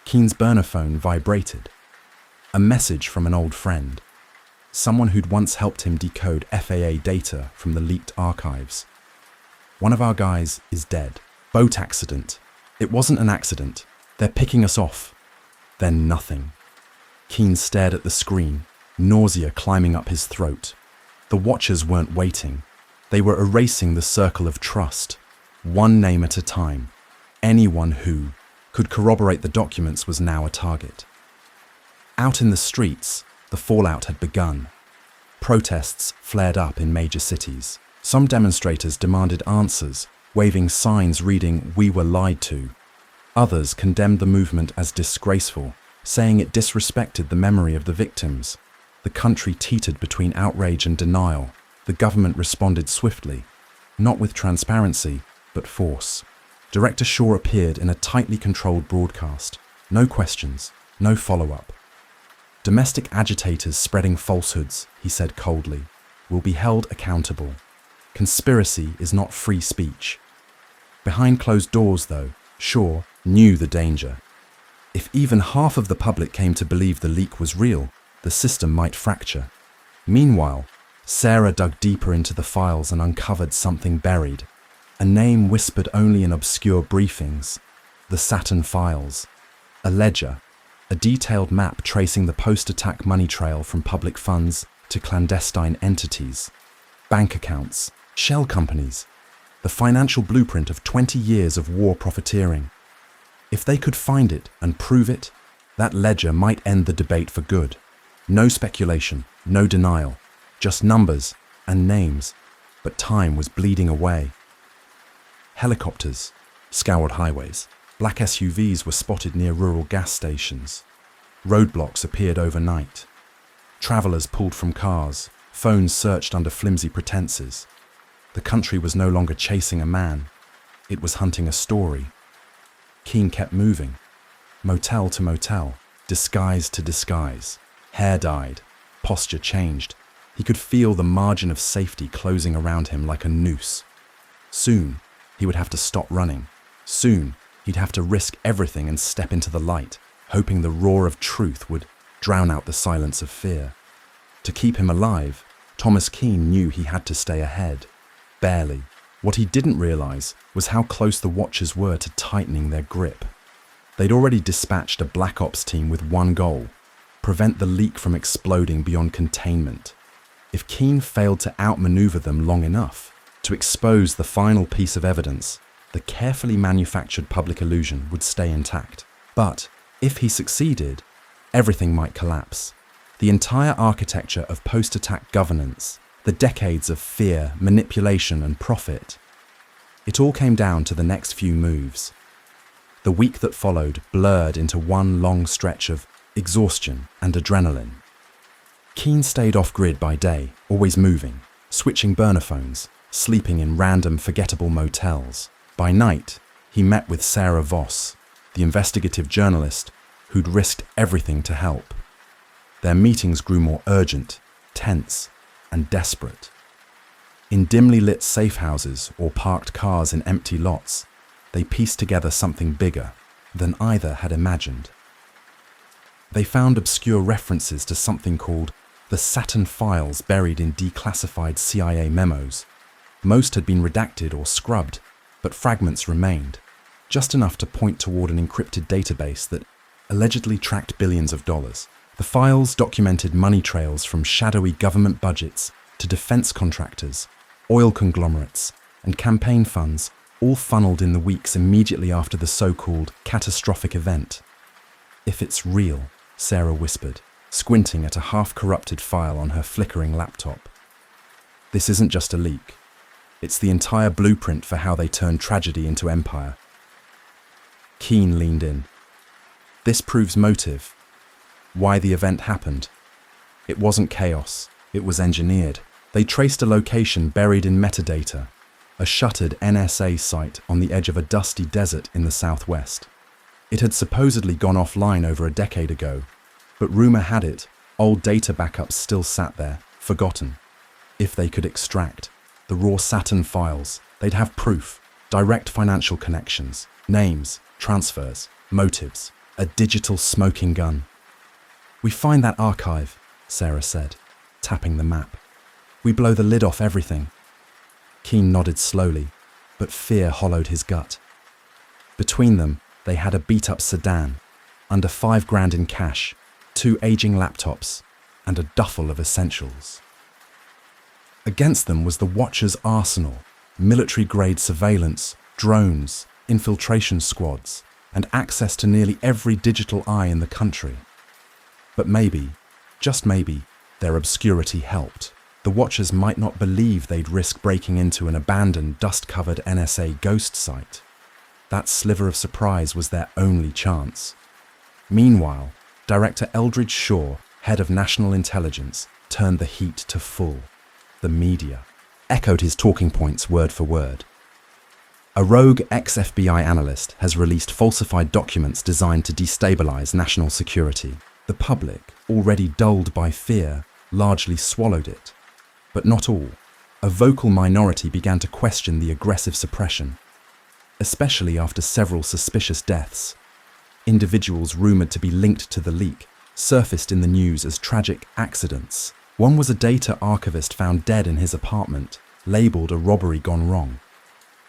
Keane's burner phone vibrated. A message from an old friend, someone who'd once helped him decode FAA data from the leaked archives. "One of our guys is dead. Boat accident. It wasn't an accident. They're picking us off." Then nothing. Keane stared at the screen, nausea climbing up his throat. The Watchers weren't waiting. They were erasing the circle of trust, one name at a time. Anyone who could corroborate the documents was now a target. Out in the streets, the fallout had begun. Protests flared up in major cities. Some demonstrators demanded answers, waving signs reading "We were lied to." Others condemned the movement as disgraceful, saying it disrespected the memory of the victims. The country teetered between outrage and denial. The government responded swiftly, not with transparency, but force. Director Shaw appeared in a tightly controlled broadcast. No questions, no follow-up. "Domestic agitators spreading falsehoods," he said coldly, "will be held accountable. Conspiracy is not free speech." Behind closed doors, though, Shaw knew the danger. If even half of the public came to believe the leak was real, the system might fracture. Meanwhile, Sarah dug deeper into the files and uncovered something buried. A name whispered only in obscure briefings. The Saturn Files. A ledger. A detailed map tracing the post-attack money trail from public funds to clandestine entities. Bank accounts. Shell companies. The financial blueprint of 20 years of war profiteering. If they could find it and prove it, that ledger might end the debate for good. No speculation, no denial, just numbers and names, but time was bleeding away. Helicopters scoured highways. Black SUVs were spotted near rural gas stations. Roadblocks appeared overnight. Travelers pulled from cars, phones searched under flimsy pretenses. The country was no longer chasing a man, it was hunting a story. Keane kept moving, motel to motel, disguise to disguise. Hair dyed, posture changed. He could feel the margin of safety closing around him like a noose. Soon, he would have to stop running. Soon, he'd have to risk everything and step into the light, hoping the roar of truth would drown out the silence of fear. To keep him alive, Thomas Keane knew he had to stay ahead. Barely. What he didn't realize was how close the Watchers were to tightening their grip. They'd already dispatched a Black Ops team with one goal: prevent the leak from exploding beyond containment. If Keane failed to outmaneuver them long enough to expose the final piece of evidence, the carefully manufactured public illusion would stay intact. But if he succeeded, everything might collapse. The entire architecture of post-attack governance, the decades of fear, manipulation, and profit. It all came down to the next few moves. The week that followed blurred into one long stretch of exhaustion and adrenaline. Keane stayed off-grid by day, always moving, switching burner phones, sleeping in random forgettable motels. By night, he met with Sarah Voss, the investigative journalist who'd risked everything to help. Their meetings grew more urgent, tense, and desperate. In dimly lit safe houses or parked cars in empty lots, they pieced together something bigger than either had imagined. They found obscure references to something called the Saturn files buried in declassified CIA memos. Most had been redacted or scrubbed, but fragments remained, just enough to point toward an encrypted database that allegedly tracked billions of dollars. The files documented money trails from shadowy government budgets to defense contractors, oil conglomerates, and campaign funds, all funneled in the weeks immediately after the so-called catastrophic event. "If it's real," Sarah whispered, squinting at a half-corrupted file on her flickering laptop. "This isn't just a leak. It's the entire blueprint for how they turned tragedy into empire." Keane leaned in. "This proves motive. Why the event happened. It wasn't chaos, it was engineered. They traced a location buried in metadata, a shuttered NSA site on the edge of a dusty desert in the southwest. It had supposedly gone offline over a decade ago, but rumor had it old data backups still sat there, forgotten. If they could extract the raw Saturn files, they'd have proof, direct financial connections, names, transfers, motives, a digital smoking gun. "We find that archive," Sarah said, tapping the map. "We blow the lid off everything." Keane nodded slowly, but fear hollowed his gut. Between them, they had a beat-up sedan, under $5,000 in cash, 2 aging laptops, and a duffel of essentials. Against them was the Watchers' arsenal, military-grade surveillance, drones, infiltration squads, and access to nearly every digital eye in the country. But maybe, just maybe, their obscurity helped. The Watchers might not believe they'd risk breaking into an abandoned, dust-covered NSA ghost site. That sliver of surprise was their only chance. Meanwhile, Director Eldridge Shaw, head of National Intelligence, turned the heat to full. The media echoed his talking points word for word. A rogue ex-FBI analyst has released falsified documents designed to destabilize national security. The public, already dulled by fear, largely swallowed it. But not all. A vocal minority began to question the aggressive suppression, especially after several suspicious deaths. Individuals rumored to be linked to the leak surfaced in the news as tragic accidents. One was a data archivist found dead in his apartment, labeled a robbery gone wrong.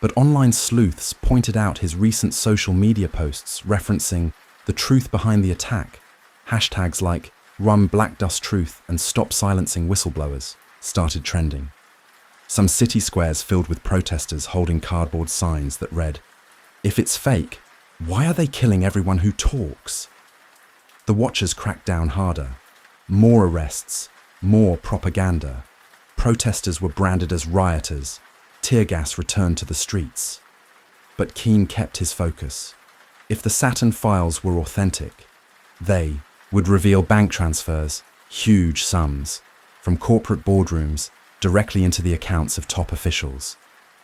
But online sleuths pointed out his recent social media posts referencing the truth behind the attack. Hashtags like "Run Black Dust Truth" and "Stop Silencing Whistleblowers" started trending. Some city squares filled with protesters holding cardboard signs that read, "If it's fake, Why are they killing everyone who talks? The watchers cracked down harder. More arrests, more propaganda. Protesters were branded as rioters. Tear gas returned to the streets. But Keane kept his focus. If the Saturn files were authentic, they would reveal bank transfers, huge sums, from corporate boardrooms directly into the accounts of top officials.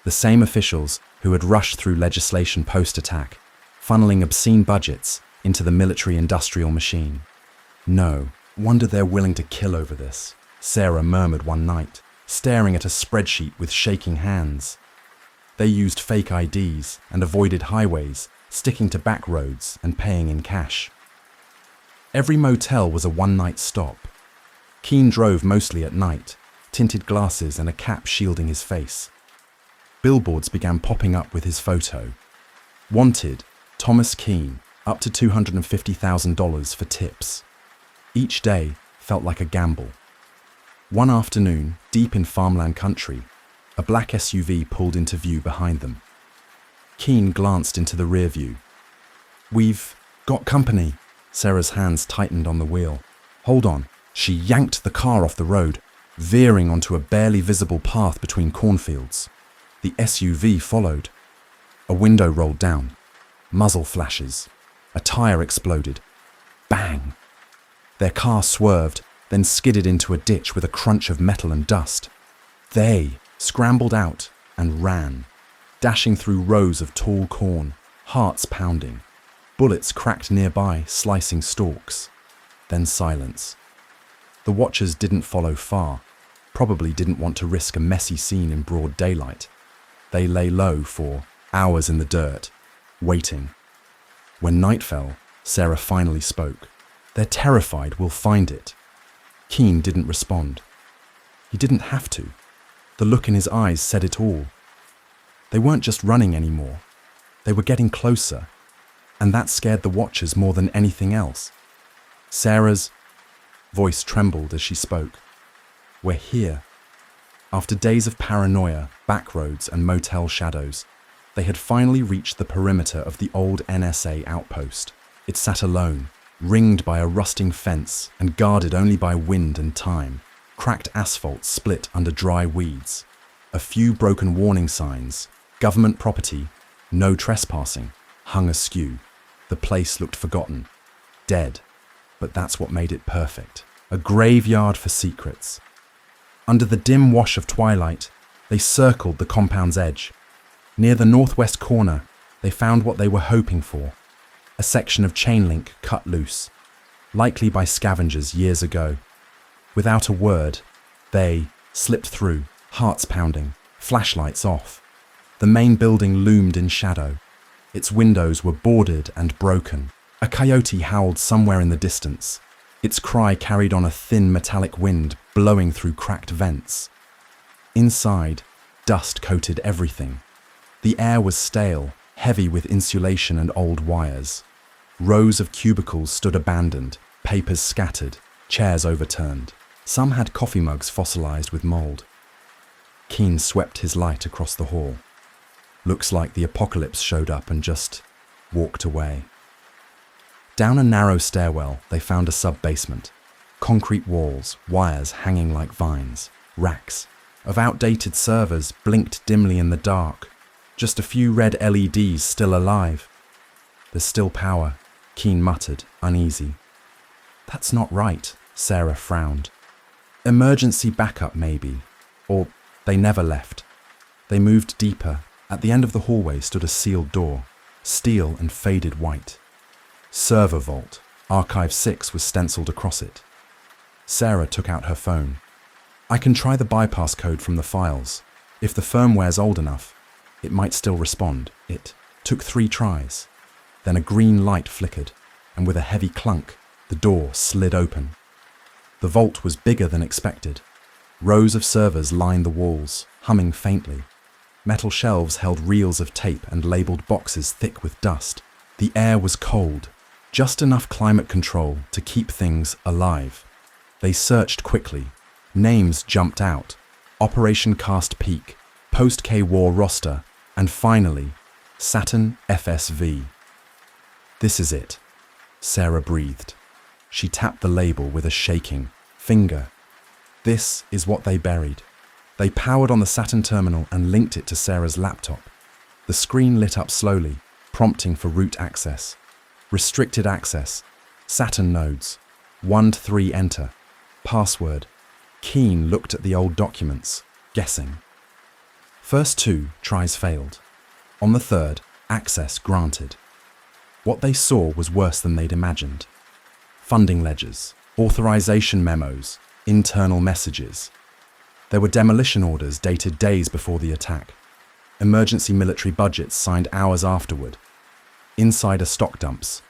The same officials who had rushed through legislation post-attack, funneling obscene budgets into the military-industrial machine. No wonder they're willing to kill over this, Sarah murmured one night, staring at a spreadsheet with shaking hands. They used fake IDs and avoided highways, sticking to back roads and paying in cash. Every motel was a one-night stop. Keane drove mostly at night, tinted glasses and a cap shielding his face. Billboards began popping up with his photo. Wanted, Thomas Keane, up to $250,000 for tips. Each day felt like a gamble. One afternoon, deep in farmland country, a black SUV pulled into view behind them. Keane glanced into the rear view. "We've got company." Sarah's hands tightened on the wheel. "Hold on." She yanked the car off the road, veering onto a barely visible path between cornfields. The SUV followed. A window rolled down. Muzzle flashes. A tire exploded. Bang! Their car swerved, then skidded into a ditch with a crunch of metal and dust. They scrambled out and ran, dashing through rows of tall corn, hearts pounding. Bullets cracked nearby, slicing stalks. Then silence. The watchers didn't follow far, probably didn't want to risk a messy scene in broad daylight. They lay low for hours in the dirt, waiting. When night fell, Sarah finally spoke. "They're terrified we'll find it." Keane didn't respond. He didn't have to. The look in his eyes said it all. They weren't just running anymore. They were getting closer, and that scared the watchers more than anything else. Sarah's voice trembled as she spoke. "We're here." After days of paranoia, backroads, and motel shadows, they had finally reached the perimeter of the old NSA outpost. It sat alone, ringed by a rusting fence and guarded only by wind and time. Cracked asphalt split under dry weeds. A few broken warning signs, government property, no trespassing, hung askew. The place looked forgotten, dead, but that's what made it perfect. A graveyard for secrets. Under the dim wash of twilight, they circled the compound's edge. Near the northwest corner, they found what they were hoping for. A section of chain link cut loose, likely by scavengers years ago. Without a word, they slipped through, hearts pounding, flashlights off. The main building loomed in shadow. Its windows were boarded and broken. A coyote howled somewhere in the distance. Its cry carried on a thin metallic wind blowing through cracked vents. Inside, dust coated everything. The air was stale, heavy with insulation and old wires. Rows of cubicles stood abandoned, papers scattered, chairs overturned. Some had coffee mugs fossilized with mold. Keane swept his light across the hall. Looks like the apocalypse showed up and just walked away. Down a narrow stairwell, they found a sub-basement. Concrete walls, wires hanging like vines, racks of outdated servers blinked dimly in the dark. Just a few red LEDs still alive. "There's still power," Keane muttered, uneasy. "That's not right," Sarah frowned. "Emergency backup, maybe." Or they never left. They moved deeper. At the end of the hallway stood a sealed door, steel and faded white. "Server Vault." Archive 6 was stenciled across it. Sarah took out her phone. "I can try the bypass code from the files. If the firmware's old enough, it might still respond." It took 3 tries. Then a green light flickered, and with a heavy clunk, the door slid open. The vault was bigger than expected. Rows of servers lined the walls, humming faintly. Metal shelves held reels of tape and labeled boxes thick with dust. The air was cold, just enough climate control to keep things alive. They searched quickly. Names jumped out. Operation Cast Peak, Post-K-War roster, and finally, Saturn FSV. This is it, Sarah breathed. She tapped the label with a shaking finger. This is what they buried. They powered on the Saturn terminal and linked it to Sarah's laptop. The screen lit up slowly, prompting for root access. Restricted access. Saturn nodes. 1 to 3 enter. Password. Keen looked at the old documents, guessing. First 2 tries failed. On the third, access granted. What they saw was worse than they'd imagined. Funding ledgers, authorization memos, internal messages. There were demolition orders dated days before the attack. Emergency military budgets signed hours afterward. Insider stock dumps,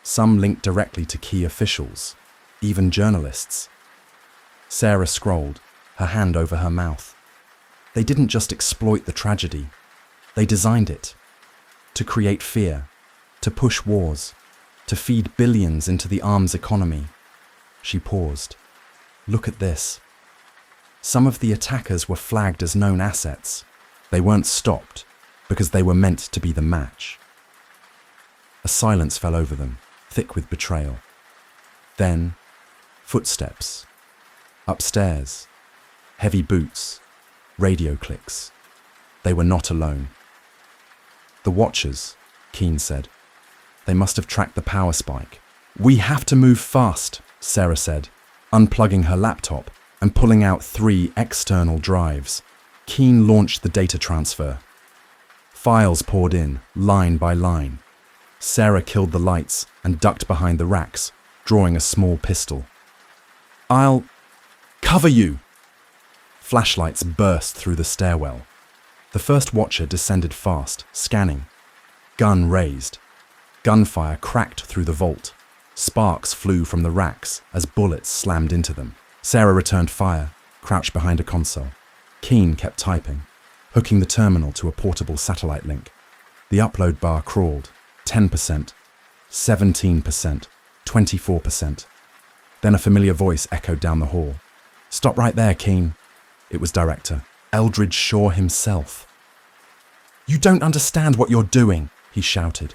some linked directly to key officials, even journalists. Sarah scrolled, her hand over her mouth. They didn't just exploit the tragedy. They designed it. To create fear, to push wars, to feed billions into the arms economy. She paused. Look at this. Some of the attackers were flagged as known assets. They weren't stopped because they were meant to be the match. A silence fell over them, thick with betrayal. Then, footsteps. Upstairs. Heavy boots. Radio clicks. They were not alone. The Watchers, Keen said. They must have tracked the power spike. We have to move fast, Sarah said, unplugging her laptop and pulling out 3 external drives. Keen launched the data transfer. Files poured in, line by line. Sarah killed the lights and ducked behind the racks, drawing a small pistol. I'll cover you! Flashlights burst through the stairwell. The first Watcher descended fast, scanning. Gun raised. Gunfire cracked through the vault. Sparks flew from the racks as bullets slammed into them. Sarah returned fire, crouched behind a console. Keen kept typing, hooking the terminal to a portable satellite link. The upload bar crawled. 10%, 17%, 24%. Then a familiar voice echoed down the hall. Stop right there, Keen. It was Director Eldridge Shaw himself. You don't understand what you're doing, he shouted.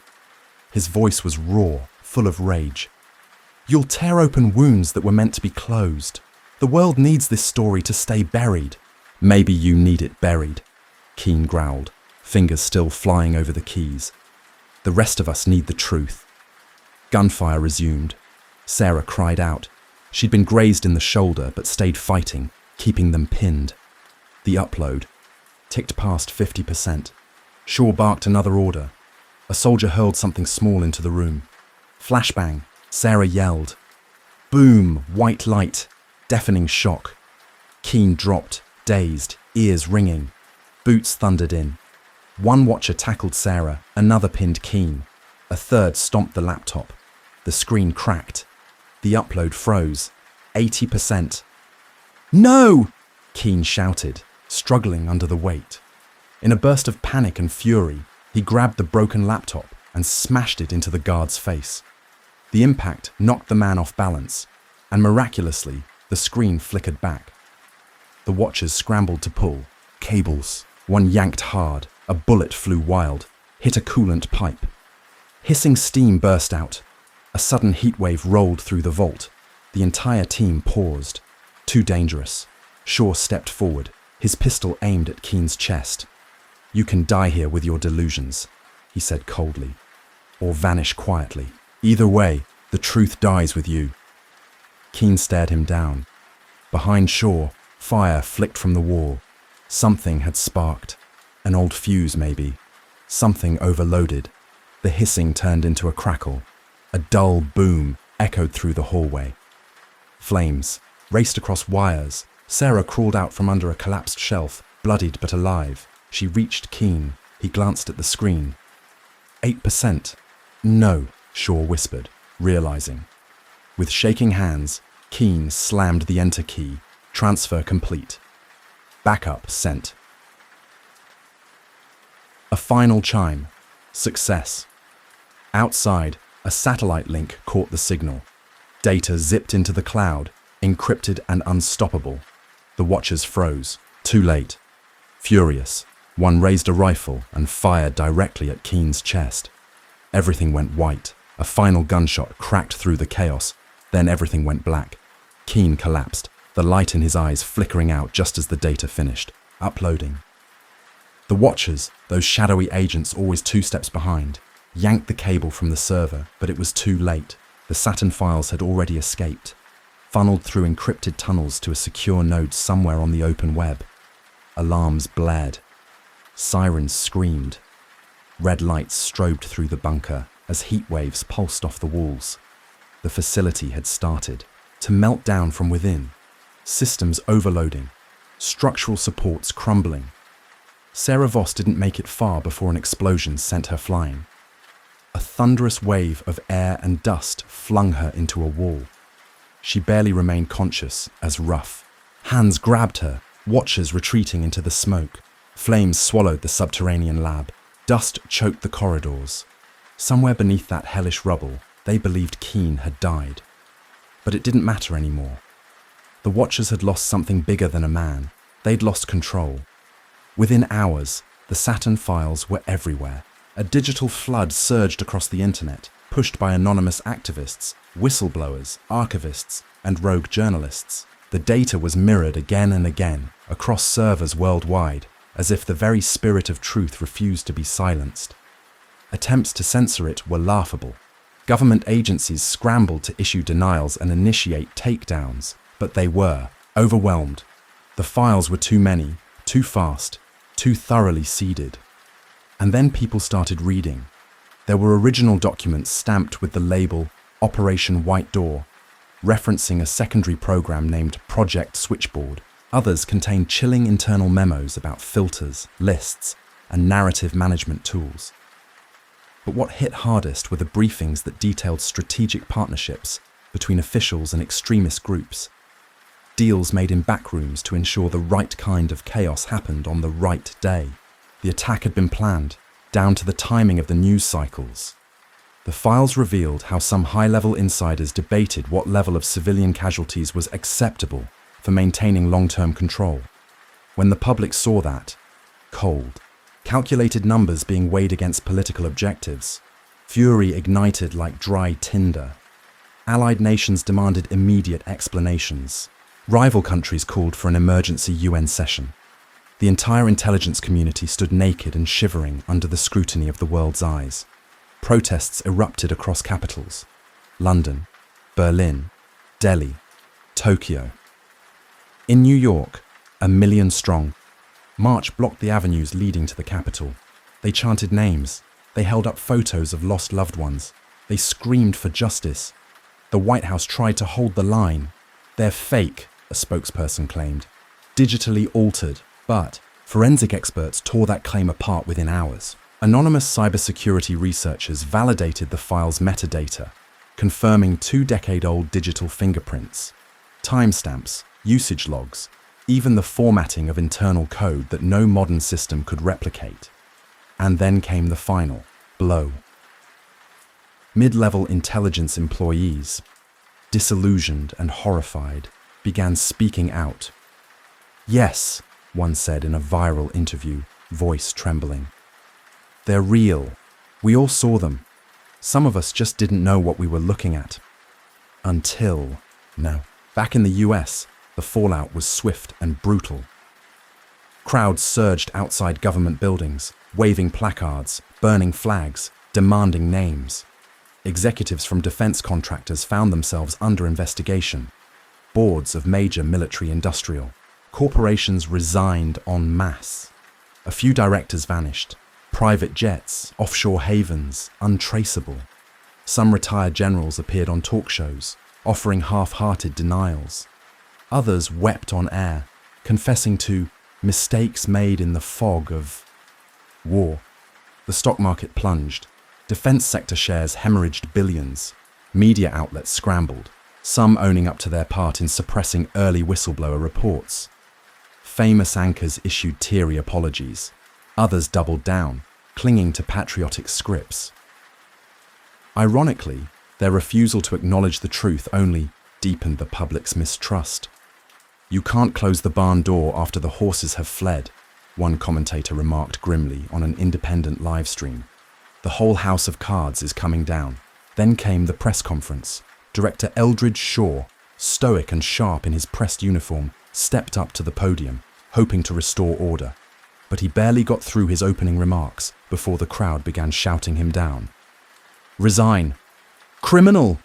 His voice was raw, full of rage. You'll tear open wounds that were meant to be closed. The world needs this story to stay buried. Maybe you need it buried, Keen growled, fingers still flying over the keys. The rest of us need the truth. Gunfire resumed. Sarah cried out. She'd been grazed in the shoulder but stayed fighting, keeping them pinned. The upload ticked past 50%. Shaw barked another order. A soldier hurled something small into the room. Flashbang. Sarah yelled. Boom, white light, deafening shock. Keen dropped, dazed, ears ringing. Boots thundered in. One Watcher tackled Sarah, another pinned Keen. A third stomped the laptop. The screen cracked. The upload froze. 80%. No! Keen shouted, struggling under the weight. In a burst of panic and fury, he grabbed the broken laptop and smashed it into the guard's face. The impact knocked the man off balance, and miraculously, the screen flickered back. The Watchers scrambled to pull. Cables. One yanked hard. A bullet flew wild, hit a coolant pipe. Hissing steam burst out. A sudden heat wave rolled through the vault. The entire team paused. Too dangerous. Shaw stepped forward, his pistol aimed at Keen's chest. You can die here with your delusions, he said coldly, or vanish quietly. Either way, the truth dies with you. Keen stared him down. Behind Shaw, fire flicked from the wall. Something had sparked. An old fuse, maybe. Something overloaded. The hissing turned into a crackle. A dull boom echoed through the hallway. Flames raced across wires. Sarah crawled out from under a collapsed shelf, bloodied but alive. She reached Keen. He glanced at the screen. 8%. No, Shaw whispered, realizing. With shaking hands, Keen slammed the enter key. Transfer complete. Backup sent. A final chime. Success. Outside, a satellite link caught the signal. Data zipped into the cloud, encrypted and unstoppable. The Watchers froze. Too late. Furious, one raised a rifle and fired directly at Keen's chest. Everything went white. A final gunshot cracked through the chaos. Then everything went black. Keane collapsed, the light in his eyes flickering out just as the data finished. Uploading. The Watchers, those shadowy agents always 2 steps behind, yanked the cable from the server, but it was too late. The Saturn files had already escaped, funneled through encrypted tunnels to a secure node somewhere on the open web. Alarms blared. Sirens screamed. Red lights strobed through the bunker as heat waves pulsed off the walls. The facility had started to melt down from within, systems overloading, structural supports crumbling. Sarah Voss didn't make it far before an explosion sent her flying. A thunderous wave of air and dust flung her into a wall. She barely remained conscious as rough hands grabbed her, Watchers retreating into the smoke. Flames swallowed the subterranean lab. Dust choked the corridors. Somewhere beneath that hellish rubble, they believed Keane had died. But it didn't matter anymore. The Watchers had lost something bigger than a man. They'd lost control. Within hours, the Saturn files were everywhere. A digital flood surged across the internet, pushed by anonymous activists, whistleblowers, archivists, and rogue journalists. The data was mirrored again and again, across servers worldwide, as if the very spirit of truth refused to be silenced. Attempts to censor it were laughable. Government agencies scrambled to issue denials and initiate takedowns, but they were overwhelmed. The files were too many, too fast, too thoroughly seeded. And then people started reading. There were original documents stamped with the label Operation White Door, referencing a secondary program named Project Switchboard. Others contained chilling internal memos about filters, lists, and narrative management tools. But what hit hardest were the briefings that detailed strategic partnerships between officials and extremist groups. Deals made in backrooms to ensure the right kind of chaos happened on the right day. The attack had been planned, down to the timing of the news cycles. The files revealed how some high-level insiders debated what level of civilian casualties was acceptable for maintaining long-term control. When the public saw that, cold, calculated numbers being weighed against political objectives, fury ignited like dry tinder. Allied nations demanded immediate explanations. Rival countries called for an emergency UN session. The entire intelligence community stood naked and shivering under the scrutiny of the world's eyes. Protests erupted across capitals: London, Berlin, Delhi, Tokyo. In New York, 1 million strong, march blocked the avenues leading to the Capitol. They chanted names. They held up photos of lost loved ones. They screamed for justice. The White House tried to hold the line. They're fake, a spokesperson claimed. Digitally altered, but forensic experts tore that claim apart within hours. Anonymous cybersecurity researchers validated the file's metadata, confirming 2-decade-old digital fingerprints, timestamps, usage logs, even the formatting of internal code that no modern system could replicate. And then came the final blow. Mid-level intelligence employees, disillusioned and horrified, began speaking out. "Yes," one said in a viral interview, voice trembling. "They're real. We all saw them. Some of us just didn't know what we were looking at. Until now." Back in the US, the fallout was swift and brutal. Crowds surged outside government buildings, waving placards, burning flags, demanding names. Executives from defense contractors found themselves under investigation. Boards of major military-industrial corporations resigned en masse. A few directors vanished. Private jets, offshore havens, untraceable. Some retired generals appeared on talk shows, offering half-hearted denials. Others wept on air, confessing to mistakes made in the fog of war. The stock market plunged. Defense sector shares hemorrhaged billions. Media outlets scrambled, some owning up to their part in suppressing early whistleblower reports. Famous anchors issued teary apologies. Others doubled down, clinging to patriotic scripts. Ironically, their refusal to acknowledge the truth only deepened the public's mistrust. "You can't close the barn door after the horses have fled," one commentator remarked grimly on an independent live stream. "The whole house of cards is coming down. Then came the press conference. Director Eldridge Shaw, stoic and sharp in his pressed uniform, stepped up to the podium, hoping to restore order. But he barely got through his opening remarks before the crowd began shouting him down. "Resign! Criminal!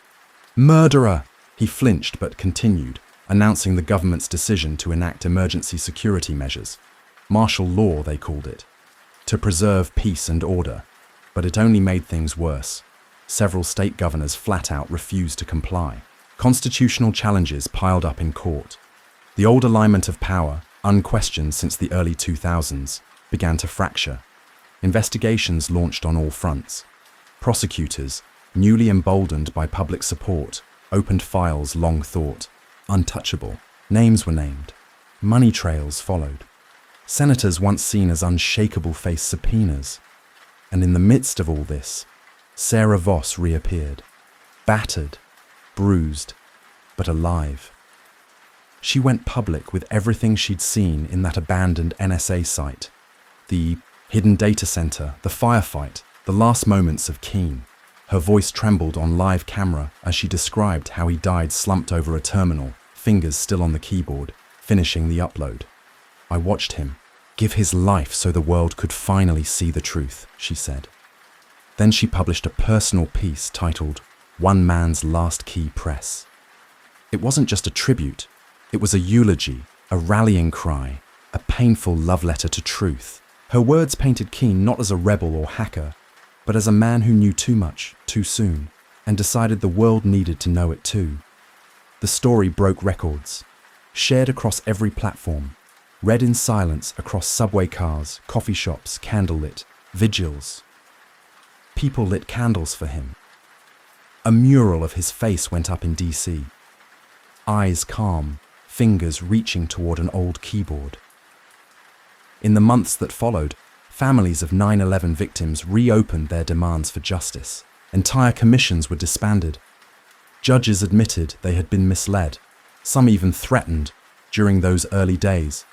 Murderer!" He flinched but continued, announcing the government's decision to enact emergency security measures. Martial law, they called it, to preserve peace and order. But it only made things worse. Several state governors flat out refused to comply. Constitutional challenges piled up in court. The old alignment of power, unquestioned since the early 2000s, began to fracture. Investigations launched on all fronts. Prosecutors, newly emboldened by public support, opened files long thought untouchable. Names were named. Money trails followed. Senators once seen as unshakable faced subpoenas. And in the midst of all this, Sarah Voss reappeared, battered, bruised, but alive. She went public with everything she'd seen in that abandoned NSA site. The hidden data center, the firefight, the last moments of Keane. Her voice trembled on live camera as she described how he died slumped over a terminal, fingers still on the keyboard, finishing the upload. "I watched him give his life so the world could finally see the truth," she said. Then she published a personal piece titled "One Man's Last Key Press." It wasn't just a tribute, it was a eulogy, a rallying cry, a painful love letter to truth. Her words painted Keane not as a rebel or hacker, but as a man who knew too much, too soon, and decided the world needed to know it too. The story broke records, shared across every platform, read in silence across subway cars, coffee shops, candlelit, vigils. People lit candles for him. A mural of his face went up in DC. Eyes calm, fingers reaching toward an old keyboard. In the months that followed, families of 9/11 victims reopened their demands for justice. Entire commissions were disbanded. Judges admitted they had been misled, some even threatened, during those early days.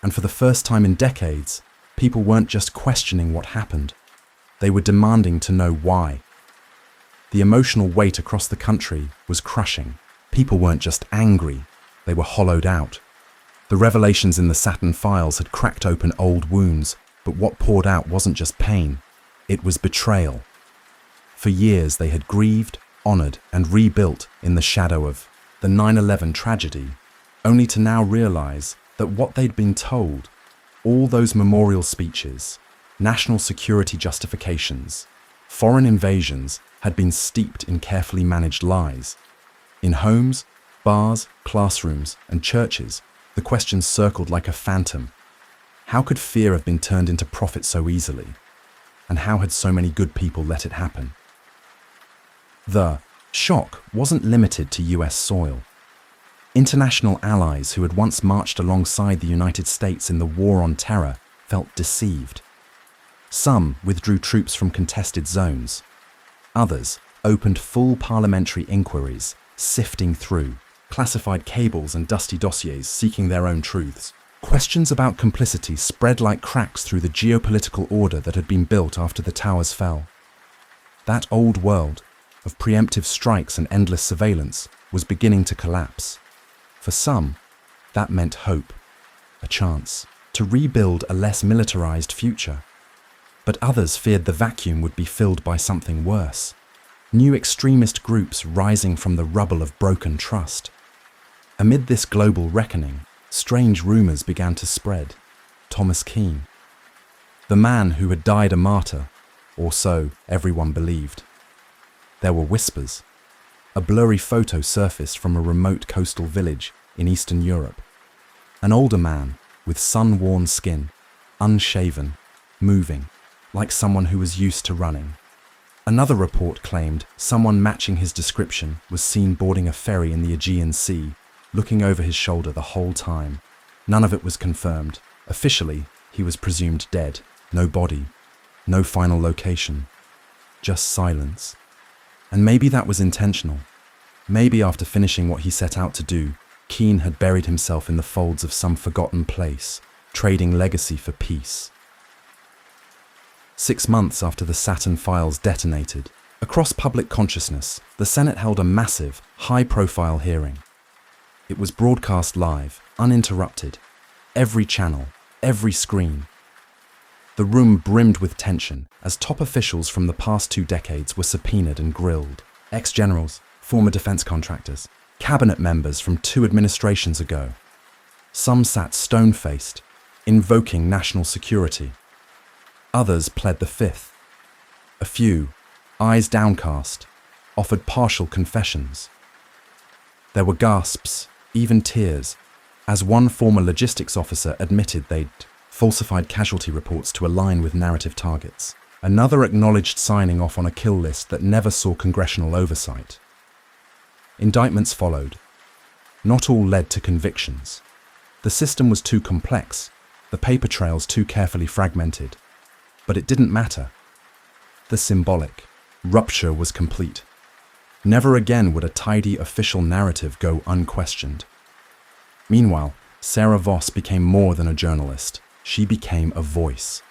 And for the first time in decades, people weren't just questioning what happened. They were demanding to know why. The emotional weight across the country was crushing. People weren't just angry, they were hollowed out. The revelations in the Saturn files had cracked open old wounds, but what poured out wasn't just pain, it was betrayal. For years they had grieved, honored, and rebuilt in the shadow of the 9/11 tragedy, only to now realize that what they'd been told, all those memorial speeches, national security justifications, foreign invasions, had been steeped in carefully managed lies. In homes, bars, classrooms, and churches, the questions circled like a phantom. How could fear have been turned into profit so easily? And how had so many good people let it happen? The shock wasn't limited to US soil. International allies who had once marched alongside the United States in the war on terror felt deceived. Some withdrew troops from contested zones. Others opened full parliamentary inquiries, sifting through classified cables and dusty dossiers seeking their own truths. Questions about complicity spread like cracks through the geopolitical order that had been built after the towers fell. That old world of preemptive strikes and endless surveillance was beginning to collapse. For some, that meant hope, a chance to rebuild a less militarized future. But others feared the vacuum would be filled by something worse. New extremist groups rising from the rubble of broken trust. Amid this global reckoning, strange rumors began to spread. Thomas Keane, the man who had died a martyr, or so everyone believed. There were whispers. A blurry photo surfaced from a remote coastal village in Eastern Europe. An older man with sun-worn skin, unshaven, moving, like someone who was used to running. Another report claimed someone matching his description was seen boarding a ferry in the Aegean Sea, looking over his shoulder the whole time. None of it was confirmed. Officially, he was presumed dead. No body, no final location, just silence. And maybe that was intentional. Maybe after finishing what he set out to do, Keane had buried himself in the folds of some forgotten place, trading legacy for peace. 6 months after the Saturn files detonated, a Across public consciousness, the Senate held a massive, high-profile hearing. It was broadcast live, uninterrupted. Every channel, every screen. The room brimmed with tension as top officials from the past 2 decades were subpoenaed and grilled. Ex-generals, former defense contractors, cabinet members from 2 administrations ago. Some sat stone-faced, invoking national security. Others pled the fifth. A few, eyes downcast, offered partial confessions. There were gasps, even tears, as one former logistics officer admitted they'd falsified casualty reports to align with narrative targets. Another acknowledged signing off on a kill list that never saw congressional oversight. Indictments followed. Not all led to convictions. The system was too complex, the paper trails too carefully fragmented. But it didn't matter. The symbolic rupture was complete. Never again would a tidy official narrative go unquestioned. Meanwhile, Sarah Voss became more than a journalist. She became a voice.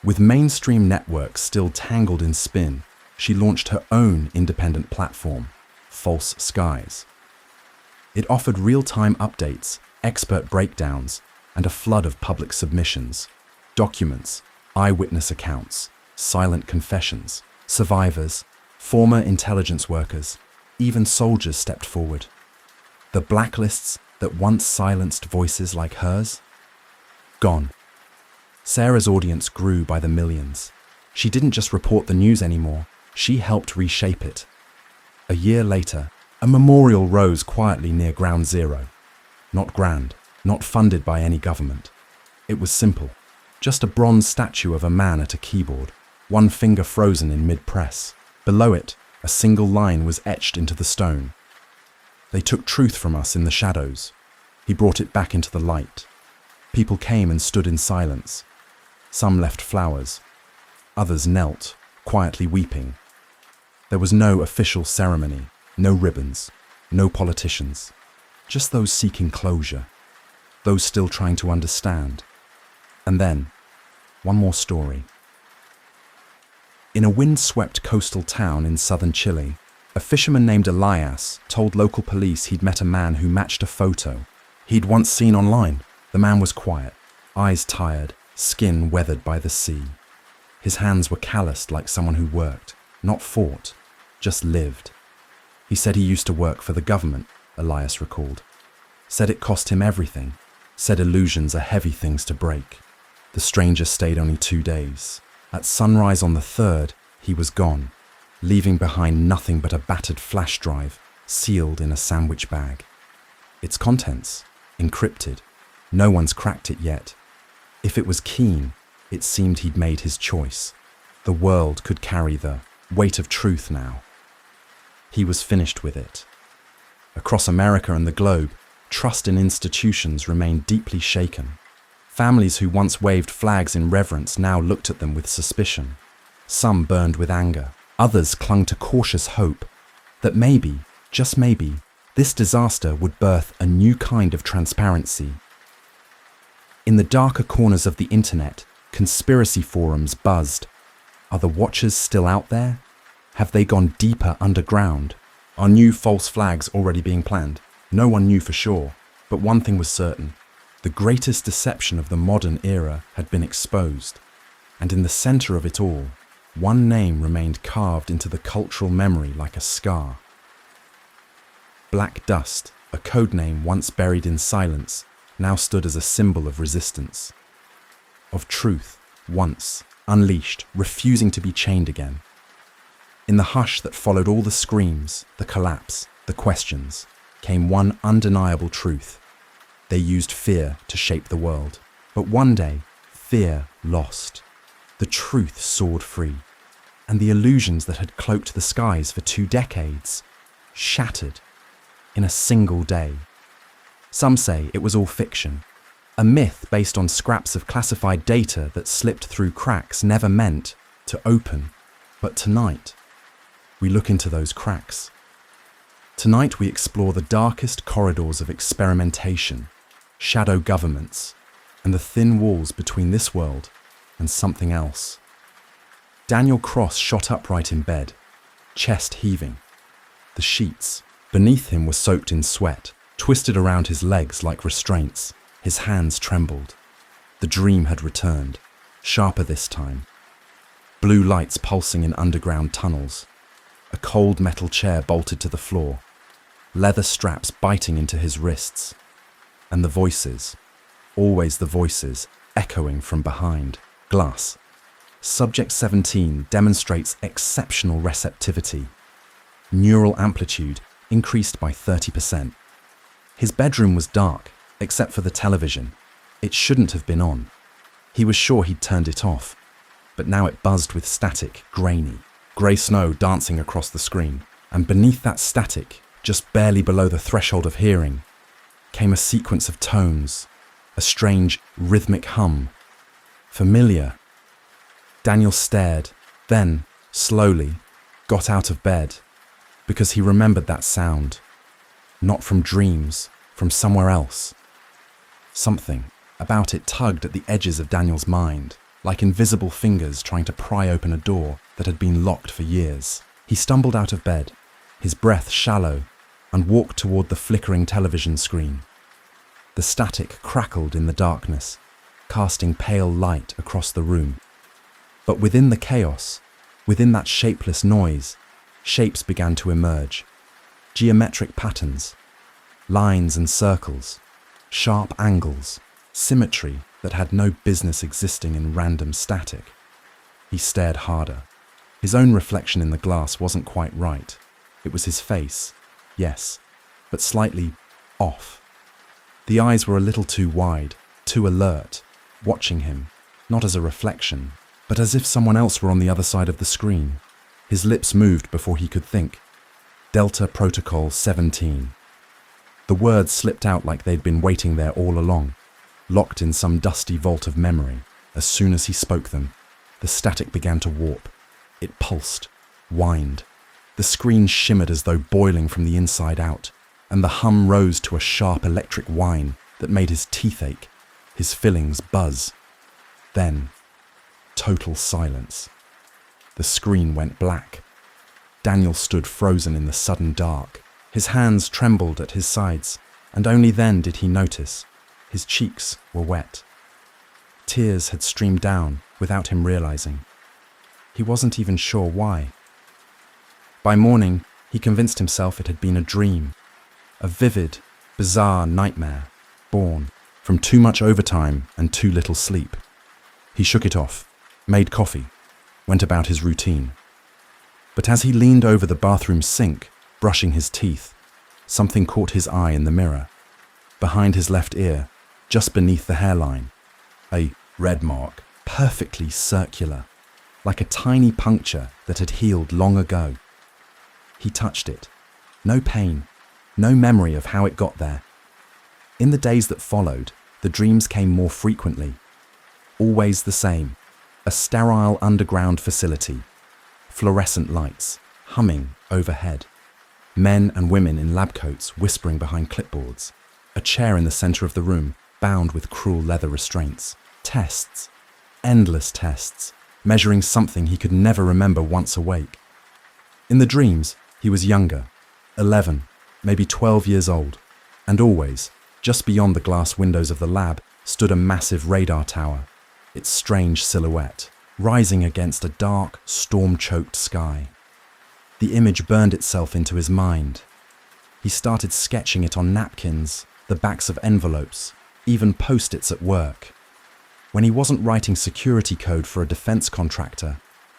With mainstream networks still tangled in spin, she launched her own independent platform, False Skies. It offered real-time updates, expert breakdowns, and a flood of public submissions, documents, eyewitness accounts, silent confessions, survivors, former intelligence workers, even soldiers stepped forward. The blacklists that once silenced voices like hers? Gone. Sarah's audience grew by the millions. She didn't just report the news anymore, she helped reshape it. A year later, a memorial rose quietly near Ground Zero. Not grand, not funded by any government. It was simple. Just a bronze statue of a man at a keyboard, one finger frozen in mid-press. Below it, a single line was etched into the stone. They took truth from us in the shadows. He brought it back into the light. People came and stood in silence. Some left flowers. Others knelt, quietly weeping. There was no official ceremony, no ribbons, no politicians. Just those seeking closure, those still trying to understand. And then, one more story. In a wind-swept coastal town in southern Chile, a fisherman named Elias told local police he'd met a man who matched a photo he'd once seen online. The man was quiet, eyes tired, skin weathered by the sea. His hands were calloused like someone who worked, not fought, just lived. He said he used to work for the government, Elias recalled. Said it cost him everything. Said illusions are heavy things to break. The stranger stayed only 2 days. At sunrise on the 3rd, he was gone, leaving behind nothing but a battered flash drive, sealed in a sandwich bag. Its contents, encrypted. No one's cracked it yet. If it was keen, it seemed he'd made his choice. The world could carry the weight of truth now. He was finished with it. Across America and the globe, trust in institutions remained deeply shaken. Families who once waved flags in reverence now looked at them with suspicion. Some burned with anger. Others clung to cautious hope that maybe, just maybe, this disaster would birth a new kind of transparency. In the darker corners of the internet, conspiracy forums buzzed. Are the watchers still out there? Have they gone deeper underground? Are new false flags already being planned? No one knew for sure, but one thing was certain. The greatest deception of the modern era had been exposed, and in the center of it all, one name remained carved into the cultural memory like a scar. Black Dust, a code name once buried in silence, now stood as a symbol of resistance. Of truth, once unleashed, refusing to be chained again. In the hush that followed all the screams, the collapse, the questions, came one undeniable truth. They used fear to shape the world. But one day, fear lost. The truth soared free. And the illusions that had cloaked the skies for 2 decades shattered in a single day. Some say it was all fiction. A myth based on scraps of classified data that slipped through cracks never meant to open. But tonight, we look into those cracks. Tonight we explore the darkest corridors of experimentation, shadow governments, and the thin walls between this world and something else. Daniel Cross shot upright in bed, chest heaving. The sheets beneath him were soaked in sweat, twisted around his legs like restraints. His hands trembled. The dream had returned, sharper this time. Blue lights pulsing in underground tunnels. A cold metal chair bolted to the floor. Leather straps biting into his wrists. And the voices, always the voices, echoing from behind. Glass. Subject 17 demonstrates exceptional receptivity. Neural amplitude increased by 30%. His bedroom was dark, except for the television. It shouldn't have been on. He was sure he'd turned it off, but now it buzzed with static, grainy. Grey snow dancing across the screen, and beneath that static, just barely below the threshold of hearing, came a sequence of tones, a strange, rhythmic hum. Familiar. Daniel stared, then, slowly, got out of bed, because he remembered that sound. Not from dreams, from somewhere else. Something about it tugged at the edges of Daniel's mind, like invisible fingers trying to pry open a door that had been locked for years. He stumbled out of bed, his breath shallow, and walked toward the flickering television screen. The static crackled in the darkness, casting pale light across the room. But within the chaos, within that shapeless noise, shapes began to emerge. Geometric patterns, lines and circles, sharp angles, symmetry that had no business existing in random static. He stared harder. His own reflection in the glass wasn't quite right. It was his face, yes, but slightly off. The eyes were a little too wide, too alert, watching him, not as a reflection, but as if someone else were on the other side of the screen. His lips moved before he could think. Delta Protocol 17. The words slipped out like they'd been waiting there all along, locked in some dusty vault of memory. As soon as he spoke them, the static began to warp. It pulsed, whined. The screen shimmered as though boiling from the inside out, and the hum rose to a sharp electric whine that made his teeth ache, his fillings buzz. Then, total silence. The screen went black. Daniel stood frozen in the sudden dark. His hands trembled at his sides, and only then did he notice. His cheeks were wet. Tears had streamed down without him realizing. He wasn't even sure why. By morning, he convinced himself it had been a dream, a vivid, bizarre nightmare, born from too much overtime and too little sleep. He shook it off, made coffee, went about his routine. But as he leaned over the bathroom sink, brushing his teeth, something caught his eye in the mirror. Behind his left ear, just beneath the hairline, a red mark, perfectly circular, like a tiny puncture that had healed long ago. He touched it. No pain, no memory of how it got there. In the days that followed, the dreams came more frequently. Always the same, a sterile underground facility, fluorescent lights, humming overhead, men and women in lab coats whispering behind clipboards, a chair in the center of the room bound with cruel leather restraints, tests, endless tests, measuring something he could never remember once awake. In the dreams, he was younger, 11, maybe 12 years old, and always, just beyond the glass windows of the lab, stood a massive radar tower, its strange silhouette, rising against a dark, storm-choked sky. The image burned itself into his mind. He started sketching it on napkins, the backs of envelopes, even post-its at work. When he wasn't writing security code for a defense contractor,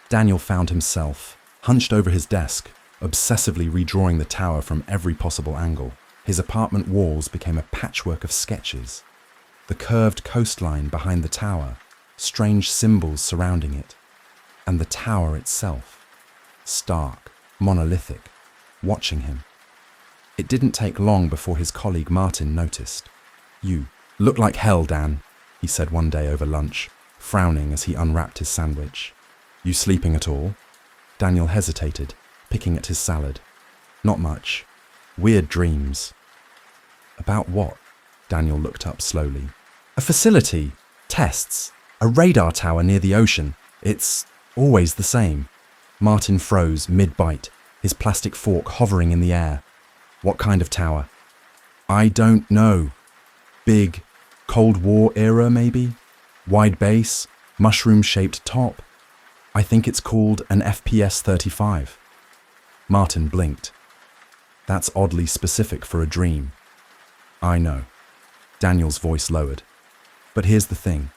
Daniel found himself, hunched over his desk, obsessively redrawing the tower from every possible angle. His apartment walls became a patchwork of sketches. The curved coastline behind the tower, strange symbols surrounding it, and the tower itself, stark, monolithic, watching him. It didn't take long before his colleague Martin noticed. "You look like hell, Dan," he said one day over lunch, frowning as he unwrapped his sandwich. "You sleeping at all?" Daniel hesitated, picking at his salad. "Not much. Weird dreams." "About what?" Daniel looked up slowly. "A facility. Tests. A radar tower near the ocean. It's always the same." Martin froze mid-bite, his plastic fork hovering in the air. What kind of tower? I don't know. Big, Cold War era maybe? Wide base, mushroom-shaped top. I think it's called an FPS 35. Martin blinked. That's oddly specific for a dream. I know. Daniel's voice lowered. But here's the thing.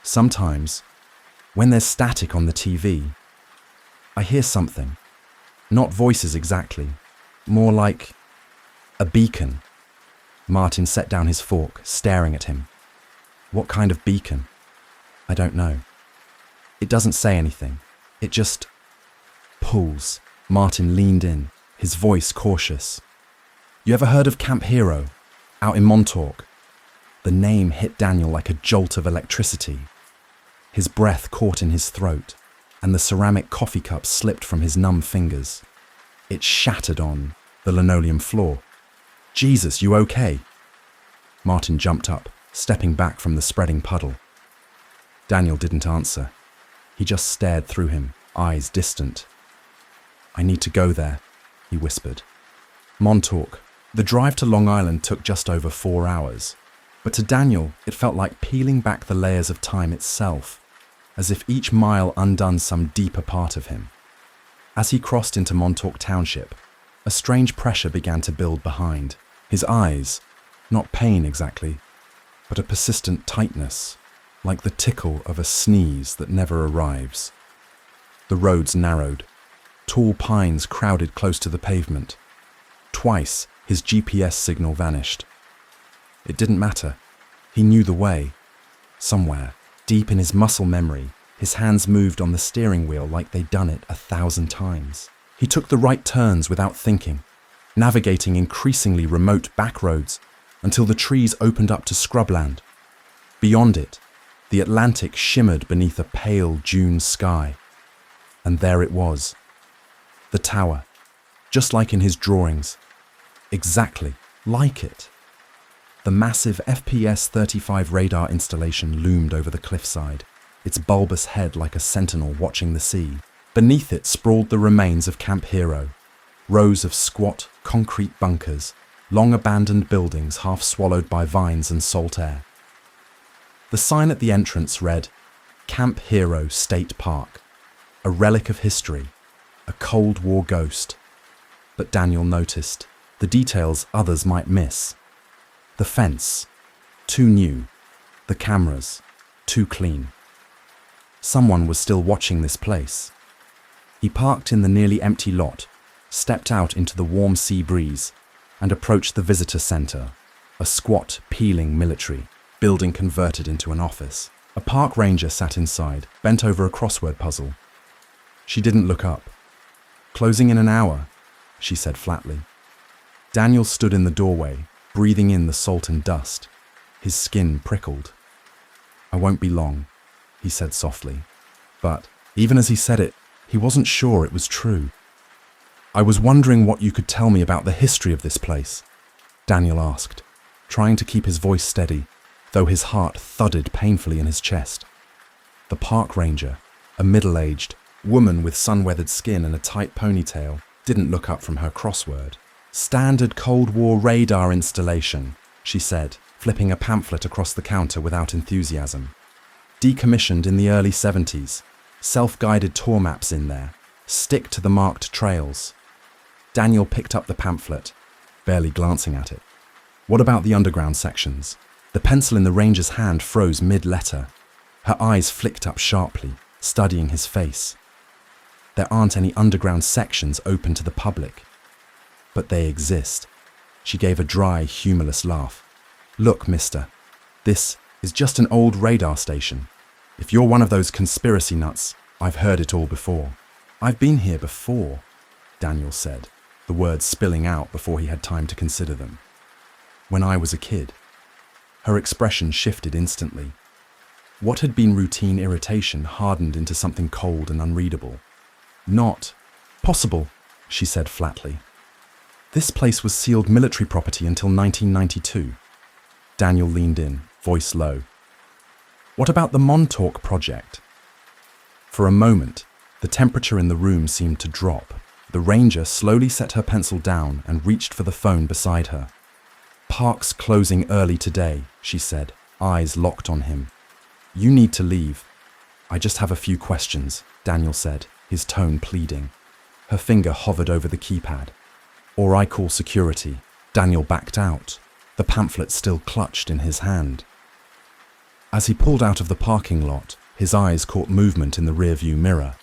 Sometimes, when there's static on the TV, I hear something. Not voices exactly. More like a beacon. Martin set down his fork, staring at him. What kind of beacon? I don't know. It doesn't say anything. It just pulls. Martin leaned in, his voice cautious. You ever heard of Camp Hero, out in Montauk? The name hit Daniel like a jolt of electricity. His breath caught in his throat, and the ceramic coffee cup slipped from his numb fingers. It shattered on the linoleum floor. Jesus, you okay? Martin jumped up, stepping back from the spreading puddle. Daniel didn't answer. He just stared through him, eyes distant. I need to go there, he whispered. Montauk. The drive to Long Island took just over 4 hours. But to Daniel, it felt like peeling back the layers of time itself, as if each mile undone some deeper part of him. As he crossed into Montauk Township, a strange pressure began to build behind. His eyes, not pain exactly, but a persistent tightness, like the tickle of a sneeze that never arrives. The roads narrowed. Tall pines crowded close to the pavement. Twice, his GPS signal vanished. It didn't matter. He knew the way. Somewhere, deep in his muscle memory, his hands moved on the steering wheel like they'd done it 1,000 times. He took the right turns without thinking, navigating increasingly remote back roads until the trees opened up to scrubland. Beyond it, the Atlantic shimmered beneath a pale June sky. And there it was. The tower, just like in his drawings. Exactly like it. The massive FPS 35 radar installation loomed over the cliffside, its bulbous head like a sentinel watching the sea. Beneath it sprawled the remains of Camp Hero, rows of squat, concrete bunkers, long-abandoned buildings half swallowed by vines and salt air. The sign at the entrance read, Camp Hero State Park, a relic of history, a Cold War ghost. But Daniel noticed the details others might miss. The fence, too new. The cameras, too clean. Someone was still watching this place. He parked in the nearly empty lot, stepped out into the warm sea breeze, and approached the visitor center, a squat, peeling military building converted into an office. A park ranger sat inside, bent over a crossword puzzle. She didn't look up. Closing in an hour, she said flatly. Daniel stood in the doorway, breathing in the salt and dust. His skin prickled. I won't be long, he said softly. But even as he said it, he wasn't sure it was true. I was wondering what you could tell me about the history of this place, Daniel asked, trying to keep his voice steady, though his heart thudded painfully in his chest. The park ranger, a middle-aged woman with sun-weathered skin and a tight ponytail, didn't look up from her crossword. Standard Cold War radar installation, she said, flipping a pamphlet across the counter without enthusiasm. Decommissioned in the early 70s. Self-guided tour maps in there. Stick to the marked trails. Daniel picked up the pamphlet, barely glancing at it. What about the underground sections? The pencil in the ranger's hand froze mid-letter. Her eyes flicked up sharply, studying his face. There aren't any underground sections open to the public. But they exist. She gave a dry, humorless laugh. Look, mister, this is just an old radar station. If you're one of those conspiracy nuts, I've heard it all before. I've been here before, Daniel said, the words spilling out before he had time to consider them. When I was a kid. Her expression shifted instantly. What had been routine irritation hardened into something cold and unreadable. Not possible, she said flatly. This place was sealed military property until 1992. Daniel leaned in, voice low. What about the Montauk project? For a moment, the temperature in the room seemed to drop, The ranger slowly set her pencil down and reached for the phone beside her. "Park's closing early today," she said, eyes locked on him. "You need to leave." "I just have a few questions," Daniel said, his tone pleading. Her finger hovered over the keypad. "Or I call security." Daniel backed out, the pamphlet still clutched in his hand. As he pulled out of the parking lot, his eyes caught movement in the rearview mirror.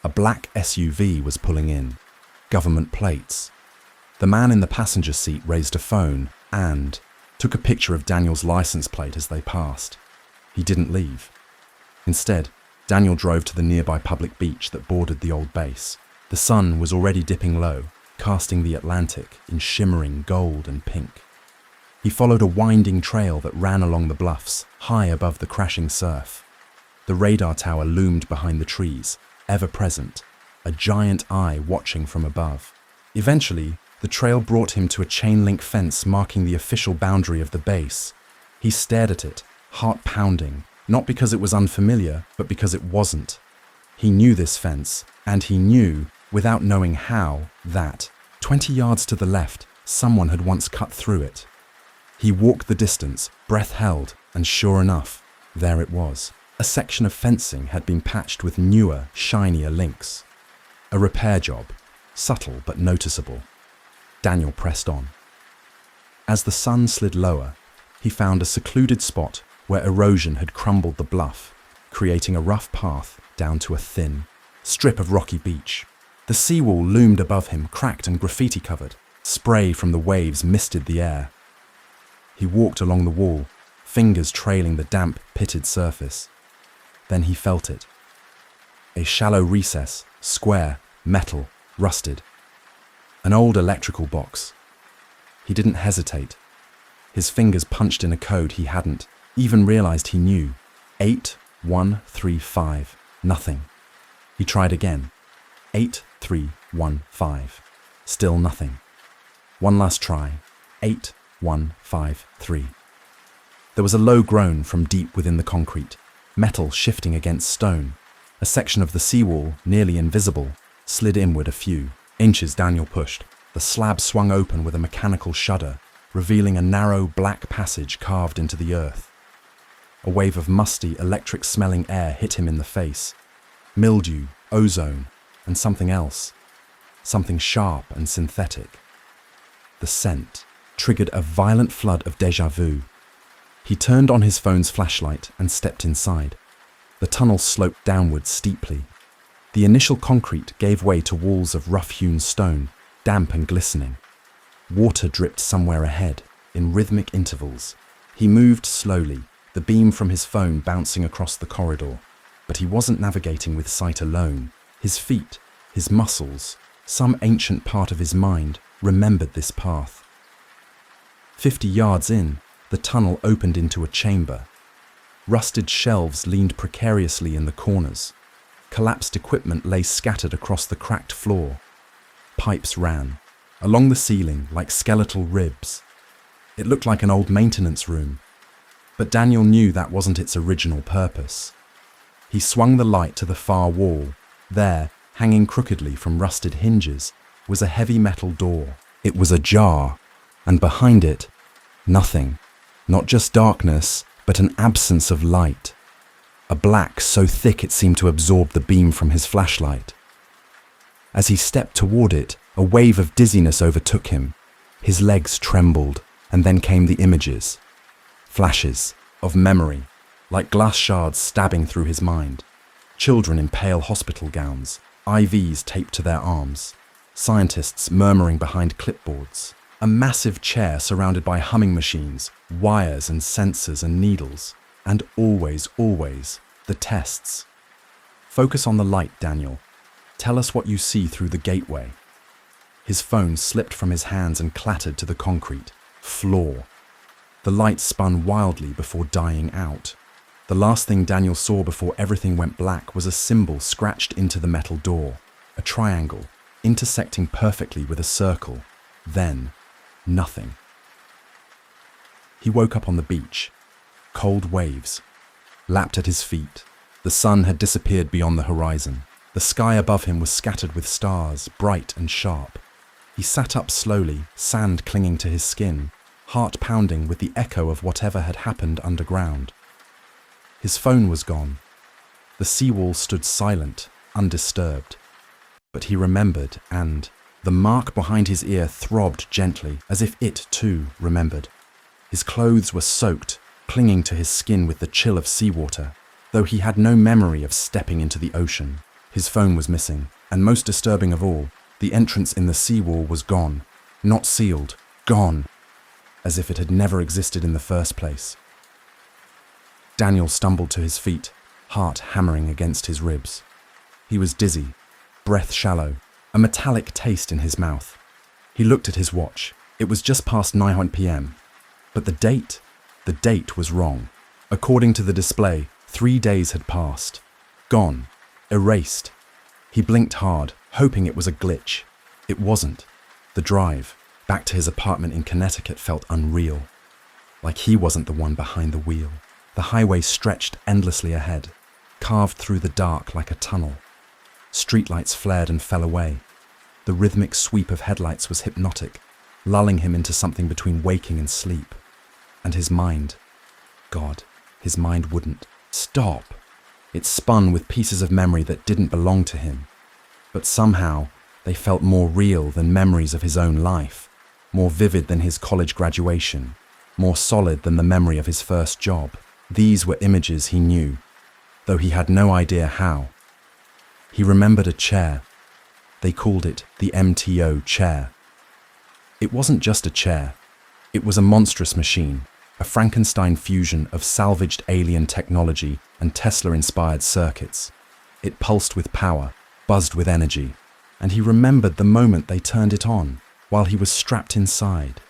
A black SUV was pulling in. Government plates. The man in the passenger seat raised a phone and took a picture of Daniel's license plate as they passed. He didn't leave. Instead, Daniel drove to the nearby public beach that bordered the old base. The sun was already dipping low, casting the Atlantic in shimmering gold and pink. He followed a winding trail that ran along the bluffs, high above the crashing surf. The radar tower loomed behind the trees, ever present, a giant eye watching from above. Eventually, the trail brought him to a chain-link fence marking the official boundary of the base. He stared at it, heart pounding, not because it was unfamiliar, but because it wasn't. He knew this fence, and he knew, without knowing how, that, 20 yards to the left, someone had once cut through it. He walked the distance, breath held, and sure enough, there it was. A section of fencing had been patched with newer, shinier links. A repair job, subtle but noticeable. Daniel pressed on. As the sun slid lower, he found a secluded spot where erosion had crumbled the bluff, creating a rough path down to a thin strip of rocky beach. The seawall loomed above him, cracked and graffiti-covered. Spray from the waves misted the air. He walked along the wall, fingers trailing the damp, pitted surface. Then he felt it. A shallow recess, square, metal, rusted. An old electrical box. He didn't hesitate. His fingers punched in a code he hadn't even realized he knew. 8135. Nothing. He tried again. 8315. Still nothing. One last try. 8153. There was a low groan from deep within the concrete, metal shifting against stone. A section of the seawall, nearly invisible, slid inward a few inches. Daniel pushed. The slab swung open with a mechanical shudder, revealing a narrow black passage carved into the earth. A wave of musty, electric-smelling air hit him in the face. Mildew, ozone, and something else. Something sharp and synthetic. The scent triggered a violent flood of déjà vu. He turned on his phone's flashlight and stepped inside. The tunnel sloped downward steeply. The initial concrete gave way to walls of rough-hewn stone, damp and glistening. Water dripped somewhere ahead, in rhythmic intervals. He moved slowly, the beam from his phone bouncing across the corridor. But he wasn't navigating with sight alone. His feet, his muscles, some ancient part of his mind remembered this path. 50 yards in, the tunnel opened into a chamber. Rusted shelves leaned precariously in the corners. Collapsed equipment lay scattered across the cracked floor. Pipes ran, along the ceiling like skeletal ribs. It looked like an old maintenance room, but Daniel knew that wasn't its original purpose. He swung the light to the far wall. There, hanging crookedly from rusted hinges, was a heavy metal door. It was ajar, and behind it, nothing. Not just darkness, but an absence of light. A black so thick it seemed to absorb the beam from his flashlight. As he stepped toward it, a wave of dizziness overtook him. His legs trembled, and then came the images. Flashes of memory, like glass shards stabbing through his mind. Children in pale hospital gowns, IVs taped to their arms. Scientists murmuring behind clipboards. A massive chair surrounded by humming machines, wires and sensors and needles. And always, the tests. Focus on the light, Daniel. Tell us what you see through the gateway. His phone slipped from his hands and clattered to the concrete floor. The light spun wildly before dying out. The last thing Daniel saw before everything went black was a symbol scratched into the metal door. A triangle, intersecting perfectly with a circle. Then, nothing. He woke up on the beach. Cold waves lapped at his feet. The sun had disappeared beyond the horizon. The sky above him was scattered with stars, bright and sharp. He sat up slowly, sand clinging to his skin, heart pounding with the echo of whatever had happened underground. His phone was gone. The seawall stood silent, undisturbed. But he remembered, and the mark behind his ear throbbed gently, as if it, too, remembered. His clothes were soaked, clinging to his skin with the chill of seawater, though he had no memory of stepping into the ocean. His phone was missing, and most disturbing of all, the entrance in the seawall was gone, not sealed, gone, as if it had never existed in the first place. Daniel stumbled to his feet, heart hammering against his ribs. He was dizzy, breath shallow, a metallic taste in his mouth. He looked at his watch. It was just past 9 p.m. But the date was wrong. According to the display, 3 days had passed. Gone. Erased. He blinked hard, hoping it was a glitch. It wasn't. The drive, back to his apartment in Connecticut, felt unreal. Like he wasn't the one behind the wheel. The highway stretched endlessly ahead, carved through the dark like a tunnel. Streetlights flared and fell away. The rhythmic sweep of headlights was hypnotic, lulling him into something between waking and sleep. And his mind, God, his mind wouldn't stop. It spun with pieces of memory that didn't belong to him. But somehow, they felt more real than memories of his own life, more vivid than his college graduation, more solid than the memory of his first job. These were images he knew, though he had no idea how. He remembered a chair. They called it the MTO chair. It wasn't just a chair. It was a monstrous machine, a Frankenstein fusion of salvaged alien technology and Tesla-inspired circuits. It pulsed with power, buzzed with energy, and he remembered the moment they turned it on, while he was strapped inside.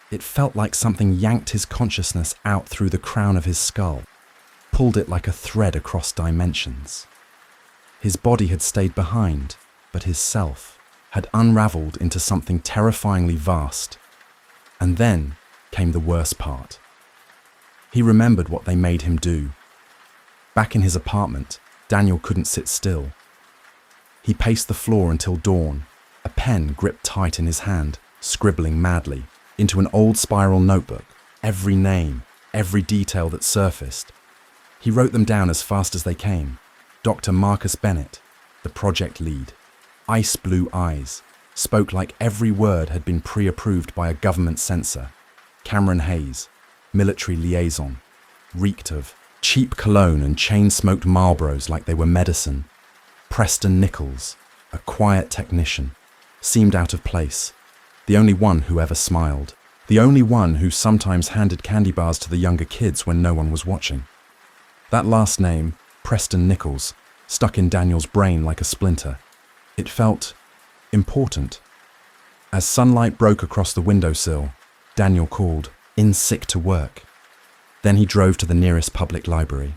It felt like something yanked his consciousness out through the crown of his skull, pulled it like a thread across dimensions. His body had stayed behind, but his self had unraveled into something terrifyingly vast. And then came the worst part. He remembered what they made him do. Back in his apartment, Daniel couldn't sit still. He paced the floor until dawn, a pen gripped tight in his hand, scribbling madly, into an old spiral notebook, every name, every detail that surfaced. He wrote them down as fast as they came. Dr. Marcus Bennett, the project lead, ice blue eyes, spoke like every word had been pre-approved by a government censor. Cameron Hayes, military liaison, reeked of cheap cologne and chain-smoked Marlboros like they were medicine. Preston Nichols, a quiet technician, seemed out of place, the only one who ever smiled, the only one who sometimes handed candy bars to the younger kids when no one was watching. That last name, Preston Nichols, stuck in Daniel's brain like a splinter. It felt important. As sunlight broke across the windowsill, Daniel called, in sick to work. Then he drove to the nearest public library.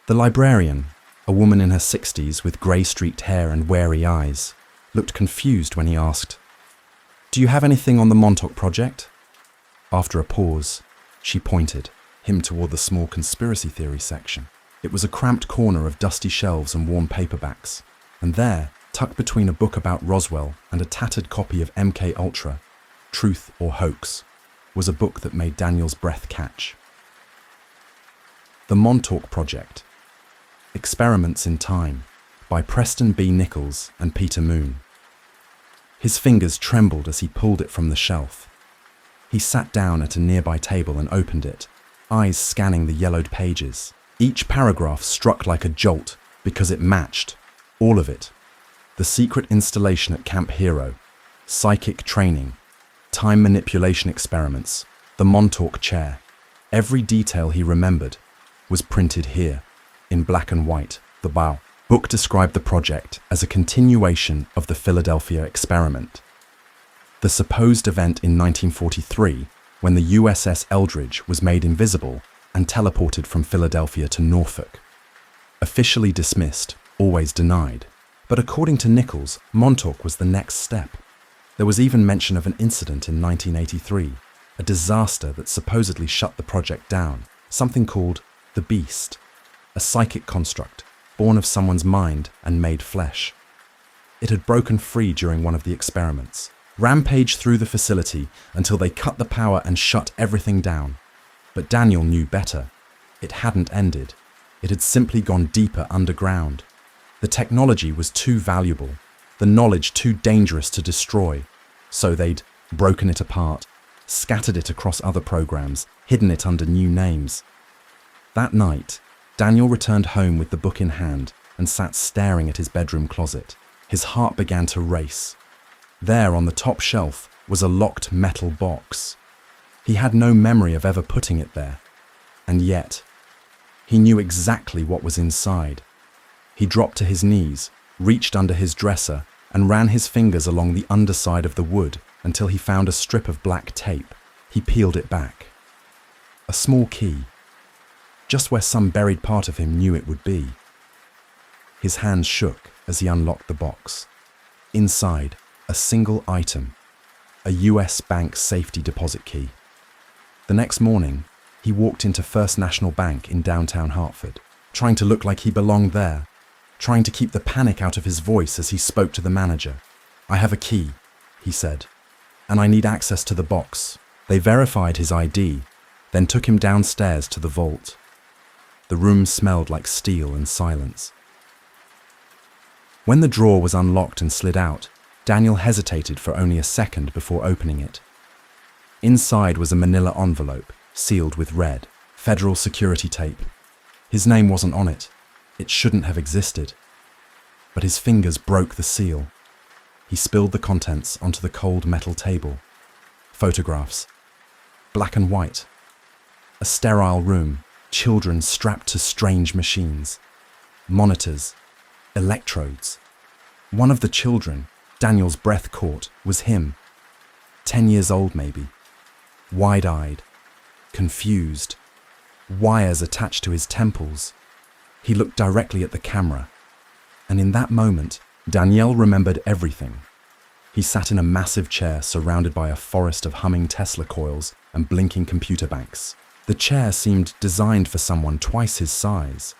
The librarian, a woman in her 60s with grey-streaked hair and wary eyes, looked confused when he asked, "Do you have anything on the Montauk project?" After a pause, she pointed him toward the small conspiracy theory section. It was a cramped corner of dusty shelves and worn paperbacks, and there, tucked between a book about Roswell and a tattered copy of MK Ultra, Truth or Hoax, was a book that made Daniel's breath catch. The Montauk Project, Experiments in Time, by Preston B. Nichols and Peter Moon. His fingers trembled as he pulled it from the shelf. He sat down at a nearby table and opened it, eyes scanning the yellowed pages. Each paragraph struck like a jolt because it matched, all of it. The secret installation at Camp Hero, psychic training, time manipulation experiments, the Montauk chair. Every detail he remembered was printed here, in black and white. The book described the project as a continuation of the Philadelphia experiment. The supposed event in 1943, when the USS Eldridge was made invisible and teleported from Philadelphia to Norfolk. Officially dismissed, always denied. But according to Nichols, Montauk was the next step. There was even mention of an incident in 1983, a disaster that supposedly shut the project down, something called the Beast, a psychic construct born of someone's mind and made flesh. It had broken free during one of the experiments, rampaged through the facility until they cut the power and shut everything down. But Daniel knew better. It hadn't ended. It had simply gone deeper underground. The technology was too valuable, the knowledge too dangerous to destroy, so they'd broken it apart, scattered it across other programs, hidden it under new names. That night, Daniel returned home with the book in hand and sat staring at his bedroom closet. His heart began to race. There on the top shelf was a locked metal box. He had no memory of ever putting it there, and yet he knew exactly what was inside. He dropped to his knees, reached under his dresser, and ran his fingers along the underside of the wood until he found a strip of black tape. He peeled it back. A small key, just where some buried part of him knew it would be. His hands shook as he unlocked the box. Inside, a single item, a US bank safety deposit key. The next morning, he walked into First National Bank in downtown Hartford, trying to look like he belonged there, trying to keep the panic out of his voice as he spoke to the manager. "I have a key," he said, "and I need access to the box." They verified his ID, then took him downstairs to the vault. The room smelled like steel and silence. When the drawer was unlocked and slid out, Daniel hesitated for only a second before opening it. Inside was a manila envelope, sealed with red, federal security tape. His name wasn't on it. It shouldn't have existed. But his fingers broke the seal. He spilled the contents onto the cold metal table. Photographs. Black and white. A sterile room, children strapped to strange machines. Monitors. Electrodes. One of the children, Daniel's breath caught, was him. 10 years old maybe. Wide-eyed. Confused. Wires attached to his temples. He looked directly at the camera. And in that moment, Daniel remembered everything. He sat in a massive chair surrounded by a forest of humming Tesla coils and blinking computer banks. The chair seemed designed for someone twice his size.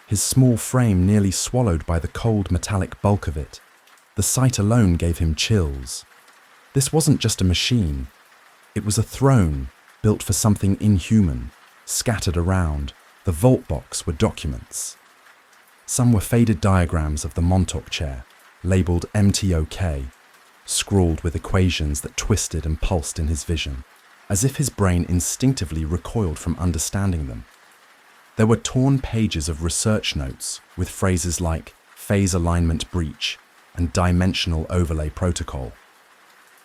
His small frame nearly swallowed by the cold metallic bulk of it. The sight alone gave him chills. This wasn't just a machine. It was a throne built for something inhuman, scattered around. The vault box were documents. Some were faded diagrams of the Montauk chair, labeled MTOK, scrawled with equations that twisted and pulsed in his vision, as if his brain instinctively recoiled from understanding them. There were torn pages of research notes with phrases like phase alignment breach and dimensional overlay protocol,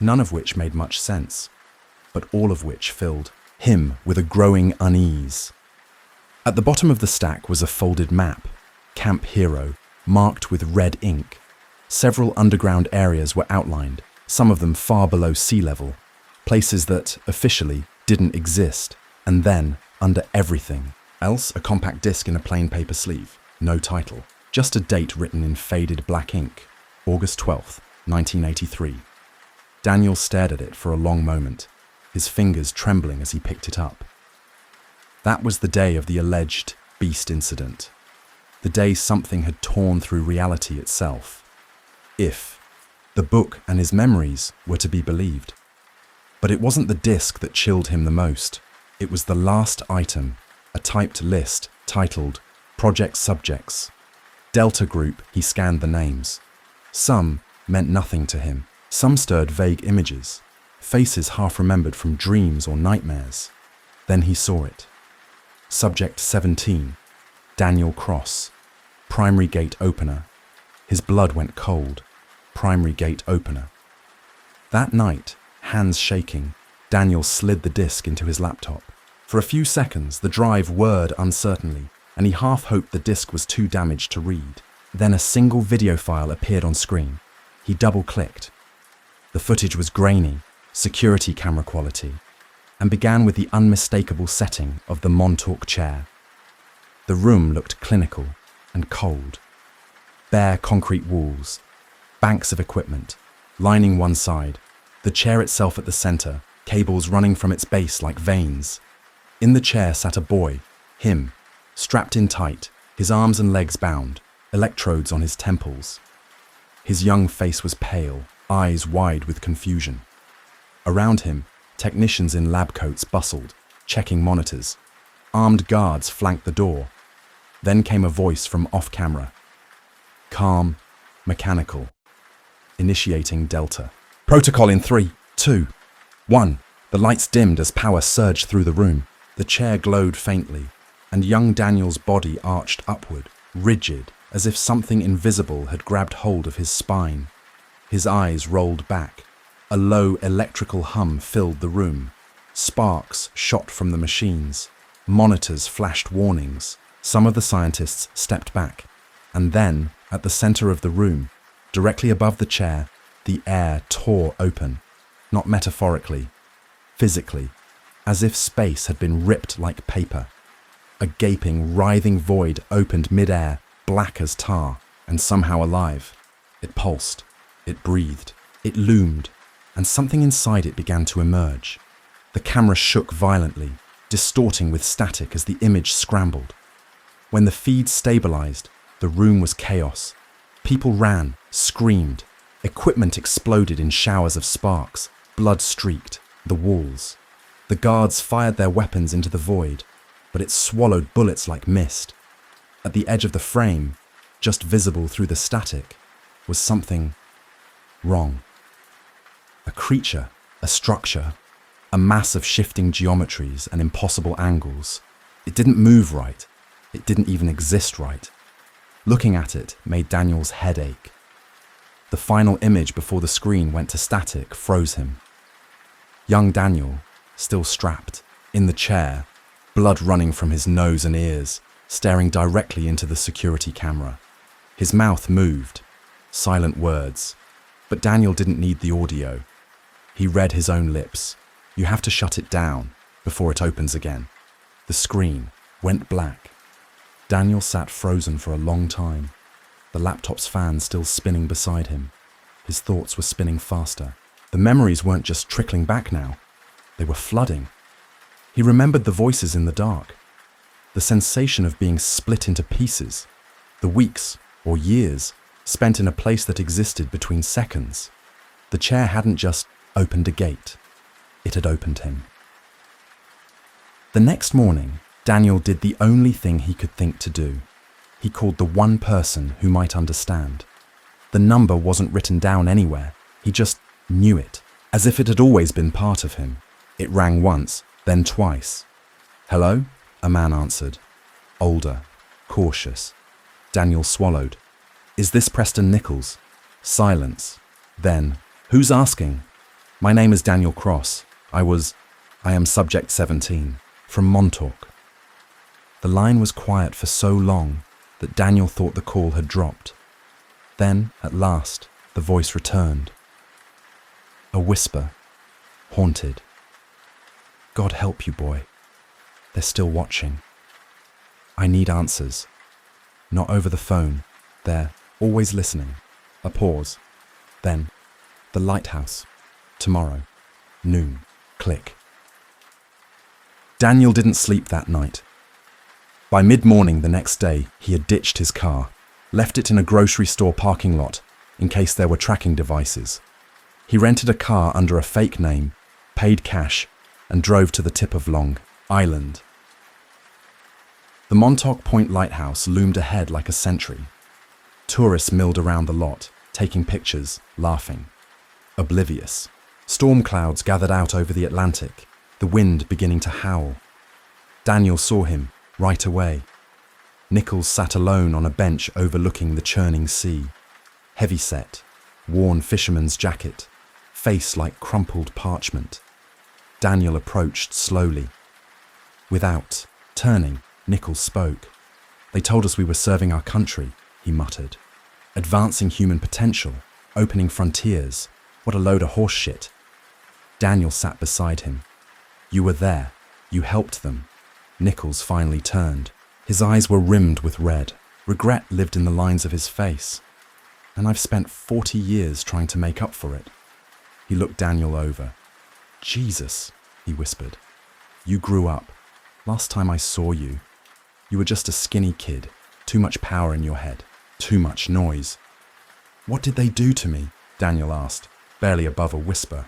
none of which made much sense, but all of which filled him with a growing unease. At the bottom of the stack was a folded map, Camp Hero, marked with red ink. Several underground areas were outlined, some of them far below sea level, places that, officially, didn't exist, and then, under everything else, a compact disc in a plain paper sleeve, no title, just a date written in faded black ink, August 12th, 1983. Daniel stared at it for a long moment, his fingers trembling as he picked it up. That was the day of the alleged beast incident, the day something had torn through reality itself. If the book and his memories were to be believed. But it wasn't the disc that chilled him the most. It was the last item, a typed list titled Project Subjects. Delta Group, he scanned the names. Some meant nothing to him. Some stirred vague images, faces half remembered from dreams or nightmares. Then he saw it. Subject 17, Daniel Cross. Primary gate opener. His blood went cold. Primary gate opener. That night, hands shaking, Daniel slid the disc into his laptop. For a few seconds, the drive whirred uncertainly, and he half hoped the disc was too damaged to read. Then a single video file appeared on screen. He double-clicked. The footage was grainy, security camera quality, and began with the unmistakable setting of the Montauk chair. The room looked clinical and cold. Bare concrete walls, banks of equipment, lining one side, the chair itself at the center, cables running from its base like veins. In the chair sat a boy, him, strapped in tight, his arms and legs bound, electrodes on his temples. His young face was pale, eyes wide with confusion. Around him, technicians in lab coats bustled, checking monitors. Armed guards flanked the door. Then came a voice from off-camera. Calm, mechanical. Initiating Delta. Protocol in 3, 2, 1. The lights dimmed as power surged through the room. The chair glowed faintly, and young Daniel's body arched upward, rigid, as if something invisible had grabbed hold of his spine. His eyes rolled back. A low electrical hum filled the room. Sparks shot from the machines. Monitors flashed warnings. Some of the scientists stepped back. And then, at the center of the room, directly above the chair, the air tore open. Not metaphorically, physically, as if space had been ripped like paper. A gaping, writhing void opened mid-air, black as tar, and somehow alive. It pulsed. It breathed. It loomed. And something inside it began to emerge. The camera shook violently, distorting with static as the image scrambled. When the feed stabilized, the room was chaos. People ran, screamed. Equipment exploded in showers of sparks. Blood streaked the walls. The guards fired their weapons into the void, but it swallowed bullets like mist. At the edge of the frame, just visible through the static, was something wrong. A creature, a structure, a mass of shifting geometries and impossible angles. It didn't move right. It didn't even exist right. Looking at it made Daniel's head ache. The final image before the screen went to static froze him. Young Daniel, still strapped, in the chair, blood running from his nose and ears, staring directly into the security camera. His mouth moved, silent words, but Daniel didn't need the audio. He read his own lips. You have to shut it down before it opens again. The screen went black. Daniel sat frozen for a long time, the laptop's fan still spinning beside him. His thoughts were spinning faster. The memories weren't just trickling back now. They were flooding. He remembered the voices in the dark, the sensation of being split into pieces, the weeks or years spent in a place that existed between seconds. The chair hadn't just opened a gate. It had opened him. The next morning, Daniel did the only thing he could think to do. He called the one person who might understand. The number wasn't written down anywhere. He just knew it, as if it had always been part of him. It rang once, then twice. Hello? A man answered. Older, cautious. Daniel swallowed. Is this Preston Nichols? Silence. Then, who's asking? My name is Daniel Cross. I am Subject 17, from Montauk. The line was quiet for so long that Daniel thought the call had dropped. Then, at last, the voice returned. A whisper, haunted. God help you, boy. They're still watching. I need answers. Not over the phone. They're always listening. A pause. Then, the lighthouse. Tomorrow. Noon. Click. Daniel didn't sleep that night. By mid-morning the next day, he had ditched his car, left it in a grocery store parking lot in case there were tracking devices. He rented a car under a fake name, paid cash, and drove to the tip of Long Island. The Montauk Point Lighthouse loomed ahead like a sentry. Tourists milled around the lot, taking pictures, laughing. Oblivious. Storm clouds gathered out over the Atlantic, the wind beginning to howl. Daniel saw him right away. Nichols sat alone on a bench overlooking the churning sea. Heavy-set, worn fisherman's jacket, face like crumpled parchment. Daniel approached slowly. Without turning, Nichols spoke. They told us we were serving our country, he muttered. Advancing human potential, opening frontiers. What a load of horse shit. Daniel sat beside him. You were there. You helped them. Nichols finally turned. His eyes were rimmed with red. Regret lived in the lines of his face. And I've spent 40 years trying to make up for it. He looked Daniel over. Jesus, he whispered. You grew up. Last time I saw you, you were just a skinny kid, Too much power in your head. Too much noise. What did they do to me? Daniel asked, barely above a whisper.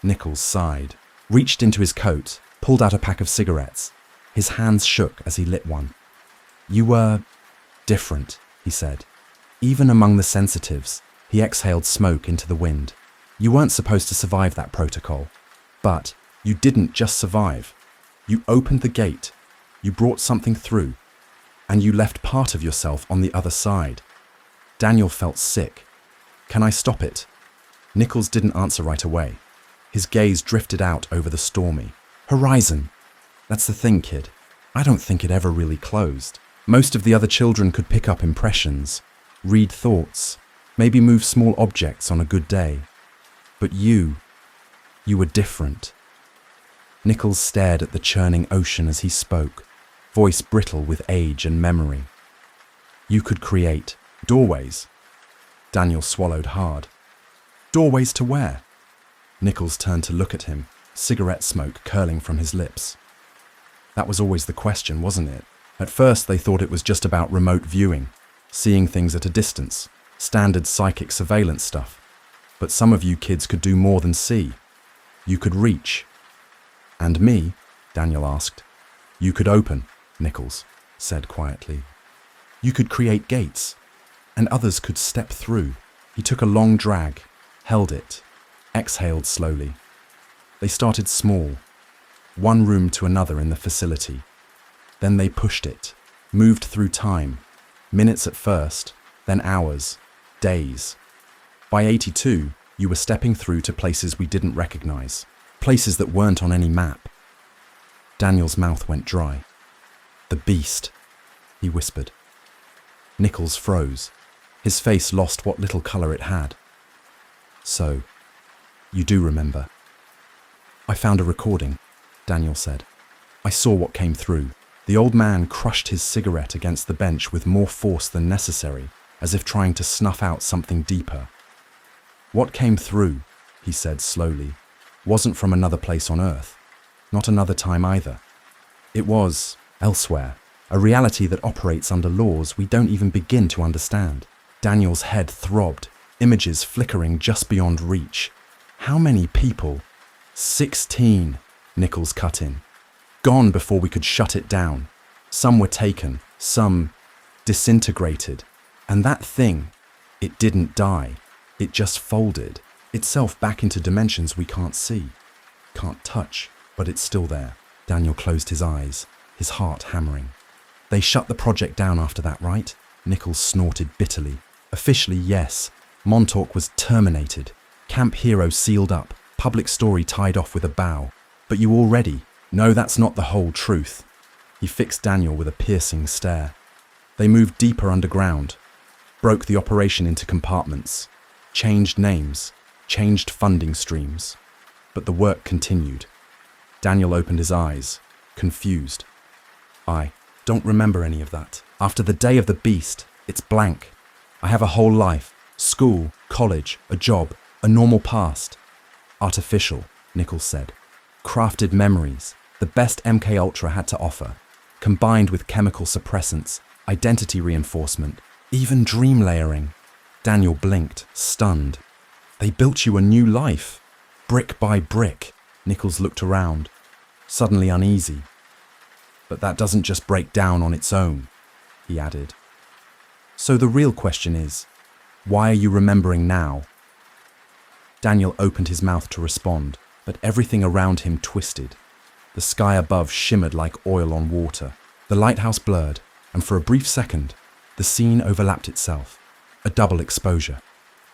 Nichols sighed, reached into his coat, pulled out a pack of cigarettes. His hands shook as he lit one. You were different, he said. Even among the sensitives, he exhaled smoke into the wind. You weren't supposed to survive that protocol. But you didn't just survive. You opened the gate. You brought something through. And you left part of yourself on the other side. Daniel felt sick. Can I stop it? Nichols didn't answer right away. His gaze drifted out over the stormy horizon. That's the thing, kid. I don't think it ever really closed. Most of the other children could pick up impressions, read thoughts, maybe move small objects on a good day. But you were different. Nichols stared at the churning ocean as he spoke, voice brittle with age and memory. You could create doorways. Daniel swallowed hard. Doorways to where? Nichols turned to look at him, cigarette smoke curling from his lips. That was always the question, wasn't it? At first they thought it was just about remote viewing, seeing things at a distance, standard psychic surveillance stuff. But some of you kids could do more than see. You could reach. And me? Daniel asked. You could open, Nichols said quietly. You could create gates, and others could step through. He took a long drag, held it, exhaled slowly. They started small, one room to another in the facility. Then they pushed it, moved through time, minutes at first, then hours, days. By 82, you were stepping through to places we didn't recognize, places that weren't on any map. Daniel's mouth went dry. The beast, he whispered. Nichols froze. His face lost what little color it had. So, you do remember. I found a recording, Daniel said. I saw what came through. The old man crushed his cigarette against the bench with more force than necessary, as if trying to snuff out something deeper. What came through, he said slowly, wasn't from another place on Earth. Not another time either. It was elsewhere, a reality that operates under laws we don't even begin to understand. Daniel's head throbbed, images flickering just beyond reach. How many people? 16, Nichols cut in. Gone before we could shut it down. Some were taken, some disintegrated. And that thing, it didn't die. It just folded itself back into dimensions we can't see, can't touch, but it's still there. Daniel closed his eyes, his heart hammering. They shut the project down after that, right? Nichols snorted bitterly. Officially, yes. Montauk was terminated. Camp Hero sealed up. Public story tied off with a bow. But you already... No, that's not the whole truth. He fixed Daniel with a piercing stare. They moved deeper underground, broke the operation into compartments, changed names, changed funding streams. But the work continued. Daniel opened his eyes, confused. I don't remember any of that. After the day of the beast, it's blank. I have a whole life, school, college, a job, a normal past. Artificial, Nichols said. Crafted memories, the best MK Ultra had to offer, combined with chemical suppressants, identity reinforcement, even dream layering. Daniel blinked, stunned. They built you a new life, brick by brick. Nichols looked around, suddenly uneasy. But that doesn't just break down on its own, he added. So the real question is, why are you remembering now? Daniel opened his mouth to respond, but everything around him twisted. The sky above shimmered like oil on water. The lighthouse blurred, and for a brief second, the scene overlapped itself. A double exposure.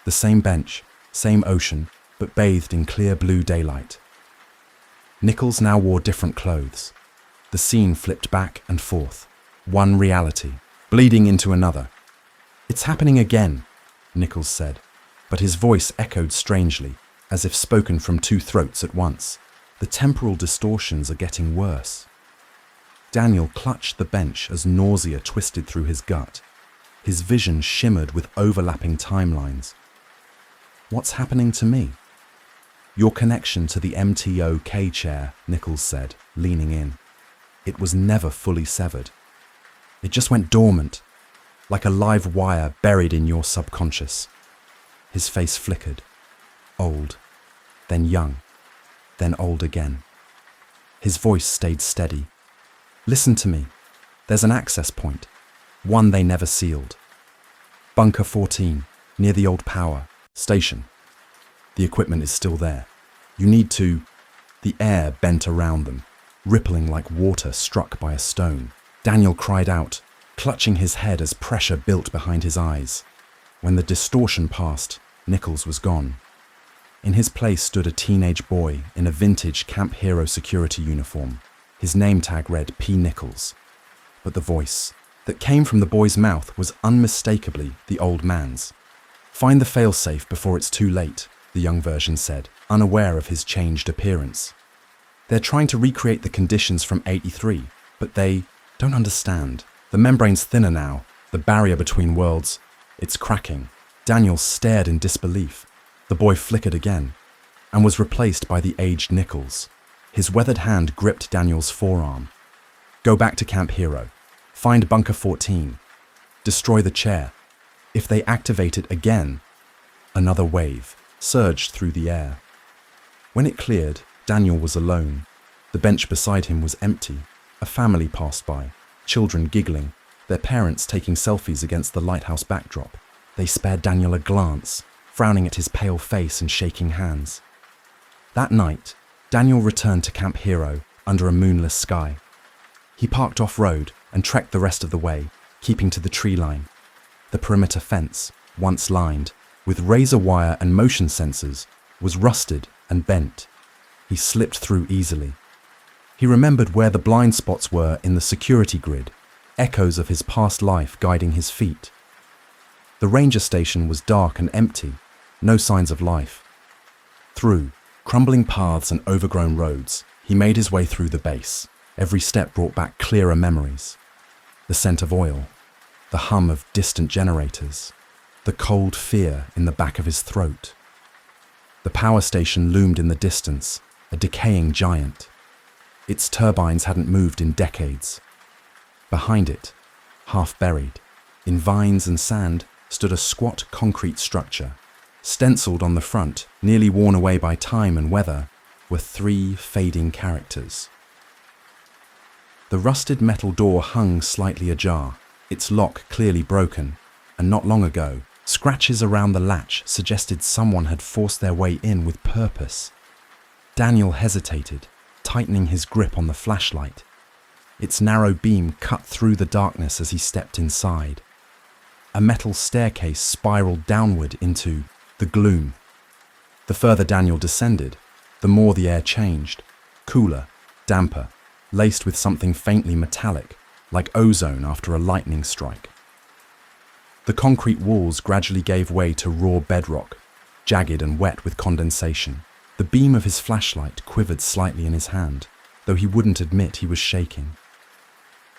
The same bench, same ocean, but bathed in clear blue daylight. Nichols now wore different clothes. The scene flipped back and forth. One reality, bleeding into another. It's happening again, Nichols said, but his voice echoed strangely, as if spoken from two throats at once. The temporal distortions are getting worse. Daniel clutched the bench as nausea twisted through his gut. His vision shimmered with overlapping timelines. What's happening to me? Your connection to the MTO K-chair, Nichols said, leaning in. It was never fully severed. It just went dormant, like a live wire buried in your subconscious. His face flickered. Old, then young, then old again. His voice stayed steady. Listen to me. There's an access point, one they never sealed. Bunker 14, near the old power station. The equipment is still there. You need to... The air bent around them, rippling like water struck by a stone. Daniel cried out, clutching his head as pressure built behind his eyes. When the distortion passed, Nichols was gone. In his place stood a teenage boy in a vintage Camp Hero security uniform. His name tag read P. Nichols. But the voice that came from the boy's mouth was unmistakably the old man's. "Find the failsafe before it's too late," the young version said, unaware of his changed appearance. "They're trying to recreate the conditions from '83, but they don't understand. The membrane's thinner now, the barrier between worlds. It's cracking." Daniel stared in disbelief. The boy flickered again, and was replaced by the aged Nichols. His weathered hand gripped Daniel's forearm. "Go back to Camp Hero. Find Bunker 14. Destroy the chair. If they activate it again..." Another wave surged through the air. When it cleared, Daniel was alone. The bench beside him was empty. A family passed by, children giggling, their parents taking selfies against the lighthouse backdrop. They spared Daniel a glance, frowning at his pale face and shaking hands. That night, Daniel returned to Camp Hero under a moonless sky. He parked off-road and trekked the rest of the way, keeping to the tree line. The perimeter fence, once lined, with razor wire and motion sensors, was rusted and bent. He slipped through easily. He remembered where the blind spots were in the security grid, echoes of his past life guiding his feet. The ranger station was dark and empty, no signs of life. Through crumbling paths and overgrown roads, he made his way through the base. Every step brought back clearer memories. The scent of oil, the hum of distant generators, the cold fear in the back of his throat. The power station loomed in the distance, a decaying giant. Its turbines hadn't moved in decades. Behind it, half buried, in vines and sand, stood a squat concrete structure. Stenciled on the front, nearly worn away by time and weather, were 3 fading characters. The rusted metal door hung slightly ajar, its lock clearly broken, and not long ago, scratches around the latch suggested someone had forced their way in with purpose. Daniel hesitated, tightening his grip on the flashlight. Its narrow beam cut through the darkness as he stepped inside. A metal staircase spiraled downward into the gloom. The further Daniel descended, the more the air changed, cooler, damper, laced with something faintly metallic, like ozone after a lightning strike. The concrete walls gradually gave way to raw bedrock, jagged and wet with condensation. The beam of his flashlight quivered slightly in his hand, though he wouldn't admit he was shaking.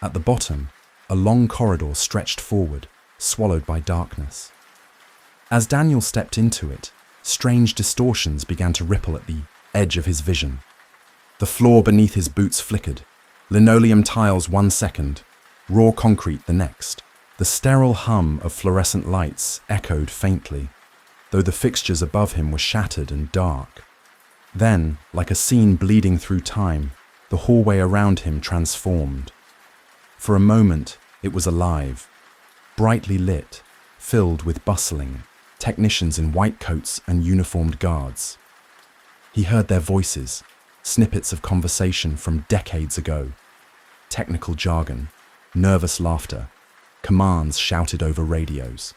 At the bottom, a long corridor stretched forward, swallowed by darkness. As Daniel stepped into it, strange distortions began to ripple at the edge of his vision. The floor beneath his boots flickered, linoleum tiles 1 second, raw concrete the next. The sterile hum of fluorescent lights echoed faintly, though the fixtures above him were shattered and dark. Then, like a scene bleeding through time, the hallway around him transformed. For a moment, it was alive, brightly lit, filled with bustling, technicians in white coats and uniformed guards. He heard their voices, snippets of conversation from decades ago, technical jargon, nervous laughter, commands shouted over radios.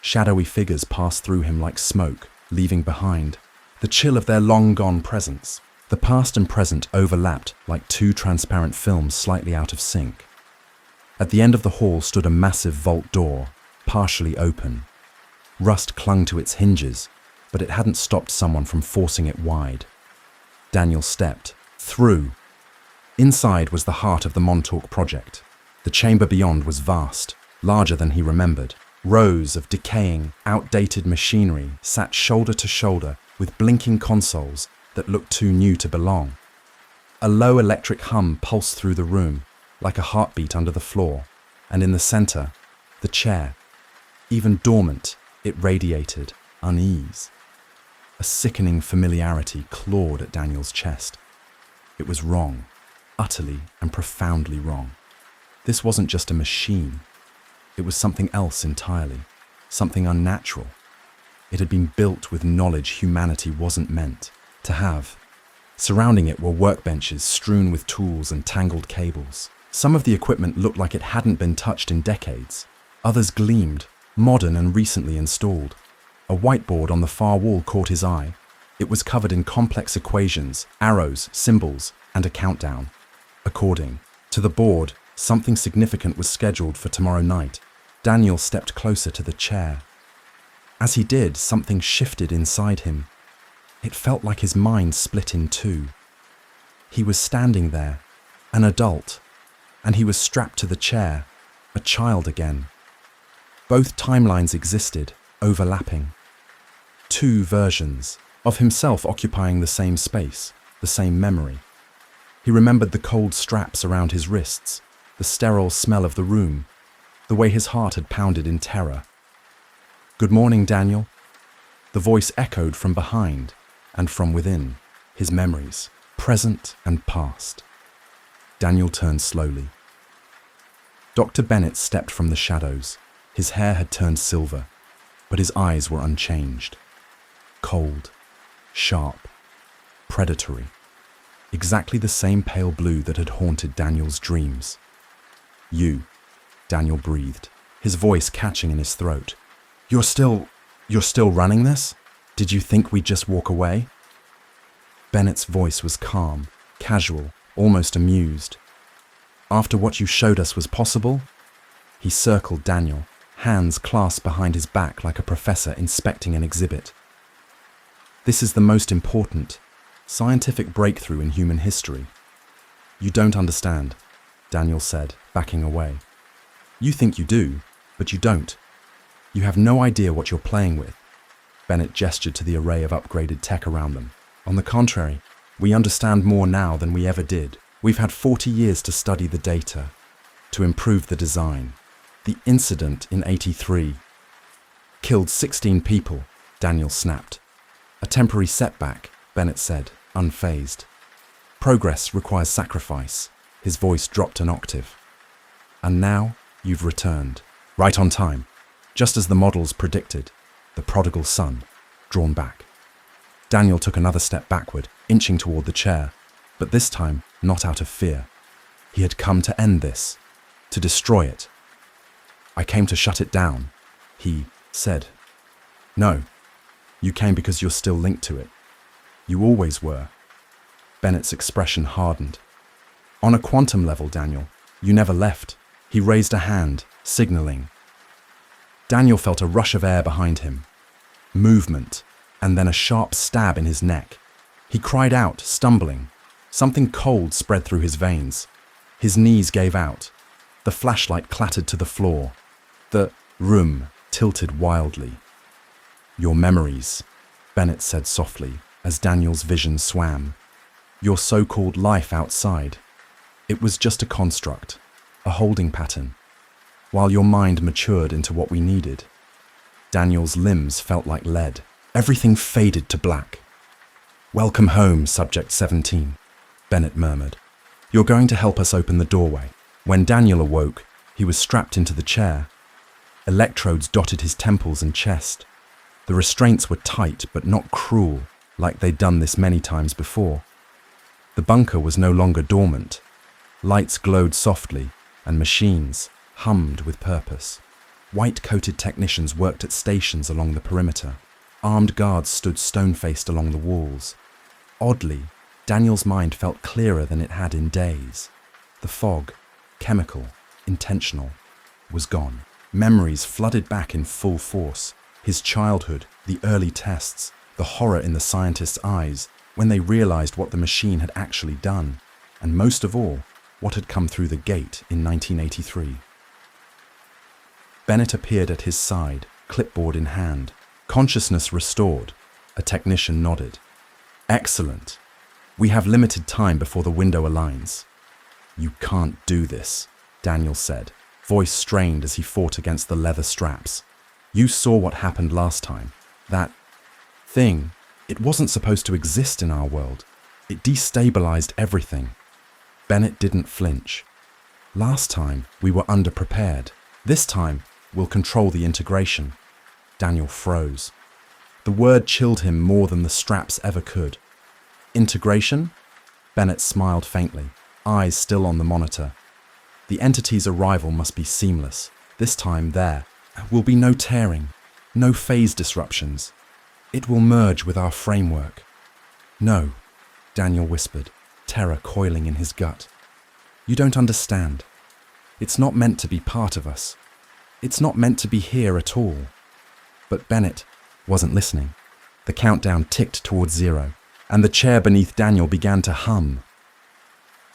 Shadowy figures passed through him like smoke, leaving behind the chill of their long-gone presence. The past and present overlapped like 2 transparent films slightly out of sync. At the end of the hall stood a massive vault door, partially open. Rust clung to its hinges, but it hadn't stopped someone from forcing it wide. Daniel stepped through. Inside was the heart of the Montauk project. The chamber beyond was vast, larger than he remembered. Rows of decaying, outdated machinery sat shoulder to shoulder with blinking consoles that looked too new to belong. A low electric hum pulsed through the room, like a heartbeat under the floor, and in the center, The chair. Even dormant, it radiated unease. A sickening familiarity clawed at Daniel's chest. It was wrong, utterly and profoundly wrong. This wasn't just a machine. It was something else entirely, something unnatural. It had been built with knowledge humanity wasn't meant to have. Surrounding it were workbenches strewn with tools and tangled cables. Some of the equipment looked like it hadn't been touched in decades. Others gleamed, modern and recently installed. A whiteboard on the far wall caught his eye. It was covered in complex equations, arrows, symbols, and a countdown. According to the board, something significant was scheduled for tomorrow night. Daniel stepped closer to the chair. As he did, something shifted inside him. It felt like his mind split in two. He was standing there, an adult, and he was strapped to the chair, a child again. Both timelines existed, overlapping. Two versions of himself occupying the same space, the same memory. He remembered the cold straps around his wrists, the sterile smell of the room, the way his heart had pounded in terror. "Good morning, Daniel." The voice echoed from behind and from within, his memories, present and past. Daniel turned slowly. Dr. Bennett stepped from the shadows. His hair had turned silver, but his eyes were unchanged. Cold, sharp, predatory. Exactly the same pale blue that had haunted Daniel's dreams. "You," Daniel breathed, his voice catching in his throat. You're still running this? Did you think we'd just walk away?" Bennett's voice was calm, casual, almost amused. "After what you showed us was possible?" He circled Daniel, hands clasped behind his back like a professor inspecting an exhibit. "This is the most important scientific breakthrough in human history." "You don't understand," Daniel said, backing away. "You think you do, but you don't. You have no idea what you're playing with." Bennett gestured to the array of upgraded tech around them. "On the contrary, we understand more now than we ever did. We've had 40 years to study the data, to improve the design. The incident in '83 killed 16 people," Daniel snapped. "A temporary setback," Bennett said, unfazed. "Progress requires sacrifice." His voice dropped an octave. "And now you've returned, right on time. Just as the models predicted, the prodigal son, drawn back." Daniel took another step backward, inching toward the chair, but this time not out of fear. He had come to end this, to destroy it. "I came to shut it down," he said. "No, you came because you're still linked to it. You always were." Bennett's expression hardened. "On a quantum level, Daniel, you never left." He raised a hand, signaling. Daniel felt a rush of air behind him, movement, and then a sharp stab in his neck. He cried out, stumbling. Something cold spread through his veins. His knees gave out. The flashlight clattered to the floor. The room tilted wildly. "Your memories," Bennett said softly, as Daniel's vision swam. "Your so-called life outside. It was just a construct, a holding pattern. While your mind matured into what we needed." Daniel's limbs felt like lead. Everything faded to black. "Welcome home, Subject 17, Bennett murmured. "You're going to help us open the doorway." When Daniel awoke, he was strapped into the chair. Electrodes dotted his temples and chest. The restraints were tight but not cruel, like they'd done this many times before. The bunker was no longer dormant. Lights glowed softly, and machines hummed with purpose. White-coated technicians worked at stations along the perimeter. Armed guards stood stone-faced along the walls. Oddly, Daniel's mind felt clearer than it had in days. The fog, chemical, intentional, was gone. Memories flooded back in full force. His childhood, the early tests, the horror in the scientists' eyes when they realized what the machine had actually done, and most of all, what had come through the gate in 1983. Bennett appeared at his side, clipboard in hand. Consciousness restored. A technician nodded. "Excellent. We have limited time before the window aligns." "You can't do this," Daniel said, voice strained as he fought against the leather straps. You saw what happened last time. That thing, it wasn't supposed to exist in our world. It destabilized everything. Bennett didn't flinch. Last time, we were underprepared. This time, we'll control the integration. Daniel froze. The word chilled him more than the straps ever could. Integration? Bennett smiled faintly, eyes still on the monitor. The entity's arrival must be seamless. This time there will be no tearing, no phase disruptions. It will merge with our framework. No, Daniel whispered, terror coiling in his gut. You don't understand. It's not meant to be part of us. It's not meant to be here at all. But Bennett wasn't listening. The countdown ticked towards 0, and the chair beneath Daniel began to hum.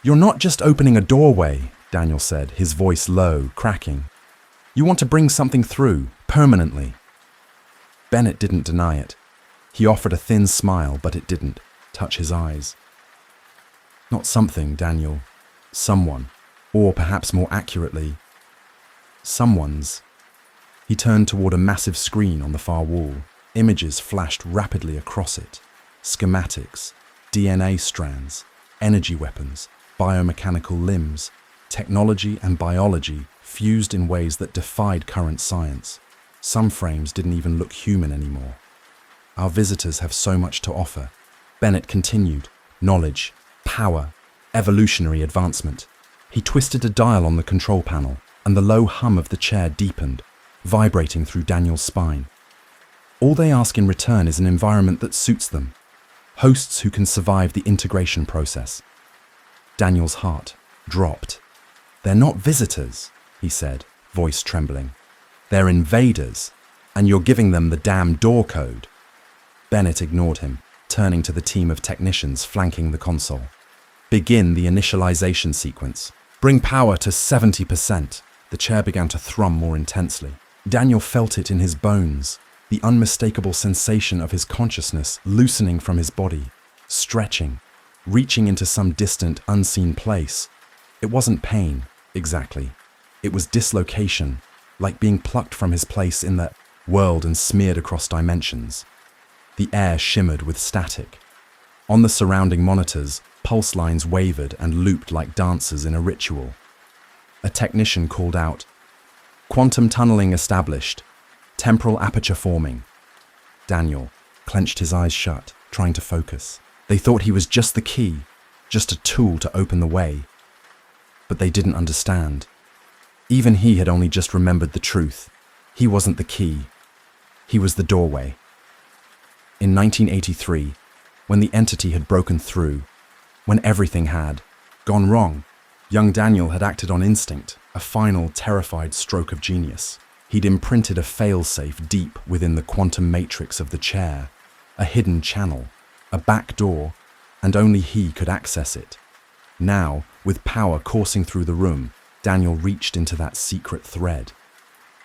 You're not just opening a doorway, Daniel said, his voice low, cracking. You want to bring something through, permanently. Bennett didn't deny it. He offered a thin smile, but it didn't touch his eyes. Not something, Daniel. Someone. Or perhaps more accurately, someone's. He turned toward a massive screen on the far wall. Images flashed rapidly across it. Schematics, DNA strands, energy weapons, biomechanical limbs, technology and biology fused in ways that defied current science. Some frames didn't even look human anymore. Our visitors have so much to offer. Bennett continued. Knowledge, power, evolutionary advancement. He twisted a dial on the control panel, and the low hum of the chair deepened, vibrating through Daniel's spine. All they ask in return is an environment that suits them. Hosts who can survive the integration process. Daniel's heart dropped. They're not visitors, he said, voice trembling. They're invaders, and you're giving them the damn door code. Bennett ignored him, turning to the team of technicians flanking the console. Begin the initialization sequence. Bring power to 70%. The chair began to thrum more intensely. Daniel felt it in his bones, the unmistakable sensation of his consciousness loosening from his body, stretching, reaching into some distant, unseen place. It wasn't pain, exactly. It was dislocation, like being plucked from his place in the world and smeared across dimensions. The air shimmered with static. On the surrounding monitors, pulse lines wavered and looped like dancers in a ritual. A technician called out, "Quantum tunneling established. Temporal aperture forming." Daniel clenched his eyes shut, trying to focus. They thought he was just the key, just a tool to open the way. But they didn't understand. Even he had only just remembered the truth. He wasn't the key. He was the doorway. In 1983, when the entity had broken through, when everything had gone wrong, young Daniel had acted on instinct, a final, terrified stroke of genius. He'd imprinted a failsafe deep within the quantum matrix of the chair, a hidden channel, a back door, and only he could access it. Now, with power coursing through the room, Daniel reached into that secret thread.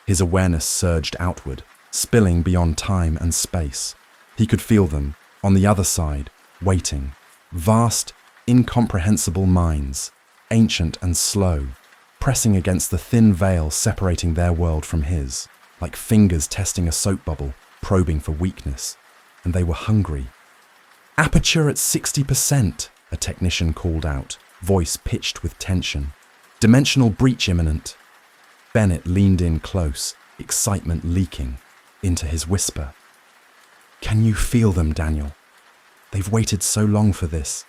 His awareness surged outward, spilling beyond time and space. He could feel them, on the other side, waiting. Vast, incomprehensible minds, ancient and slow, pressing against the thin veil separating their world from his, like fingers testing a soap bubble, probing for weakness. And they were hungry. "Aperture at 60%, a technician called out, voice pitched with tension. "Dimensional breach imminent." Bennett leaned in close, excitement leaking into his whisper. "Can you feel them, Daniel? They've waited so long for this.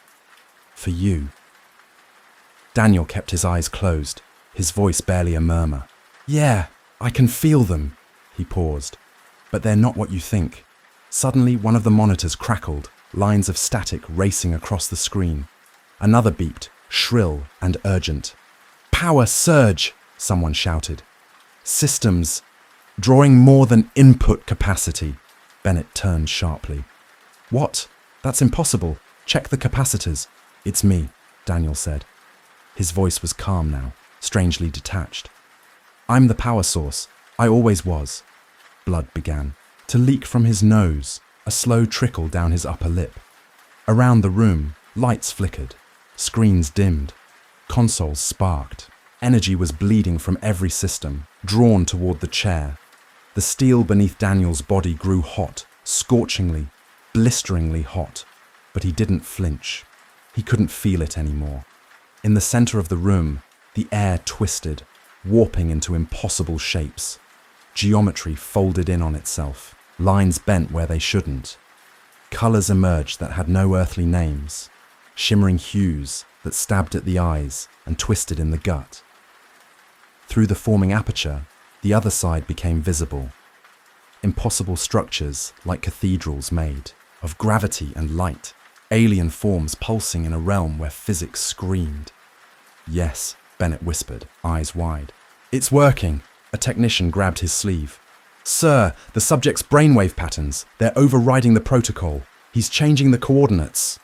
For you." Daniel kept his eyes closed, his voice barely a murmur. "Yeah, I can feel them." He paused. "But they're not what you think." Suddenly, one of the monitors crackled, lines of static racing across the screen. Another beeped, shrill and urgent. "Power surge!" someone shouted. "Systems drawing more than input capacity." Bennett turned sharply. "What? That's impossible. Check the capacitors." "It's me," Daniel said. His voice was calm now, strangely detached. "I'm the power source. I always was." Blood began to leak from his nose, a slow trickle down his upper lip. Around the room, lights flickered, screens dimmed, consoles sparked. Energy was bleeding from every system, drawn toward the chair. The steel beneath Daniel's body grew hot, scorchingly, blisteringly hot. But he didn't flinch. He couldn't feel it anymore. In the center of the room, the air twisted, warping into impossible shapes. Geometry folded in on itself, lines bent where they shouldn't. Colors emerged that had no earthly names, shimmering hues that stabbed at the eyes and twisted in the gut. Through the forming aperture, the other side became visible. Impossible structures like cathedrals made of gravity and light, alien forms pulsing in a realm where physics screamed. "Yes," Bennett whispered, eyes wide. "It's working." A technician grabbed his sleeve. "Sir, the subject's brainwave patterns. They're overriding the protocol. He's changing the coordinates."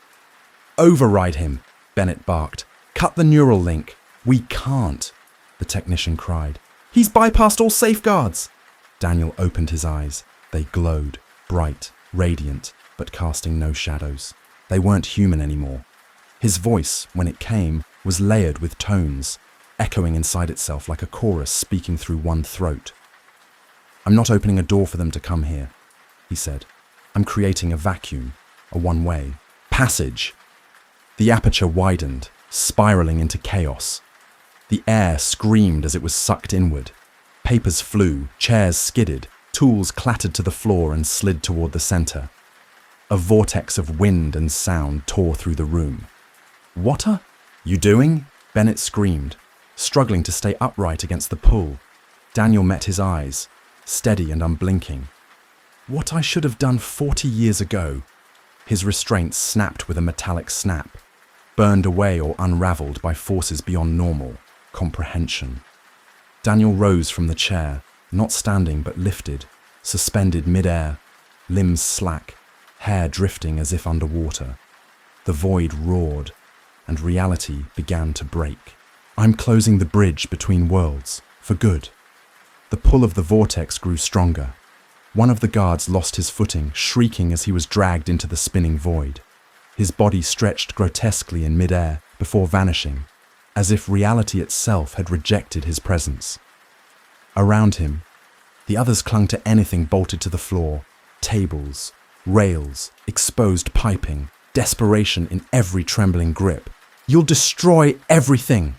"Override him," Bennett barked. "Cut the neural link." "We can't," the technician cried. "He's bypassed all safeguards." Daniel opened his eyes. They glowed, bright, radiant, but casting no shadows. They weren't human anymore. His voice, when it came, was layered with tones, echoing inside itself like a chorus speaking through one throat. "I'm not opening a door for them to come here," he said. "I'm creating a vacuum, a one-way passage." The aperture widened, spiraling into chaos. The air screamed as it was sucked inward. Papers flew, chairs skidded, tools clattered to the floor and slid toward the center. A vortex of wind and sound tore through the room. "What are you doing?" Bennett screamed, struggling to stay upright against the pull. Daniel met his eyes, steady and unblinking. "What I should have done 40 years ago." His restraints snapped with a metallic snap, burned away or unraveled by forces beyond normal comprehension. Daniel rose from the chair, not standing but lifted, suspended mid-air, limbs slack, hair drifting as if underwater. The void roared, and reality began to break. "I'm closing the bridge between worlds, for good." The pull of the vortex grew stronger. One of the guards lost his footing, shrieking as he was dragged into the spinning void. His body stretched grotesquely in mid-air before vanishing, as if reality itself had rejected his presence. Around him, the others clung to anything bolted to the floor, tables, rails, exposed piping, desperation in every trembling grip. "You'll destroy everything,"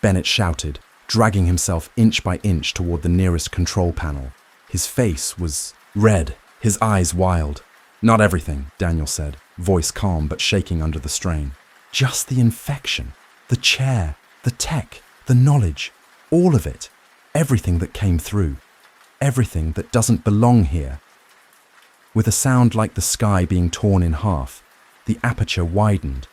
Bennett shouted, dragging himself inch by inch toward the nearest control panel. His face was red, his eyes wild. "Not everything," Daniel said, voice calm but shaking under the strain. "Just the infection, the chair, the tech, the knowledge, all of it, everything that came through, everything that doesn't belong here." With a sound like the sky being torn in half, the aperture widened.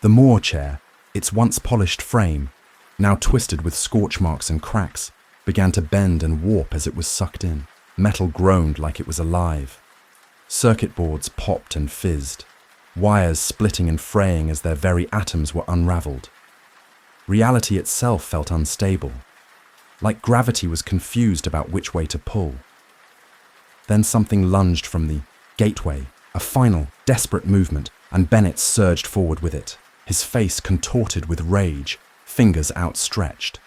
The Moore chair, its once polished frame, now twisted with scorch marks and cracks, began to bend and warp as it was sucked in. Metal groaned like it was alive. Circuit boards popped and fizzed, wires splitting and fraying as their very atoms were unraveled. Reality itself felt unstable, like gravity was confused about which way to pull. Then something lunged from the gateway, a final, desperate movement, and Bennett surged forward with it, his face contorted with rage, fingers outstretched.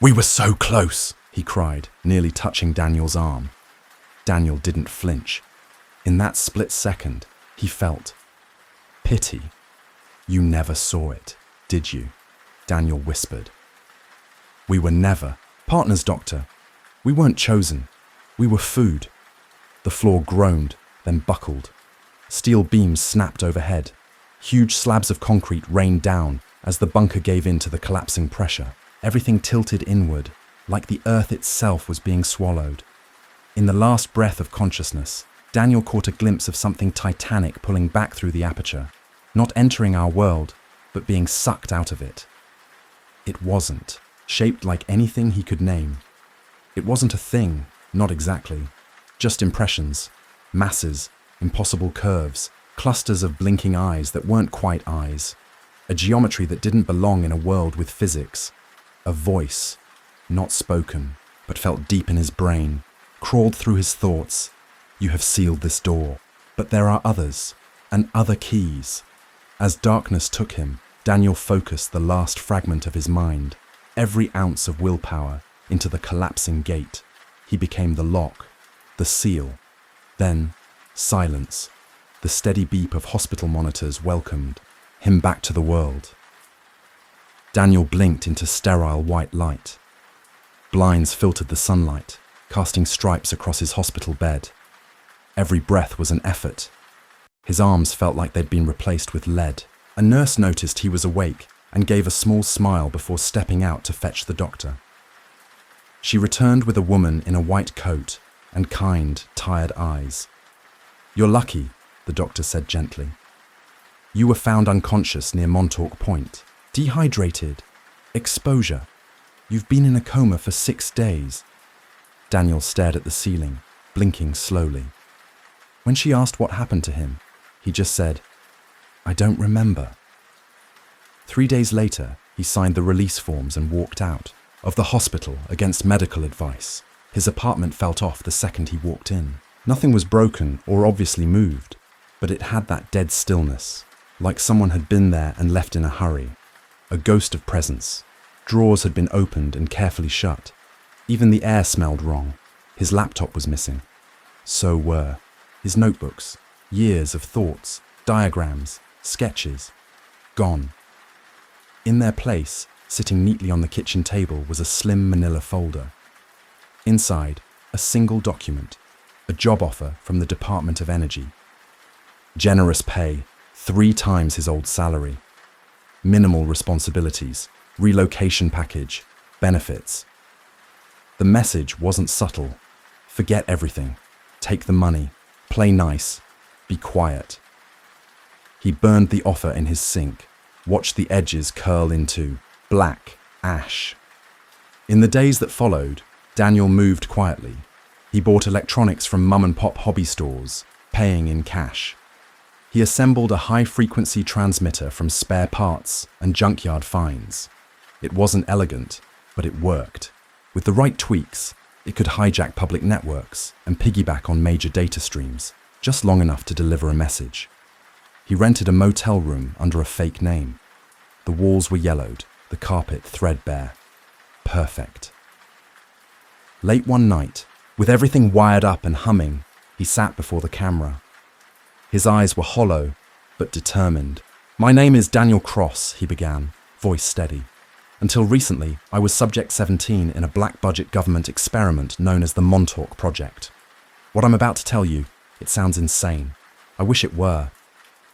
"We were so close," he cried, nearly touching Daniel's arm. Daniel didn't flinch. In that split second, he felt pity. "You never saw it, did you?" Daniel whispered. "We were never partners, Doctor. We weren't chosen. We were food." The floor groaned, then buckled. Steel beams snapped overhead. Huge slabs of concrete rained down as the bunker gave in to the collapsing pressure. Everything tilted inward, like the earth itself was being swallowed. In the last breath of consciousness, Daniel caught a glimpse of something titanic pulling back through the aperture, not entering our world, but being sucked out of it. It wasn't, shaped like anything he could name. It wasn't a thing, not exactly. Just impressions, masses, impossible curves, clusters of blinking eyes that weren't quite eyes. A geometry that didn't belong in a world with physics. A voice, not spoken, but felt deep in his brain, crawled through his thoughts. "You have sealed this door, but there are others, and other keys." As darkness took him, Daniel focused the last fragment of his mind. every ounce of willpower into the collapsing gate. He became the lock, the seal. Then, silence. The steady beep of hospital monitors welcomed him back to the world. Daniel blinked into sterile white light. Blinds filtered the sunlight, casting stripes across his hospital bed. Every breath was an effort. His arms felt like they'd been replaced with lead. A nurse noticed he was awake and gave a small smile before stepping out to fetch the doctor. She returned with a woman in a white coat and kind, tired eyes. "You're lucky," the doctor said gently. "You were found unconscious near Montauk Point. Dehydrated. Exposure. You've been in a coma for 6 days." Daniel stared at the ceiling, blinking slowly. When she asked what happened to him, he just said, "I don't remember." 3 days later, he signed the release forms and walked out of the hospital against medical advice. His apartment felt off the second he walked in. Nothing was broken or obviously moved, but it had that dead stillness, like someone had been there and left in a hurry. A ghost of presence. Drawers had been opened and carefully shut. Even the air smelled wrong. His laptop was missing. So were his notebooks. Years of thoughts, diagrams, sketches. Gone. In their place, sitting neatly on the kitchen table, was a slim manila folder. Inside, a single document. A job offer from the Department of Energy. Generous pay, 3 times his old salary. Minimal responsibilities, relocation package, benefits. The message wasn't subtle. Forget everything. Take the money. Play nice. Be quiet. He burned the offer in his sink, watched the edges curl into black ash. In the days that followed, Daniel moved quietly. He bought electronics from mum-and-pop hobby stores, paying in cash. He assembled a high-frequency transmitter from spare parts and junkyard finds. It wasn't elegant, but it worked. With the right tweaks, it could hijack public networks and piggyback on major data streams, just long enough to deliver a message. He rented a motel room under a fake name. The walls were yellowed, the carpet threadbare. Perfect. Late one night, with everything wired up and humming, he sat before the camera. His eyes were hollow, but determined. "My name is Daniel Cross," he began, voice steady. "Until recently, I was Subject 17 in a black-budget government experiment known as the Montauk Project. What I'm about to tell you, it sounds insane. I wish it were.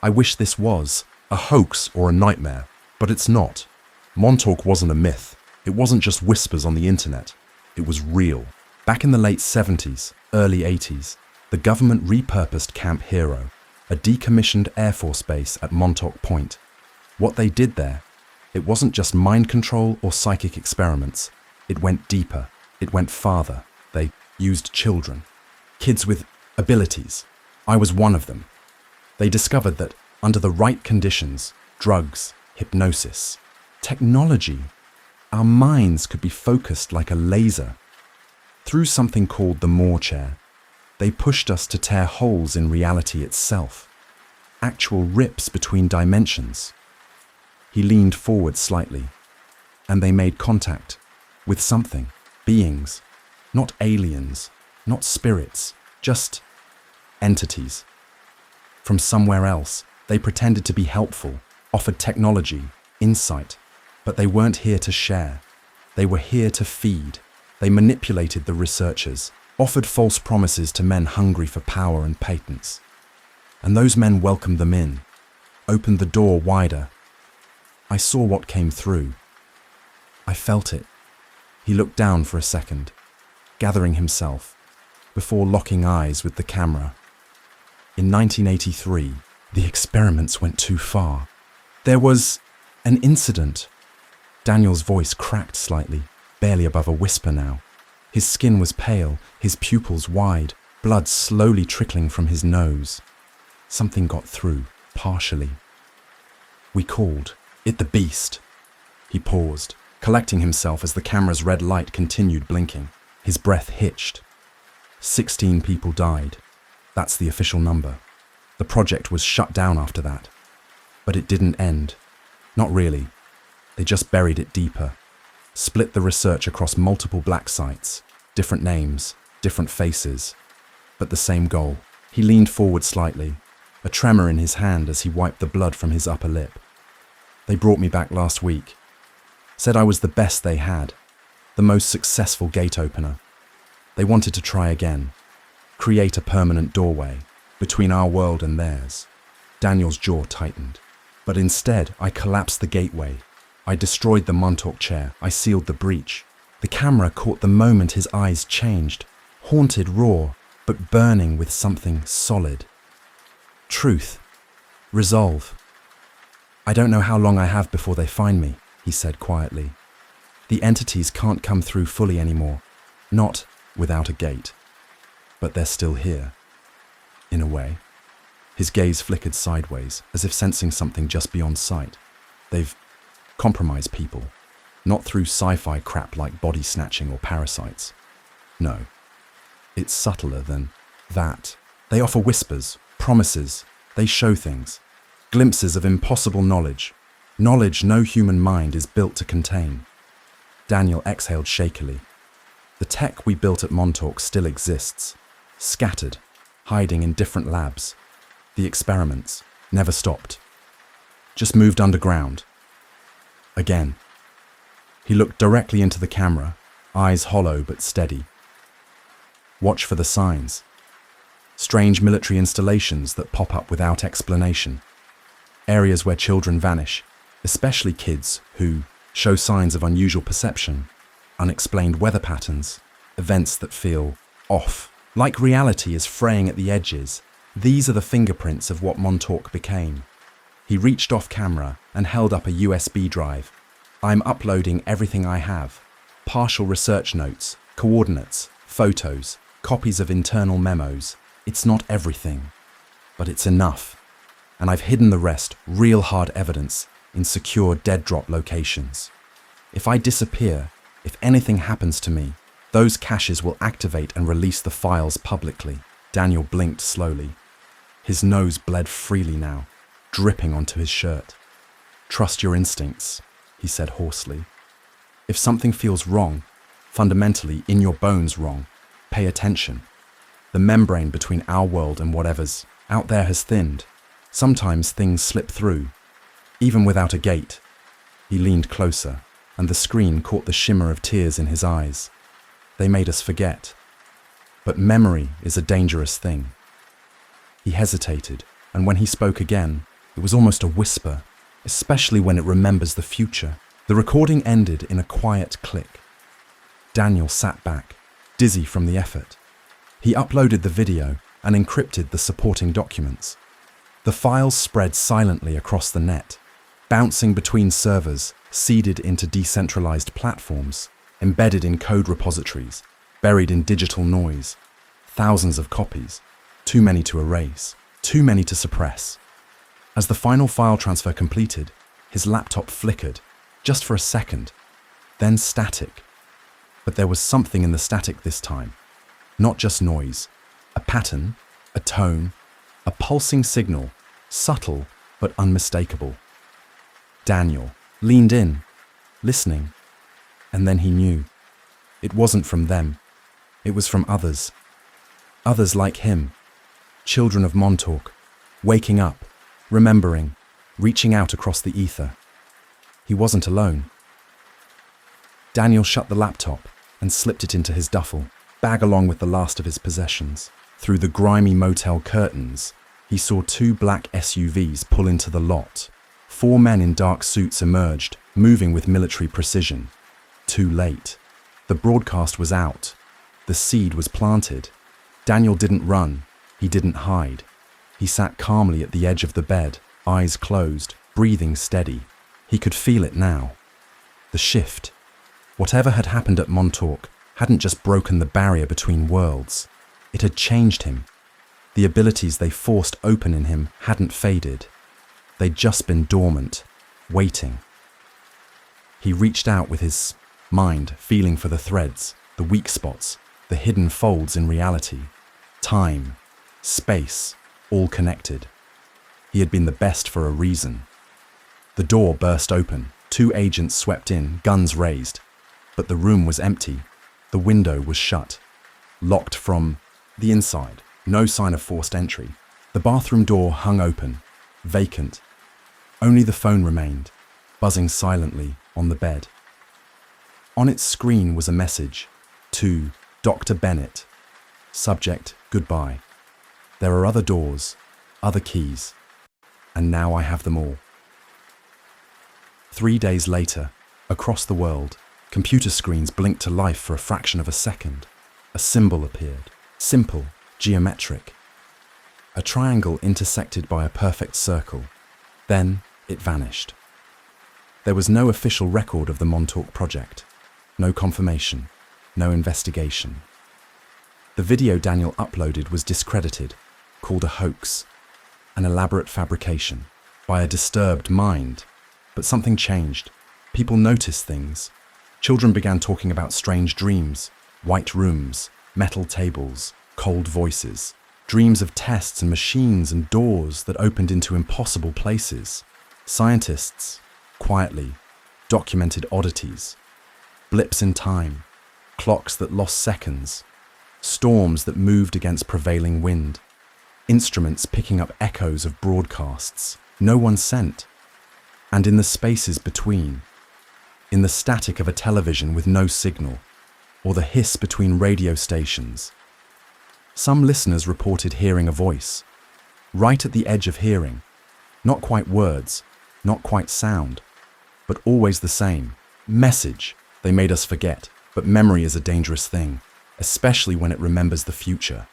I wish this was a hoax or a nightmare, but it's not. Montauk wasn't a myth. It wasn't just whispers on the internet. It was real. Back in the late 70s, early 80s, the government repurposed Camp Hero, a decommissioned Air Force base at Montauk Point. What they did there, it wasn't just mind control or psychic experiments. It went deeper. It went farther. They used children. Kids with abilities. I was one of them. They discovered that, under the right conditions, drugs, hypnosis, technology, our minds could be focused like a laser. Through something called the Moore chair, they pushed us to tear holes in reality itself, actual rips between dimensions. He leaned forward slightly, and they made contact with something, beings, not aliens, not spirits, just entities. From somewhere else, they pretended to be helpful, offered technology, insight, but they weren't here to share. They were here to feed. They manipulated the researchers, offered false promises to men hungry for power and patents. And those men welcomed them in, opened the door wider. I saw what came through. I felt it. He looked down for a second, gathering himself, before locking eyes with the camera. In 1983, the experiments went too far. There was an incident. Daniel's voice cracked slightly, barely above a whisper now. His skin was pale, his pupils wide, blood slowly trickling from his nose. Something got through, partially. We called it the beast. He paused, collecting himself as the camera's red light continued blinking. His breath hitched. 16 people died. That's the official number. The project was shut down after that. But it didn't end. Not really. They just buried it deeper. split the research across multiple black sites, different names, different faces, but the same goal. He leaned forward slightly, a tremor in his hand as he wiped the blood from his upper lip. They brought me back last week. Said I was the best they had, the most successful gate opener. They wanted to try again, create a permanent doorway between our world and theirs. Daniel's jaw tightened. But instead, I collapsed the gateway. I destroyed the Montauk chair. I sealed the breach. The camera caught the moment his eyes changed, haunted, raw, but burning with something solid. Truth. Resolve. I don't know how long I have before they find me, he said quietly. The entities can't come through fully anymore, not without a gate. But they're still here, in a way. His gaze flickered sideways, as if sensing something just beyond sight. They've compromised people, not through sci-fi crap like body snatching or parasites. No, it's subtler than that. They offer whispers, promises, they show things, glimpses of impossible knowledge, knowledge no human mind is built to contain. Daniel exhaled shakily. The tech we built at Montauk still exists, scattered, hiding in different labs. The experiments never stopped, just moved underground. Again. He looked directly into the camera, eyes hollow but steady. Watch for the signs. Strange military installations that pop up without explanation. Areas where children vanish, especially kids who show signs of unusual perception, unexplained weather patterns, events that feel off, like reality is fraying at the edges. These are the fingerprints of what Montauk became. He reached off camera and held up a USB drive. I'm uploading everything I have. Partial research notes, coordinates, photos, copies of internal memos. It's not everything, but it's enough. And I've hidden the rest, real hard evidence, in secure dead drop locations. If I disappear, if anything happens to me, those caches will activate and release the files publicly. Daniel blinked slowly. His nose bled freely now, dripping onto his shirt. Trust your instincts, he said hoarsely. If something feels wrong, fundamentally in your bones wrong, pay attention. The membrane between our world and whatever's out there has thinned. Sometimes things slip through, even without a gate. He leaned closer, and the screen caught the shimmer of tears in his eyes. They made us forget. But memory is a dangerous thing. He hesitated, and when he spoke again, it was almost a whisper, especially when it remembers the future. The recording ended in a quiet click. Daniel sat back, dizzy from the effort. He uploaded the video and encrypted the supporting documents. The files spread silently across the net, bouncing between servers, seeded into decentralized platforms, embedded in code repositories, buried in digital noise. Thousands of copies, too many to erase, too many to suppress. As the final file transfer completed, his laptop flickered, just for a second, then static. But there was something in the static this time, not just noise, a pattern, a tone, a pulsing signal, subtle but unmistakable. Daniel leaned in, listening, and then he knew. It wasn't from them, it was from others. Others like him, children of Montauk, waking up, remembering, reaching out across the ether. He wasn't alone. Daniel shut the laptop and slipped it into his duffel bag along with the last of his possessions. Through the grimy motel curtains, he saw 2 black SUVs pull into the lot. 4 men in dark suits emerged, moving with military precision. Too late. The broadcast was out. The seed was planted. Daniel didn't run. He didn't hide. He sat calmly at the edge of the bed, eyes closed, breathing steady. He could feel it now. The shift. Whatever had happened at Montauk hadn't just broken the barrier between worlds. It had changed him. The abilities they forced open in him hadn't faded. They'd just been dormant, waiting. He reached out with his mind, feeling for the threads, the weak spots, the hidden folds in reality. Time, space, all connected. He had been the best for a reason. The door burst open. 2 agents swept in, guns raised. But the room was empty. The window was shut, locked from the inside. No sign of forced entry. The bathroom door hung open, vacant. Only the phone remained, buzzing silently on the bed. On its screen was a message: to Dr. Bennett. Subject: goodbye. There are other doors, other keys, and now I have them all. 3 days later, across the world, computer screens blinked to life for a fraction of a second. A symbol appeared, simple, geometric. A triangle intersected by a perfect circle. Then it vanished. There was no official record of the Montauk project, no confirmation, no investigation. The video Daniel uploaded was discredited, called a hoax, an elaborate fabrication, by a disturbed mind. But something changed. People noticed things. Children began talking about strange dreams, white rooms, metal tables, cold voices, dreams of tests and machines and doors that opened into impossible places. Scientists, quietly, documented oddities, blips in time, clocks that lost seconds, storms that moved against prevailing wind, instruments picking up echoes of broadcasts no one sent, and in the spaces between, in the static of a television with no signal, or the hiss between radio stations. Some listeners reported hearing a voice, right at the edge of hearing, not quite words, not quite sound, but always the same. Message. They made us forget, but memory is a dangerous thing, especially when it remembers the future.